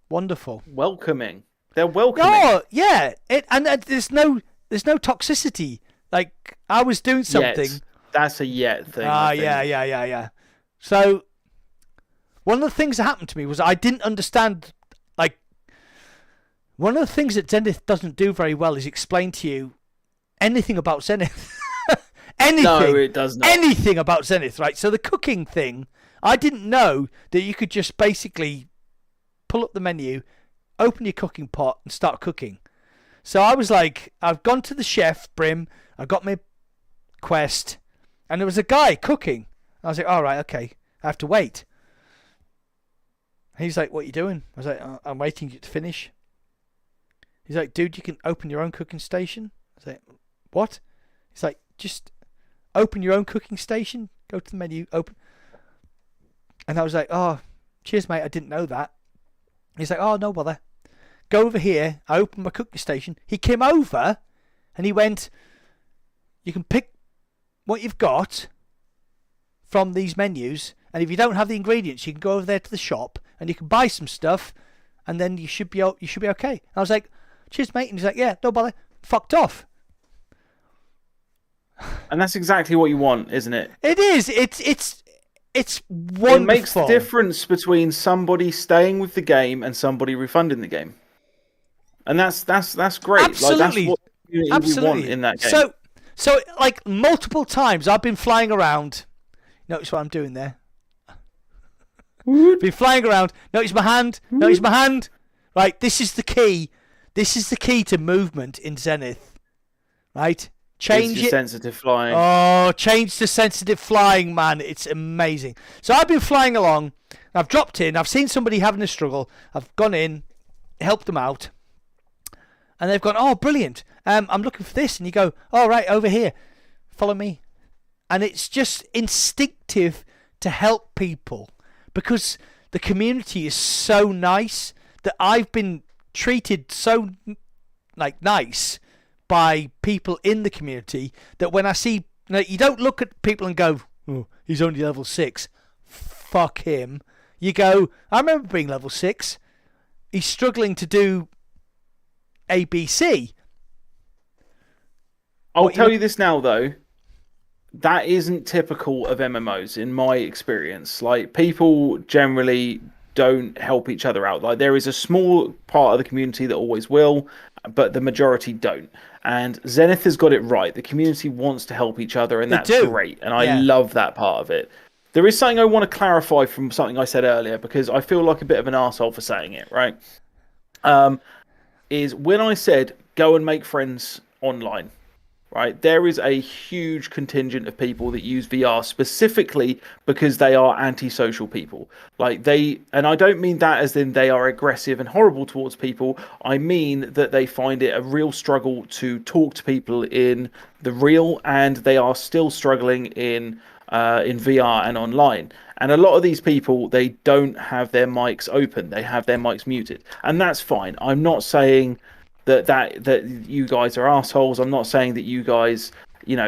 [SPEAKER 1] wonderful,
[SPEAKER 2] welcoming. They're welcoming.
[SPEAKER 1] Oh yeah, and there's no toxicity. Like, I was doing something.
[SPEAKER 2] Yet. That's a yet thing.
[SPEAKER 1] Yeah. So one of the things that happened to me was I didn't understand. Like, one of the things that Zenith doesn't do very well is explain to you anything about Zenith. Anything.
[SPEAKER 2] No, it does not.
[SPEAKER 1] Anything about Zenith, right? So the cooking thing, I didn't know that you could just basically pull up the menu, open your cooking pot, and start cooking. So I was like, I've gone to the chef, Brim, I got my quest, and there was a guy cooking. I was like, all right, okay, I have to wait. He's like, what are you doing? I was like, I'm waiting you to finish. He's like, dude, you can open your own cooking station. I was like, what? He's like, just open your own cooking station, go to the menu, open. And I was like, oh, cheers, mate, I didn't know that. He's like, oh, no bother. Go over here. I opened my cooking station. He came over and he went, you can pick what you've got from these menus, and if you don't have the ingredients, you can go over there to the shop and you can buy some stuff, and then you should be okay. And I was like, cheers, mate. And he's like, yeah, no bother. Fucked off.
[SPEAKER 2] And that's exactly what you want, isn't it?
[SPEAKER 1] It is. It's wonderful.
[SPEAKER 2] It makes the difference between somebody staying with the game and somebody refunding the game. And that's great.
[SPEAKER 1] Absolutely.
[SPEAKER 2] Like, that's what we want in that game.
[SPEAKER 1] So like, multiple times I've been flying around. Notice what I'm doing there. Been flying around. Notice my hand. Notice my hand. Right, this is the key. This is the key to movement in Zenith. Right? Change it.
[SPEAKER 2] Sensitive flying.
[SPEAKER 1] Oh, change to sensitive flying, man. It's amazing. So I've been flying along. I've dropped in. I've seen somebody having a struggle. I've gone in, helped them out. And they've gone, oh, brilliant. I'm looking for this. And you go, oh, right, over here. Follow me. And it's just instinctive to help people, because the community is so nice that I've been treated so nice by people in the community that when I see, you don't look at people and go, oh, he's only level 6. Fuck him. You go, I remember being level 6. He's struggling to do ABC.
[SPEAKER 2] I'll tell you this now, though. That isn't typical of MMOs in my experience. Like, people generally don't help each other out. Like, there is a small part of the community that always will, but the majority don't. And Zenith has got it right. The community wants to help each other, and that's great. And I love that part of it. There is something I want to clarify from something I said earlier, because I feel like a bit of an arsehole for saying it, right? Is when I said go and make friends online, right? There is a huge contingent of people that use VR specifically because they are antisocial people. Like, and I don't mean that as in they are aggressive and horrible towards people. I mean that they find it a real struggle to talk to people in the real, and they are still struggling in VR and online. And a lot of these people, they don't have their mics open. They have their mics muted, and that's fine. I'm not saying that you guys are assholes. I'm not saying that you guys,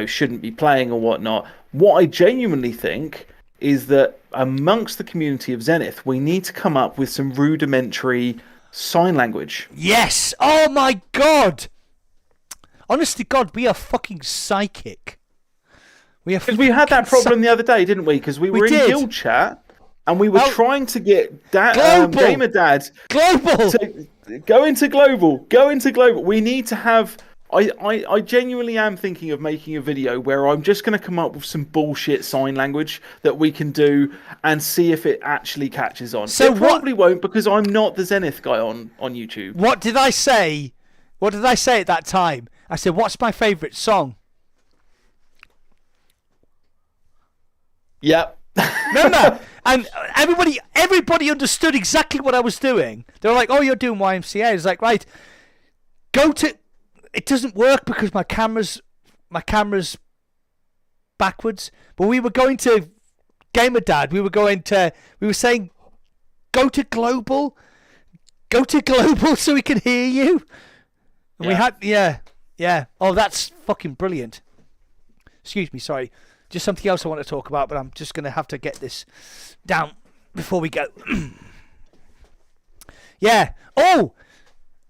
[SPEAKER 2] shouldn't be playing or whatnot. What I genuinely think is that amongst the community of Zenith, we need to come up with some rudimentary sign language.
[SPEAKER 1] Yes. Oh my God. Honestly, God, we are fucking psychic.
[SPEAKER 2] Because we had that problem the other day, didn't we? Because we were in guild chat and we were trying to get Gamer Dad
[SPEAKER 1] global.
[SPEAKER 2] To go into global. We need to have. I genuinely am thinking of making a video where I'm just going to come up with some bullshit sign language that we can do and see if it actually catches on. So it probably won't, because I'm not the Zenith guy on YouTube.
[SPEAKER 1] What did I say? What did I say at that time? I said, what's my favourite song?
[SPEAKER 2] Yep.
[SPEAKER 1] Remember? And everybody understood exactly what I was doing. They were like, "Oh, you're doing YMCA." It's like, right, go to. It doesn't work because my camera's backwards. But we were going to Gamer Dad. We were saying, go to global so we can hear you. And we had, yeah. Oh, that's fucking brilliant. Excuse me, sorry. Just something else I want to talk about, but I'm just going to have to get this down before we go. Yeah. Oh,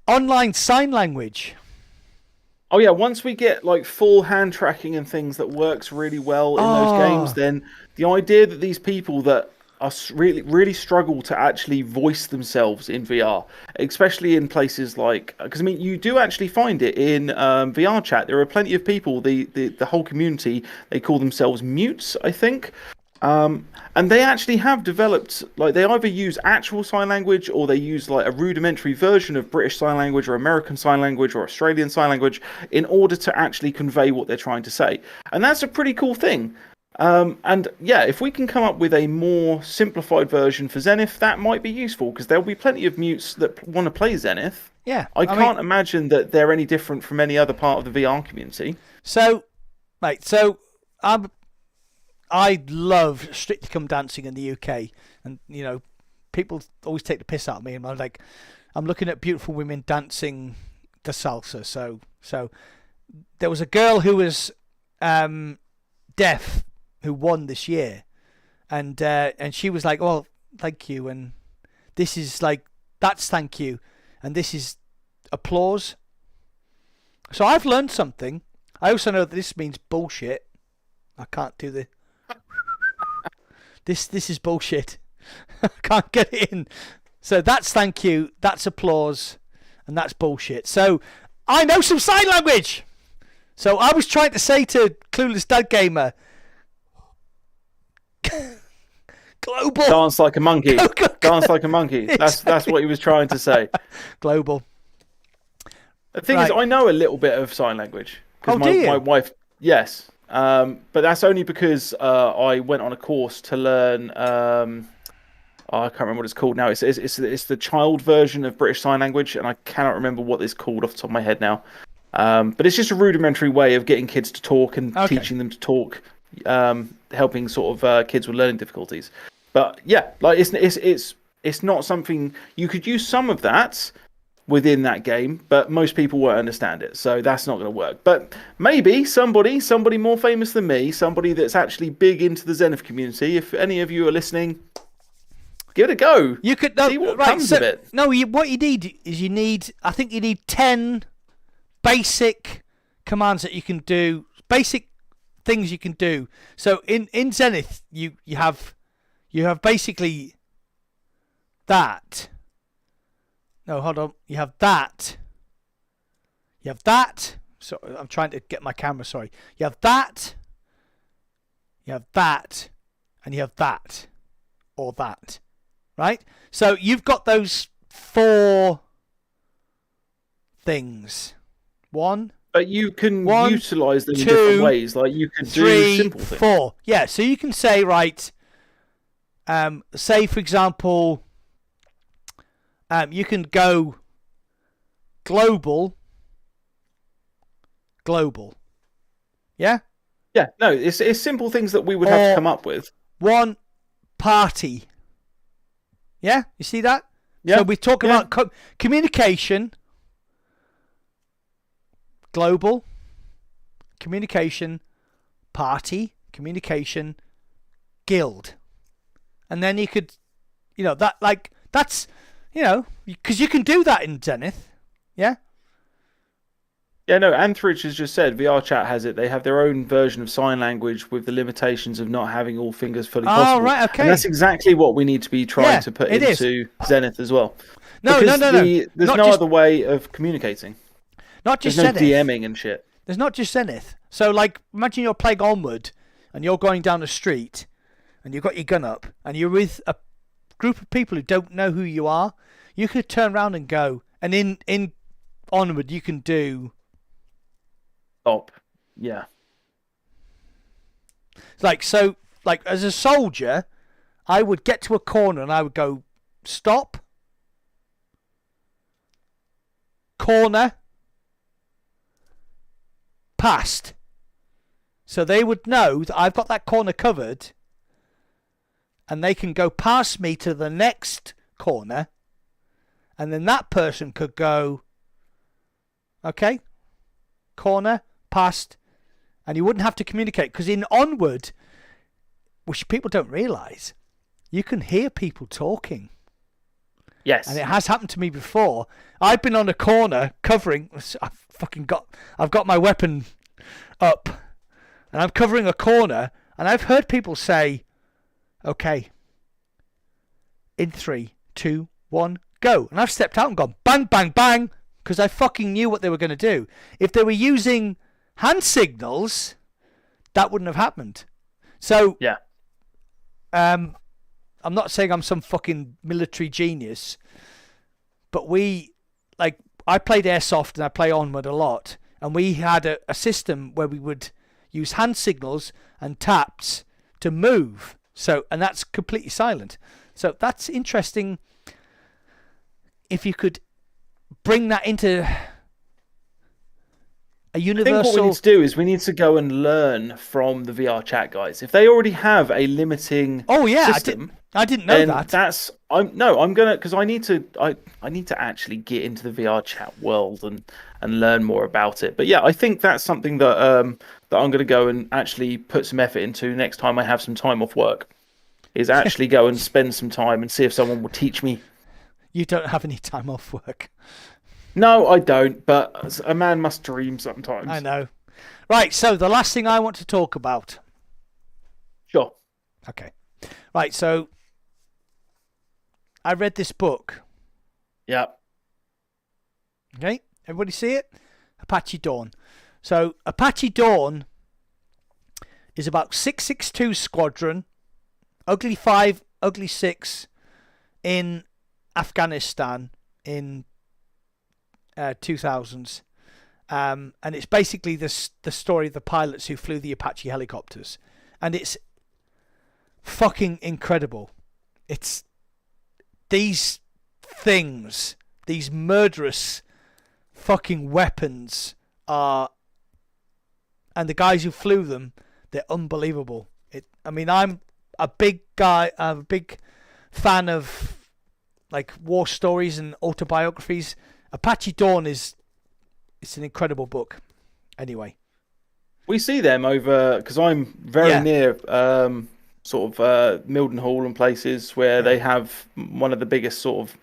[SPEAKER 1] online sign language.
[SPEAKER 2] Oh yeah, once we get like full hand tracking and things that works really well in those games, then the idea that these people that are really struggle to actually voice themselves in VR, especially in places like, because I mean you do actually find it in VR chat. There are plenty of people, the whole community, they call themselves mutes, I think. And they actually have developed, like, they either use actual sign language or they use like a rudimentary version of British Sign Language or American Sign Language or Australian Sign Language in order to actually convey what they're trying to say. And that's a pretty cool thing. And yeah, if we can come up with a more simplified version for Zenith, that might be useful, because there'll be plenty of mutes that want to play Zenith.
[SPEAKER 1] Yeah.
[SPEAKER 2] I can't imagine that they're any different from any other part of the VR community.
[SPEAKER 1] So, mate, I love Strictly Come Dancing in the UK, and you know, people always take the piss out of me, and I'm like, I'm looking at beautiful women dancing the salsa. So there was a girl who was deaf who won this year, and she was like, "Oh, thank you," and this is like, that's thank you, and this is applause. So I've learned something. I also know that this means bullshit. I can't do the. This is bullshit. I can't get it in. So that's thank you, that's applause, and that's bullshit. So I know some sign language. So I was trying to say to Clueless Dad Gamer, global.
[SPEAKER 2] Dance like a monkey. Dance like a monkey. That's what he was trying to say.
[SPEAKER 1] Global.
[SPEAKER 2] The thing is, I know a little bit of sign language.
[SPEAKER 1] Oh, do you?
[SPEAKER 2] My wife, yes. But that's only because I went on a course to learn. I can't remember what it's called now. It's the child version of British Sign Language, and I cannot remember what it's called off the top of my head now. But it's just a rudimentary way of getting kids to talk and teaching them to talk, helping sort of kids with learning difficulties. But yeah, like it's not something you could use some of that within that game, but most people won't understand it, so that's not going to work. But maybe somebody more famous than me, somebody that's actually big into the Zenith community, if any of you are listening, give it a go.
[SPEAKER 1] You could
[SPEAKER 2] see what comes of it.
[SPEAKER 1] No, what you need is I think you need 10 basic commands that you can do, basic things you can do. So in Zenith, you have basically that. No, hold on. You have that. You have that. So I'm trying to get my camera. Sorry. You have that. You have that, and you have that, or that, right? So you've got those 4 things.
[SPEAKER 2] But you can utilize them in different ways. Like you could do simple things.
[SPEAKER 1] 4. Yeah. So you can say, right. Say for example. You can go global. Yeah?
[SPEAKER 2] Yeah, no, it's simple things that we would have to come up with.
[SPEAKER 1] 1 party. Yeah? You see that?
[SPEAKER 2] Yeah.
[SPEAKER 1] So we talk about communication, global, communication, party, communication, guild. And then you could, that's... because you can do that in Zenith, yeah?
[SPEAKER 2] Yeah, no, Anthridge has just said, VR Chat has it, they have their own version of sign language with the limitations of not having all fingers fully possible.
[SPEAKER 1] Oh, right, okay.
[SPEAKER 2] And that's exactly what we need to be trying to put into Zenith as well.
[SPEAKER 1] No.
[SPEAKER 2] There's no other way of communicating.
[SPEAKER 1] Not just
[SPEAKER 2] There's no
[SPEAKER 1] Zenith.
[SPEAKER 2] DMing and shit.
[SPEAKER 1] There's not just Zenith. So, like, imagine you're playing Onward, and you're going down the street, and you've got your gun up, and you're with a group of people who don't know who you are. You could turn around and go, and in Onward you can do
[SPEAKER 2] stop. Yeah.
[SPEAKER 1] Like as a soldier, I would get to a corner and I would go, stop, corner, past. So they would know that I've got that corner covered and they can go past me to the next corner, and then that person could go, okay, corner, past, and you wouldn't have to communicate, because in Onward, which people don't realise, you can hear people talking.
[SPEAKER 2] Yes.
[SPEAKER 1] And it has happened to me before. I've been on a corner covering, I've got my weapon up, and I'm covering a corner, and I've heard people say, okay, in 3, 2, 1, go. And I've stepped out and gone bang, bang, bang, because I fucking knew what they were going to do. If they were using hand signals, that wouldn't have happened. So,
[SPEAKER 2] yeah.
[SPEAKER 1] I'm not saying I'm some fucking military genius, but I played Airsoft and I play Onward a lot, and we had a system where we would use hand signals and taps to move. So, and that's completely silent. So that's interesting. If you could bring that into a universal...
[SPEAKER 2] I think what we need to do is we need to go and learn from the VR chat guys. If they already have a limiting system,
[SPEAKER 1] I didn't know that.
[SPEAKER 2] I'm gonna, because I need to actually get into the VR chat world and learn more about it. But yeah, I think that's something that that I'm gonna go and actually put some effort into next time I have some time off work. Is actually go and spend some time and see if someone will teach me.
[SPEAKER 1] You don't have any time off work.
[SPEAKER 2] No, I don't, but a man must dream sometimes.
[SPEAKER 1] I know. Right, so the last thing I want to talk about.
[SPEAKER 2] Sure.
[SPEAKER 1] Okay. Right, so I read this book.
[SPEAKER 2] Yeah.
[SPEAKER 1] Okay, everybody see it? Apache Dawn. So Apache Dawn is about 662 Squadron, Ugly 5, Ugly 6 in Afghanistan in 2000s, and it's basically the story of the pilots who flew the Apache helicopters, and it's fucking incredible. It's these things, these murderous fucking weapons are, and the guys who flew them, they're unbelievable. I'm a big guy. I'm a big fan of like war stories and autobiographies. Apache Dawn it's an incredible book. Anyway,
[SPEAKER 2] we see them over, because I'm very near sort of Mildenhall and places where they have one of the biggest sort of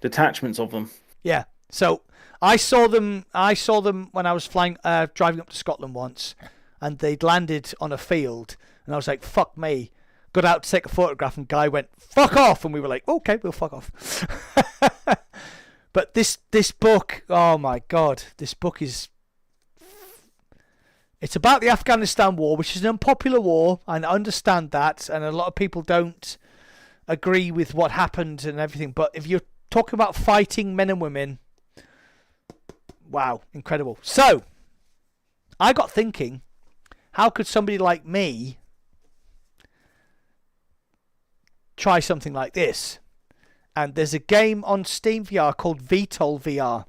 [SPEAKER 2] detachments of them. Yeah.
[SPEAKER 1] So I saw them when I was driving up to Scotland once, and they'd landed on a field, and I was like, fuck me. Got out to take a photograph, and guy went, fuck off, and we were like, okay, we'll fuck off. But this book, oh my god, this book it's about the Afghanistan war, which is an unpopular war, and I understand that, and a lot of people don't agree with what happened and everything, but if you're talking about fighting men and women, wow, incredible. So, I got thinking, how could somebody like me try something like this? And there's a game on SteamVR called VRS,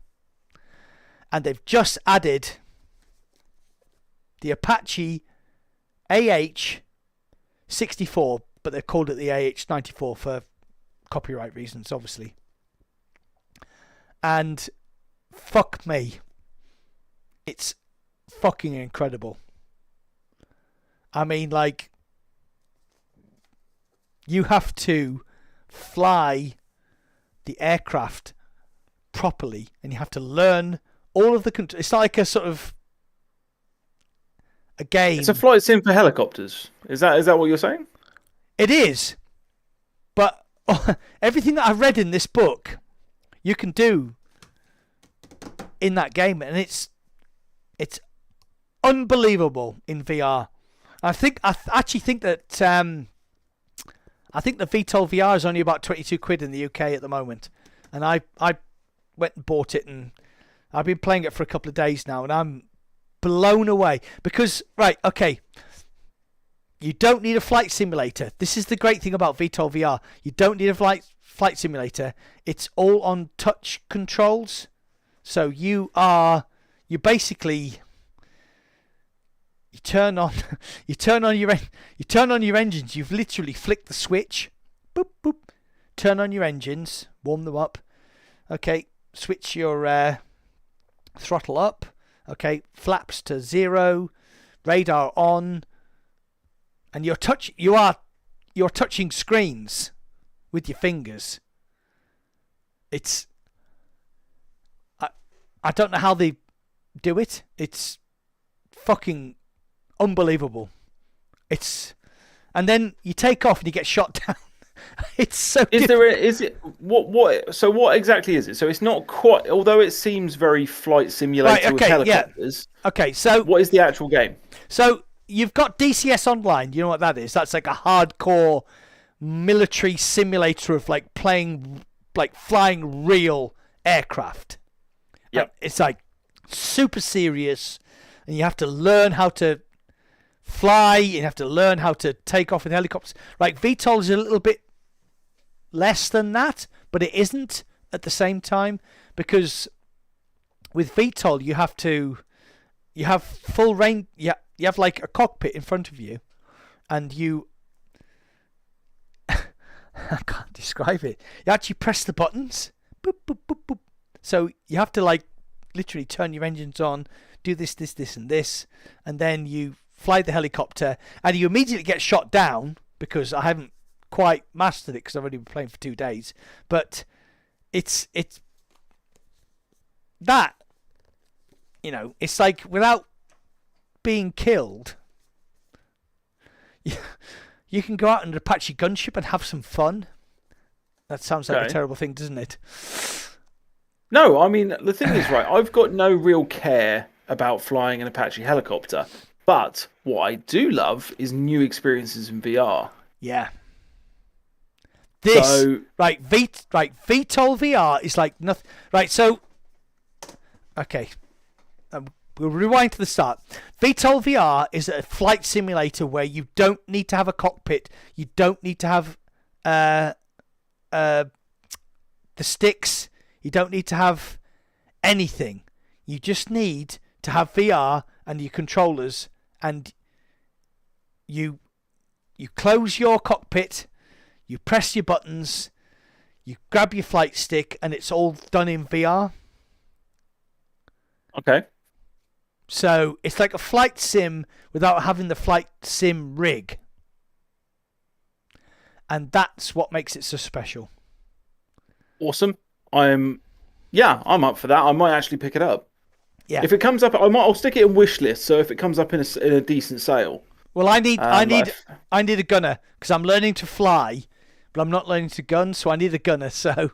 [SPEAKER 1] and they've just added the Apache AH-64, but they've called it the AH-94 for copyright reasons, obviously. And fuck me, it's fucking incredible. I mean, like, you have to fly the aircraft properly, and you have to learn all of the controls. It's like a sort of a game.
[SPEAKER 2] It's a flight sim for helicopters. Is that what you're saying?
[SPEAKER 1] It is, but everything that I've read in this book, you can do in that game, and it's unbelievable in VR. I actually think that I think the VTOL VR is only about 22 quid in the UK at the moment. And I went and bought it, and I've been playing it for a couple of days now, and I'm blown away. Because, right, okay, You don't need a flight simulator. This is the great thing about VTOL VR. You don't need a flight simulator. It's all on touch controls. So you basically you turn on your engines. You've literally flicked the switch. Boop boop. Turn on your engines. Warm them up. Okay. Switch your throttle up. Okay. Flaps to 0. Radar on. And you're touching screens with your fingers. I don't know how they do it. It's fucking unbelievable. And then you take off and you get shot down. It's so.
[SPEAKER 2] What exactly is it? So it's not quite. Although it seems very flight simulator with helicopters.
[SPEAKER 1] Yeah. Okay, so
[SPEAKER 2] what is the actual game?
[SPEAKER 1] So you've got DCS Online. You know what that is? That's like a hardcore military simulator of like flying real aircraft.
[SPEAKER 2] Yeah,
[SPEAKER 1] it's like super serious, and you have to learn how to fly. You have to learn how to take off in helicopters. Like VTOL is a little bit less than that, but it isn't at the same time, because with VTOL you have full range. Yeah, you have like a cockpit in front of you, and you. I can't describe it. You actually press the buttons. Boop, boop, boop, boop. So you have to like literally turn your engines on, do this, and this, and then you fly the helicopter, and you immediately get shot down, because I haven't quite mastered it because I've only been playing for 2 days. But it's that, it's like without being killed, you can go out in an Apache gunship and have some fun. That sounds like a terrible thing, doesn't it?
[SPEAKER 2] No, I mean, the thing is, right, I've got no real care about flying an Apache helicopter, but what I do love is new experiences in VR.
[SPEAKER 1] Yeah. VTOL VR is like nothing. Right, so, okay, we'll rewind to the start. VTOL VR is a flight simulator where you don't need to have a cockpit. You don't need to have the sticks. You don't need to have anything. You just need to have VR and your controllers, and you close your cockpit, you press your buttons, you grab your flight stick, and it's all done in VR.
[SPEAKER 2] Okay.
[SPEAKER 1] So it's like a flight sim without having the flight sim rig. And that's what makes it so special.
[SPEAKER 2] Awesome. I'm up for that. I might actually pick it up.
[SPEAKER 1] Yeah.
[SPEAKER 2] If it comes up, I'll stick it in wish list. So if it comes up in a decent sale.
[SPEAKER 1] Well, I need a gunner, because I'm learning to fly, but I'm not learning to gun, so I need a gunner. So.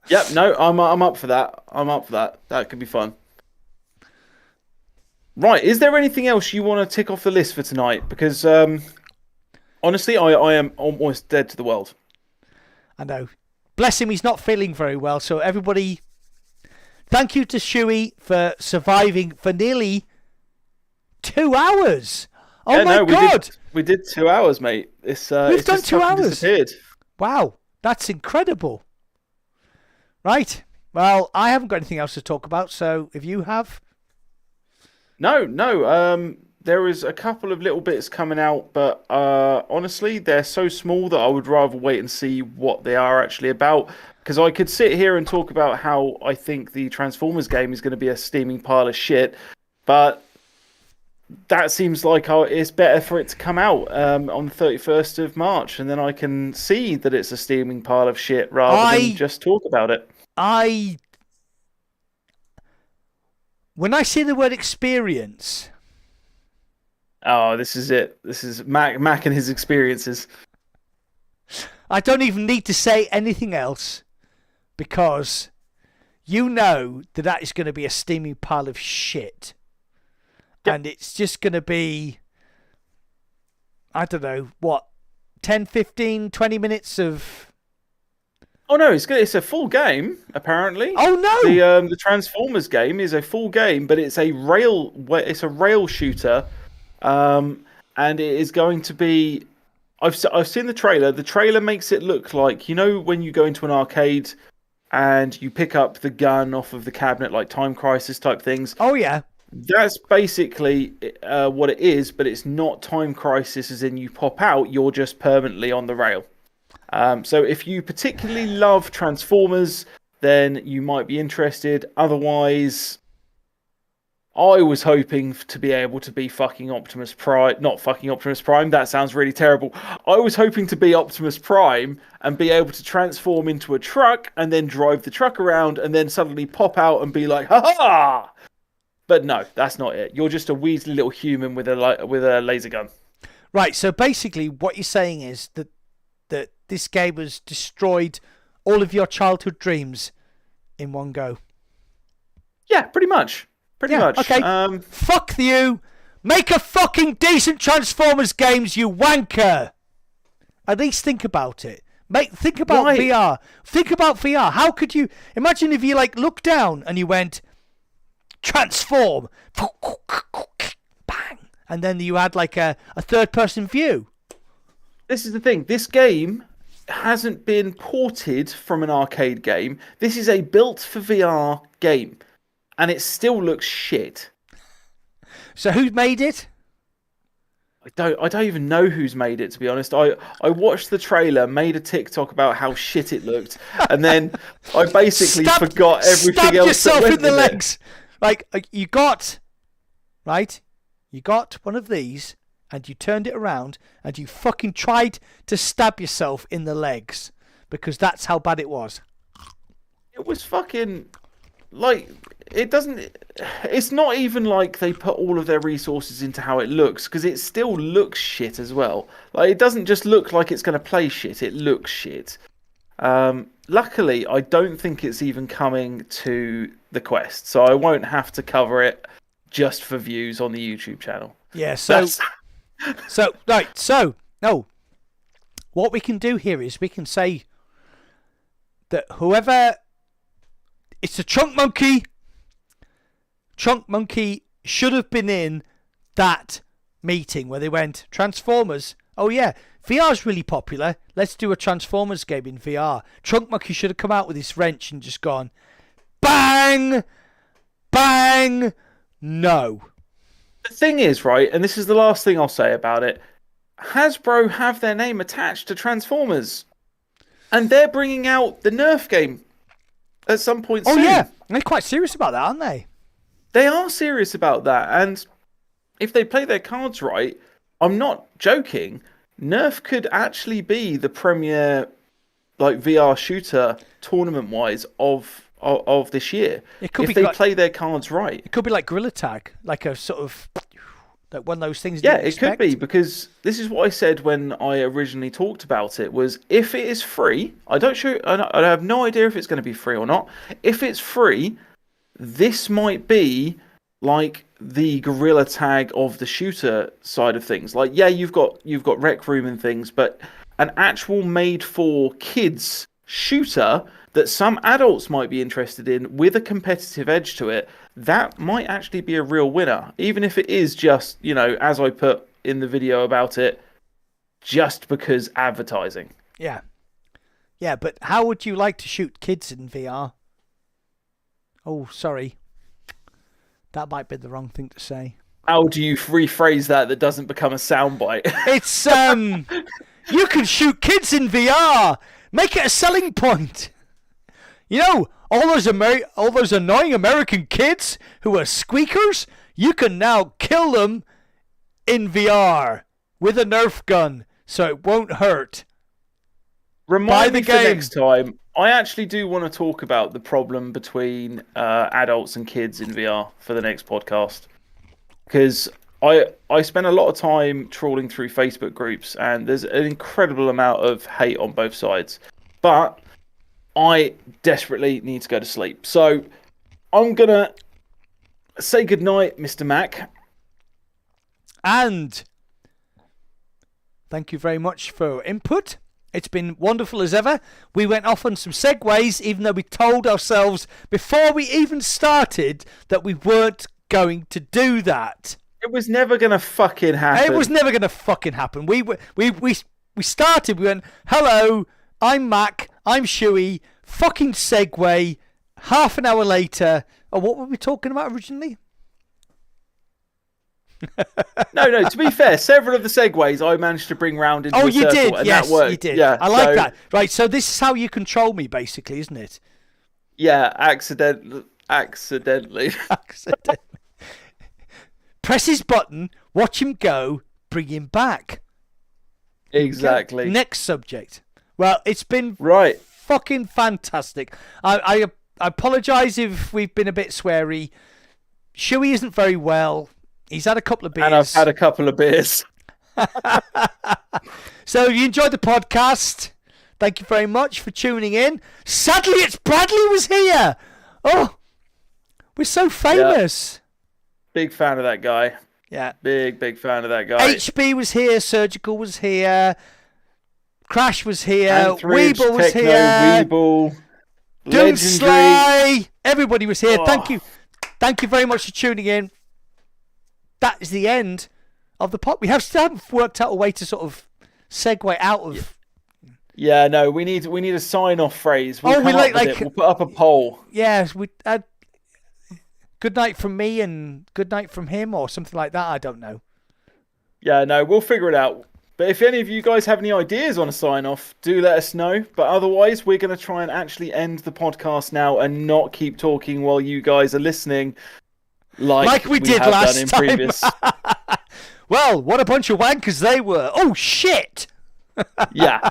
[SPEAKER 2] Yep. No, I'm up for that. That could be fun. Right. Is there anything else you want to tick off the list for tonight? Because honestly, I am almost dead to the world.
[SPEAKER 1] I know. Bless him, he's not feeling very well. So everybody, thank you to Shuey for surviving for nearly 2 hours. Oh my God!
[SPEAKER 2] We did 2 hours, mate. We've
[SPEAKER 1] done 2 hours.
[SPEAKER 2] Disappeared.
[SPEAKER 1] Wow, that's incredible. Right. Well, I haven't got anything else to talk about. So if you have,
[SPEAKER 2] no. There is a couple of little bits coming out, but honestly, they're so small that I would rather wait and see what they are actually about. Because I could sit here and talk about how I think the Transformers game is going to be a steaming pile of shit, but that seems like it's better for it to come out on the 31st of March, and then I can see that it's a steaming pile of shit rather than just talk about it.
[SPEAKER 1] When I see the word experience...
[SPEAKER 2] Oh, this is it. This is Mac and his experiences.
[SPEAKER 1] I don't even need to say anything else, because you know that is going to be a steaming pile of shit. Yep. And it's just going to be, I don't know, what, 10, 15, 20 minutes of...
[SPEAKER 2] Oh no, it's a full game, apparently.
[SPEAKER 1] Oh no!
[SPEAKER 2] The Transformers game is a full game, but it's a rail shooter. and it is going to be. I've seen the trailer. The trailer makes it look like, you know, when you go into an arcade and you pick up the gun off of the cabinet, like Time Crisis type things.
[SPEAKER 1] Oh yeah.
[SPEAKER 2] That's basically what it is, but it's not Time Crisis as in you pop out, you're just permanently on the rail. So if you particularly love Transformers, then you might be interested. Otherwise, I was hoping to be able to be fucking Optimus Prime. Not fucking Optimus Prime, that sounds really terrible. I was hoping to be Optimus Prime and be able to transform into a truck and then drive the truck around and then suddenly pop out and be like, ha ha! But no, that's not it. You're just a weaselly little human with a laser gun.
[SPEAKER 1] Right, so basically what you're saying is that this game has destroyed all of your childhood dreams in one go.
[SPEAKER 2] Yeah, pretty much. Pretty much.
[SPEAKER 1] Okay. Fuck you. Make a fucking decent Transformers games, you wanker. At least think about it. Think about VR. Think about VR. How could you imagine if you like looked down and you went transform, bang, and then you had like a third person view.
[SPEAKER 2] This is the thing. This game hasn't been ported from an arcade game. This is a built for VR game, and it still looks shit.
[SPEAKER 1] So who made it?
[SPEAKER 2] I don't even know who's made it, to be honest. I watched the trailer, made a TikTok about how shit it looked, and then I basically forgot everything
[SPEAKER 1] stabbed
[SPEAKER 2] else.
[SPEAKER 1] Yourself
[SPEAKER 2] that went
[SPEAKER 1] in the
[SPEAKER 2] with
[SPEAKER 1] legs. Like you got one of these, and you turned it around, and you fucking tried to stab yourself in the legs because that's how bad it was.
[SPEAKER 2] It was fucking like it's not even like they put all of their resources into how it looks, because it still looks shit as well. Like, it doesn't just look like it's going to play shit, it looks shit. Luckily, I don't think it's even coming to the Quest, so I won't have to cover it just for views on the YouTube channel.
[SPEAKER 1] Yeah, what we can do here is we can say that whoever... It's a Chunk Monkey should have been in that meeting where they went, Transformers, oh yeah, VR's really popular, let's do a Transformers game in VR. Chunk Monkey should have come out with his wrench and just gone, bang, bang, no.
[SPEAKER 2] The thing is, right, and this is the last thing I'll say about it, Hasbro have their name attached to Transformers, and they're bringing out the Nerf game at some point soon.
[SPEAKER 1] Oh yeah, they're quite serious about that, aren't they?
[SPEAKER 2] They are serious about that, and if they play their cards right, I'm not joking, Nerf could actually be the premier like VR shooter tournament-wise of this year. It could if they play their cards right.
[SPEAKER 1] It could be like Gorilla Tag, like a sort of like one of those things.
[SPEAKER 2] Yeah, it could be, because this is what I said when I originally talked about it, was if it is free, I have no idea if it's going to be free or not. If it's free, this might be like the Gorilla Tag of the shooter side of things. Like, yeah, you've got Rec Room and things, but an actual made for kids shooter that some adults might be interested in with a competitive edge to it, that might actually be a real winner. Even if it is just, you know, as I put in the video about it, just because advertising.
[SPEAKER 1] Yeah. Yeah, but how would you like to shoot kids in VR? Oh, sorry. That might be the wrong thing to say.
[SPEAKER 2] How do you rephrase that doesn't become a soundbite?
[SPEAKER 1] It's, you can shoot kids in VR! Make it a selling point! You know, all those annoying American kids who are squeakers, you can now kill them in VR with a Nerf gun, so it won't hurt.
[SPEAKER 2] Remind me for next time. I actually do want to talk about the problem between adults and kids in VR for the next podcast, because I spend a lot of time trawling through Facebook groups, and there's an incredible amount of hate on both sides. But I desperately need to go to sleep. So I'm going to say goodnight, Mr. Mac.
[SPEAKER 1] And thank you very much for your input. It's been wonderful as ever. We went off on some segues, even though we told ourselves before we even started that we weren't going to do that.
[SPEAKER 2] It was never gonna fucking happen.
[SPEAKER 1] It was never going to fucking happen. We started, we went, hello, I'm Mac, I'm Shuey, fucking segue. Half an hour later, what were we talking about originally?
[SPEAKER 2] No. To be fair, several of the segues I managed to bring round into a circle.
[SPEAKER 1] You did.
[SPEAKER 2] And
[SPEAKER 1] Yes,
[SPEAKER 2] that worked.
[SPEAKER 1] you did.
[SPEAKER 2] Yeah,
[SPEAKER 1] I like that. Right, so this is how you control me, basically, isn't it?
[SPEAKER 2] Yeah, accidentally.
[SPEAKER 1] Accidentally. Press his button, watch him go, bring him back.
[SPEAKER 2] Exactly.
[SPEAKER 1] Okay. Next subject. Well, it's been fucking fantastic. I apologise if we've been a bit sweary. Shuey isn't very well. He's had a couple of beers.
[SPEAKER 2] And I've had a couple of beers.
[SPEAKER 1] So if you enjoyed the podcast, thank you very much for tuning in. Sadly, it's Bradley was here. Oh, we're so famous.
[SPEAKER 2] Yeah. Big fan of that guy.
[SPEAKER 1] Yeah.
[SPEAKER 2] Big fan of that guy.
[SPEAKER 1] HB was here. Surgical was here. Crash was here.
[SPEAKER 2] Anthridge,
[SPEAKER 1] Weeble was
[SPEAKER 2] Techno,
[SPEAKER 1] here.
[SPEAKER 2] Weeble.
[SPEAKER 1] Doomslay. Everybody was here.
[SPEAKER 2] Oh.
[SPEAKER 1] Thank you. Thank you very much for tuning in. That is the end of the pod. We still haven't worked out a way to sort of segue out of.
[SPEAKER 2] Yeah, no, we need a sign-off phrase. We'll
[SPEAKER 1] We'll
[SPEAKER 2] put up a poll.
[SPEAKER 1] Yes, we. Good night from me and good night from him, or something like that. I don't know.
[SPEAKER 2] Yeah, no, we'll figure it out. But if any of you guys have any ideas on a sign-off, do let us know. But otherwise, we're going to try and actually end the podcast now and not keep talking while you guys are listening. Like we did last time. Previous.
[SPEAKER 1] Well, what a bunch of wankers they were. Oh, shit.
[SPEAKER 2] Yeah.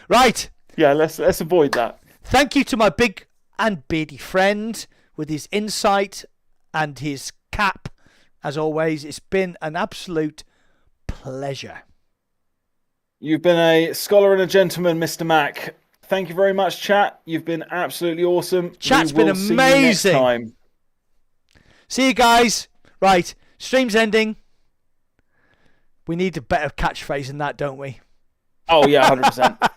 [SPEAKER 1] Right.
[SPEAKER 2] Yeah, let's avoid that.
[SPEAKER 1] Thank you to my big and beardy friend with his insight and his cap. As always, it's been an absolute pleasure.
[SPEAKER 2] You've been a scholar and a gentleman, Mr. Mac. Thank you very much, chat. You've been absolutely awesome.
[SPEAKER 1] Chat's been amazing.
[SPEAKER 2] See you next time.
[SPEAKER 1] See you guys. Right, stream's ending. We need a better catchphrase than that, don't we?
[SPEAKER 2] Oh, yeah, 100%.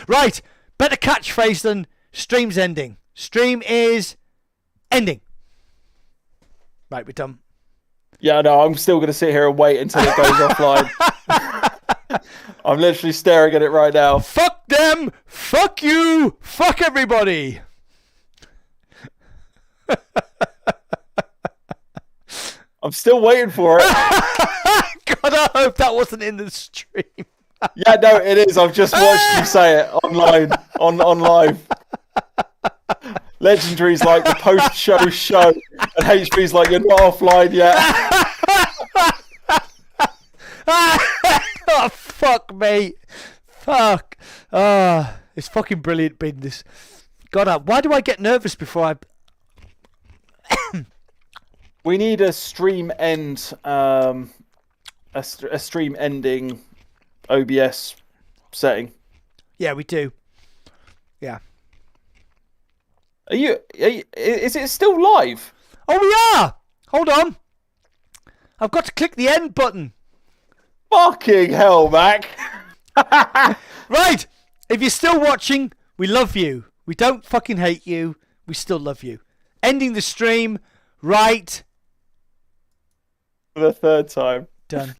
[SPEAKER 1] Right, better catchphrase than stream's ending. Stream is ending. Right, we're done.
[SPEAKER 2] Yeah, no, I'm still going to sit here and wait until it goes offline. I'm literally staring at it right now.
[SPEAKER 1] Fuck them. Fuck you. Fuck everybody.
[SPEAKER 2] I'm still waiting for it.
[SPEAKER 1] God, I hope that wasn't in the stream.
[SPEAKER 2] Yeah, no, it is. I've just watched you say it online, on live. Legendary's like the post-show show, and HP's like, you're not offline yet.
[SPEAKER 1] Oh, fuck, mate. Fuck. It's fucking brilliant being this. God, why do I get nervous before I...
[SPEAKER 2] We need a stream end, a stream ending OBS setting.
[SPEAKER 1] Yeah, we do. Yeah.
[SPEAKER 2] Is it still live?
[SPEAKER 1] Oh, we are. Hold on. I've got to click the end button.
[SPEAKER 2] Fucking hell, Mac.
[SPEAKER 1] Right. If you're still watching, we love you. We don't fucking hate you. We still love you. Ending the stream right.
[SPEAKER 2] For the third time.
[SPEAKER 1] Done.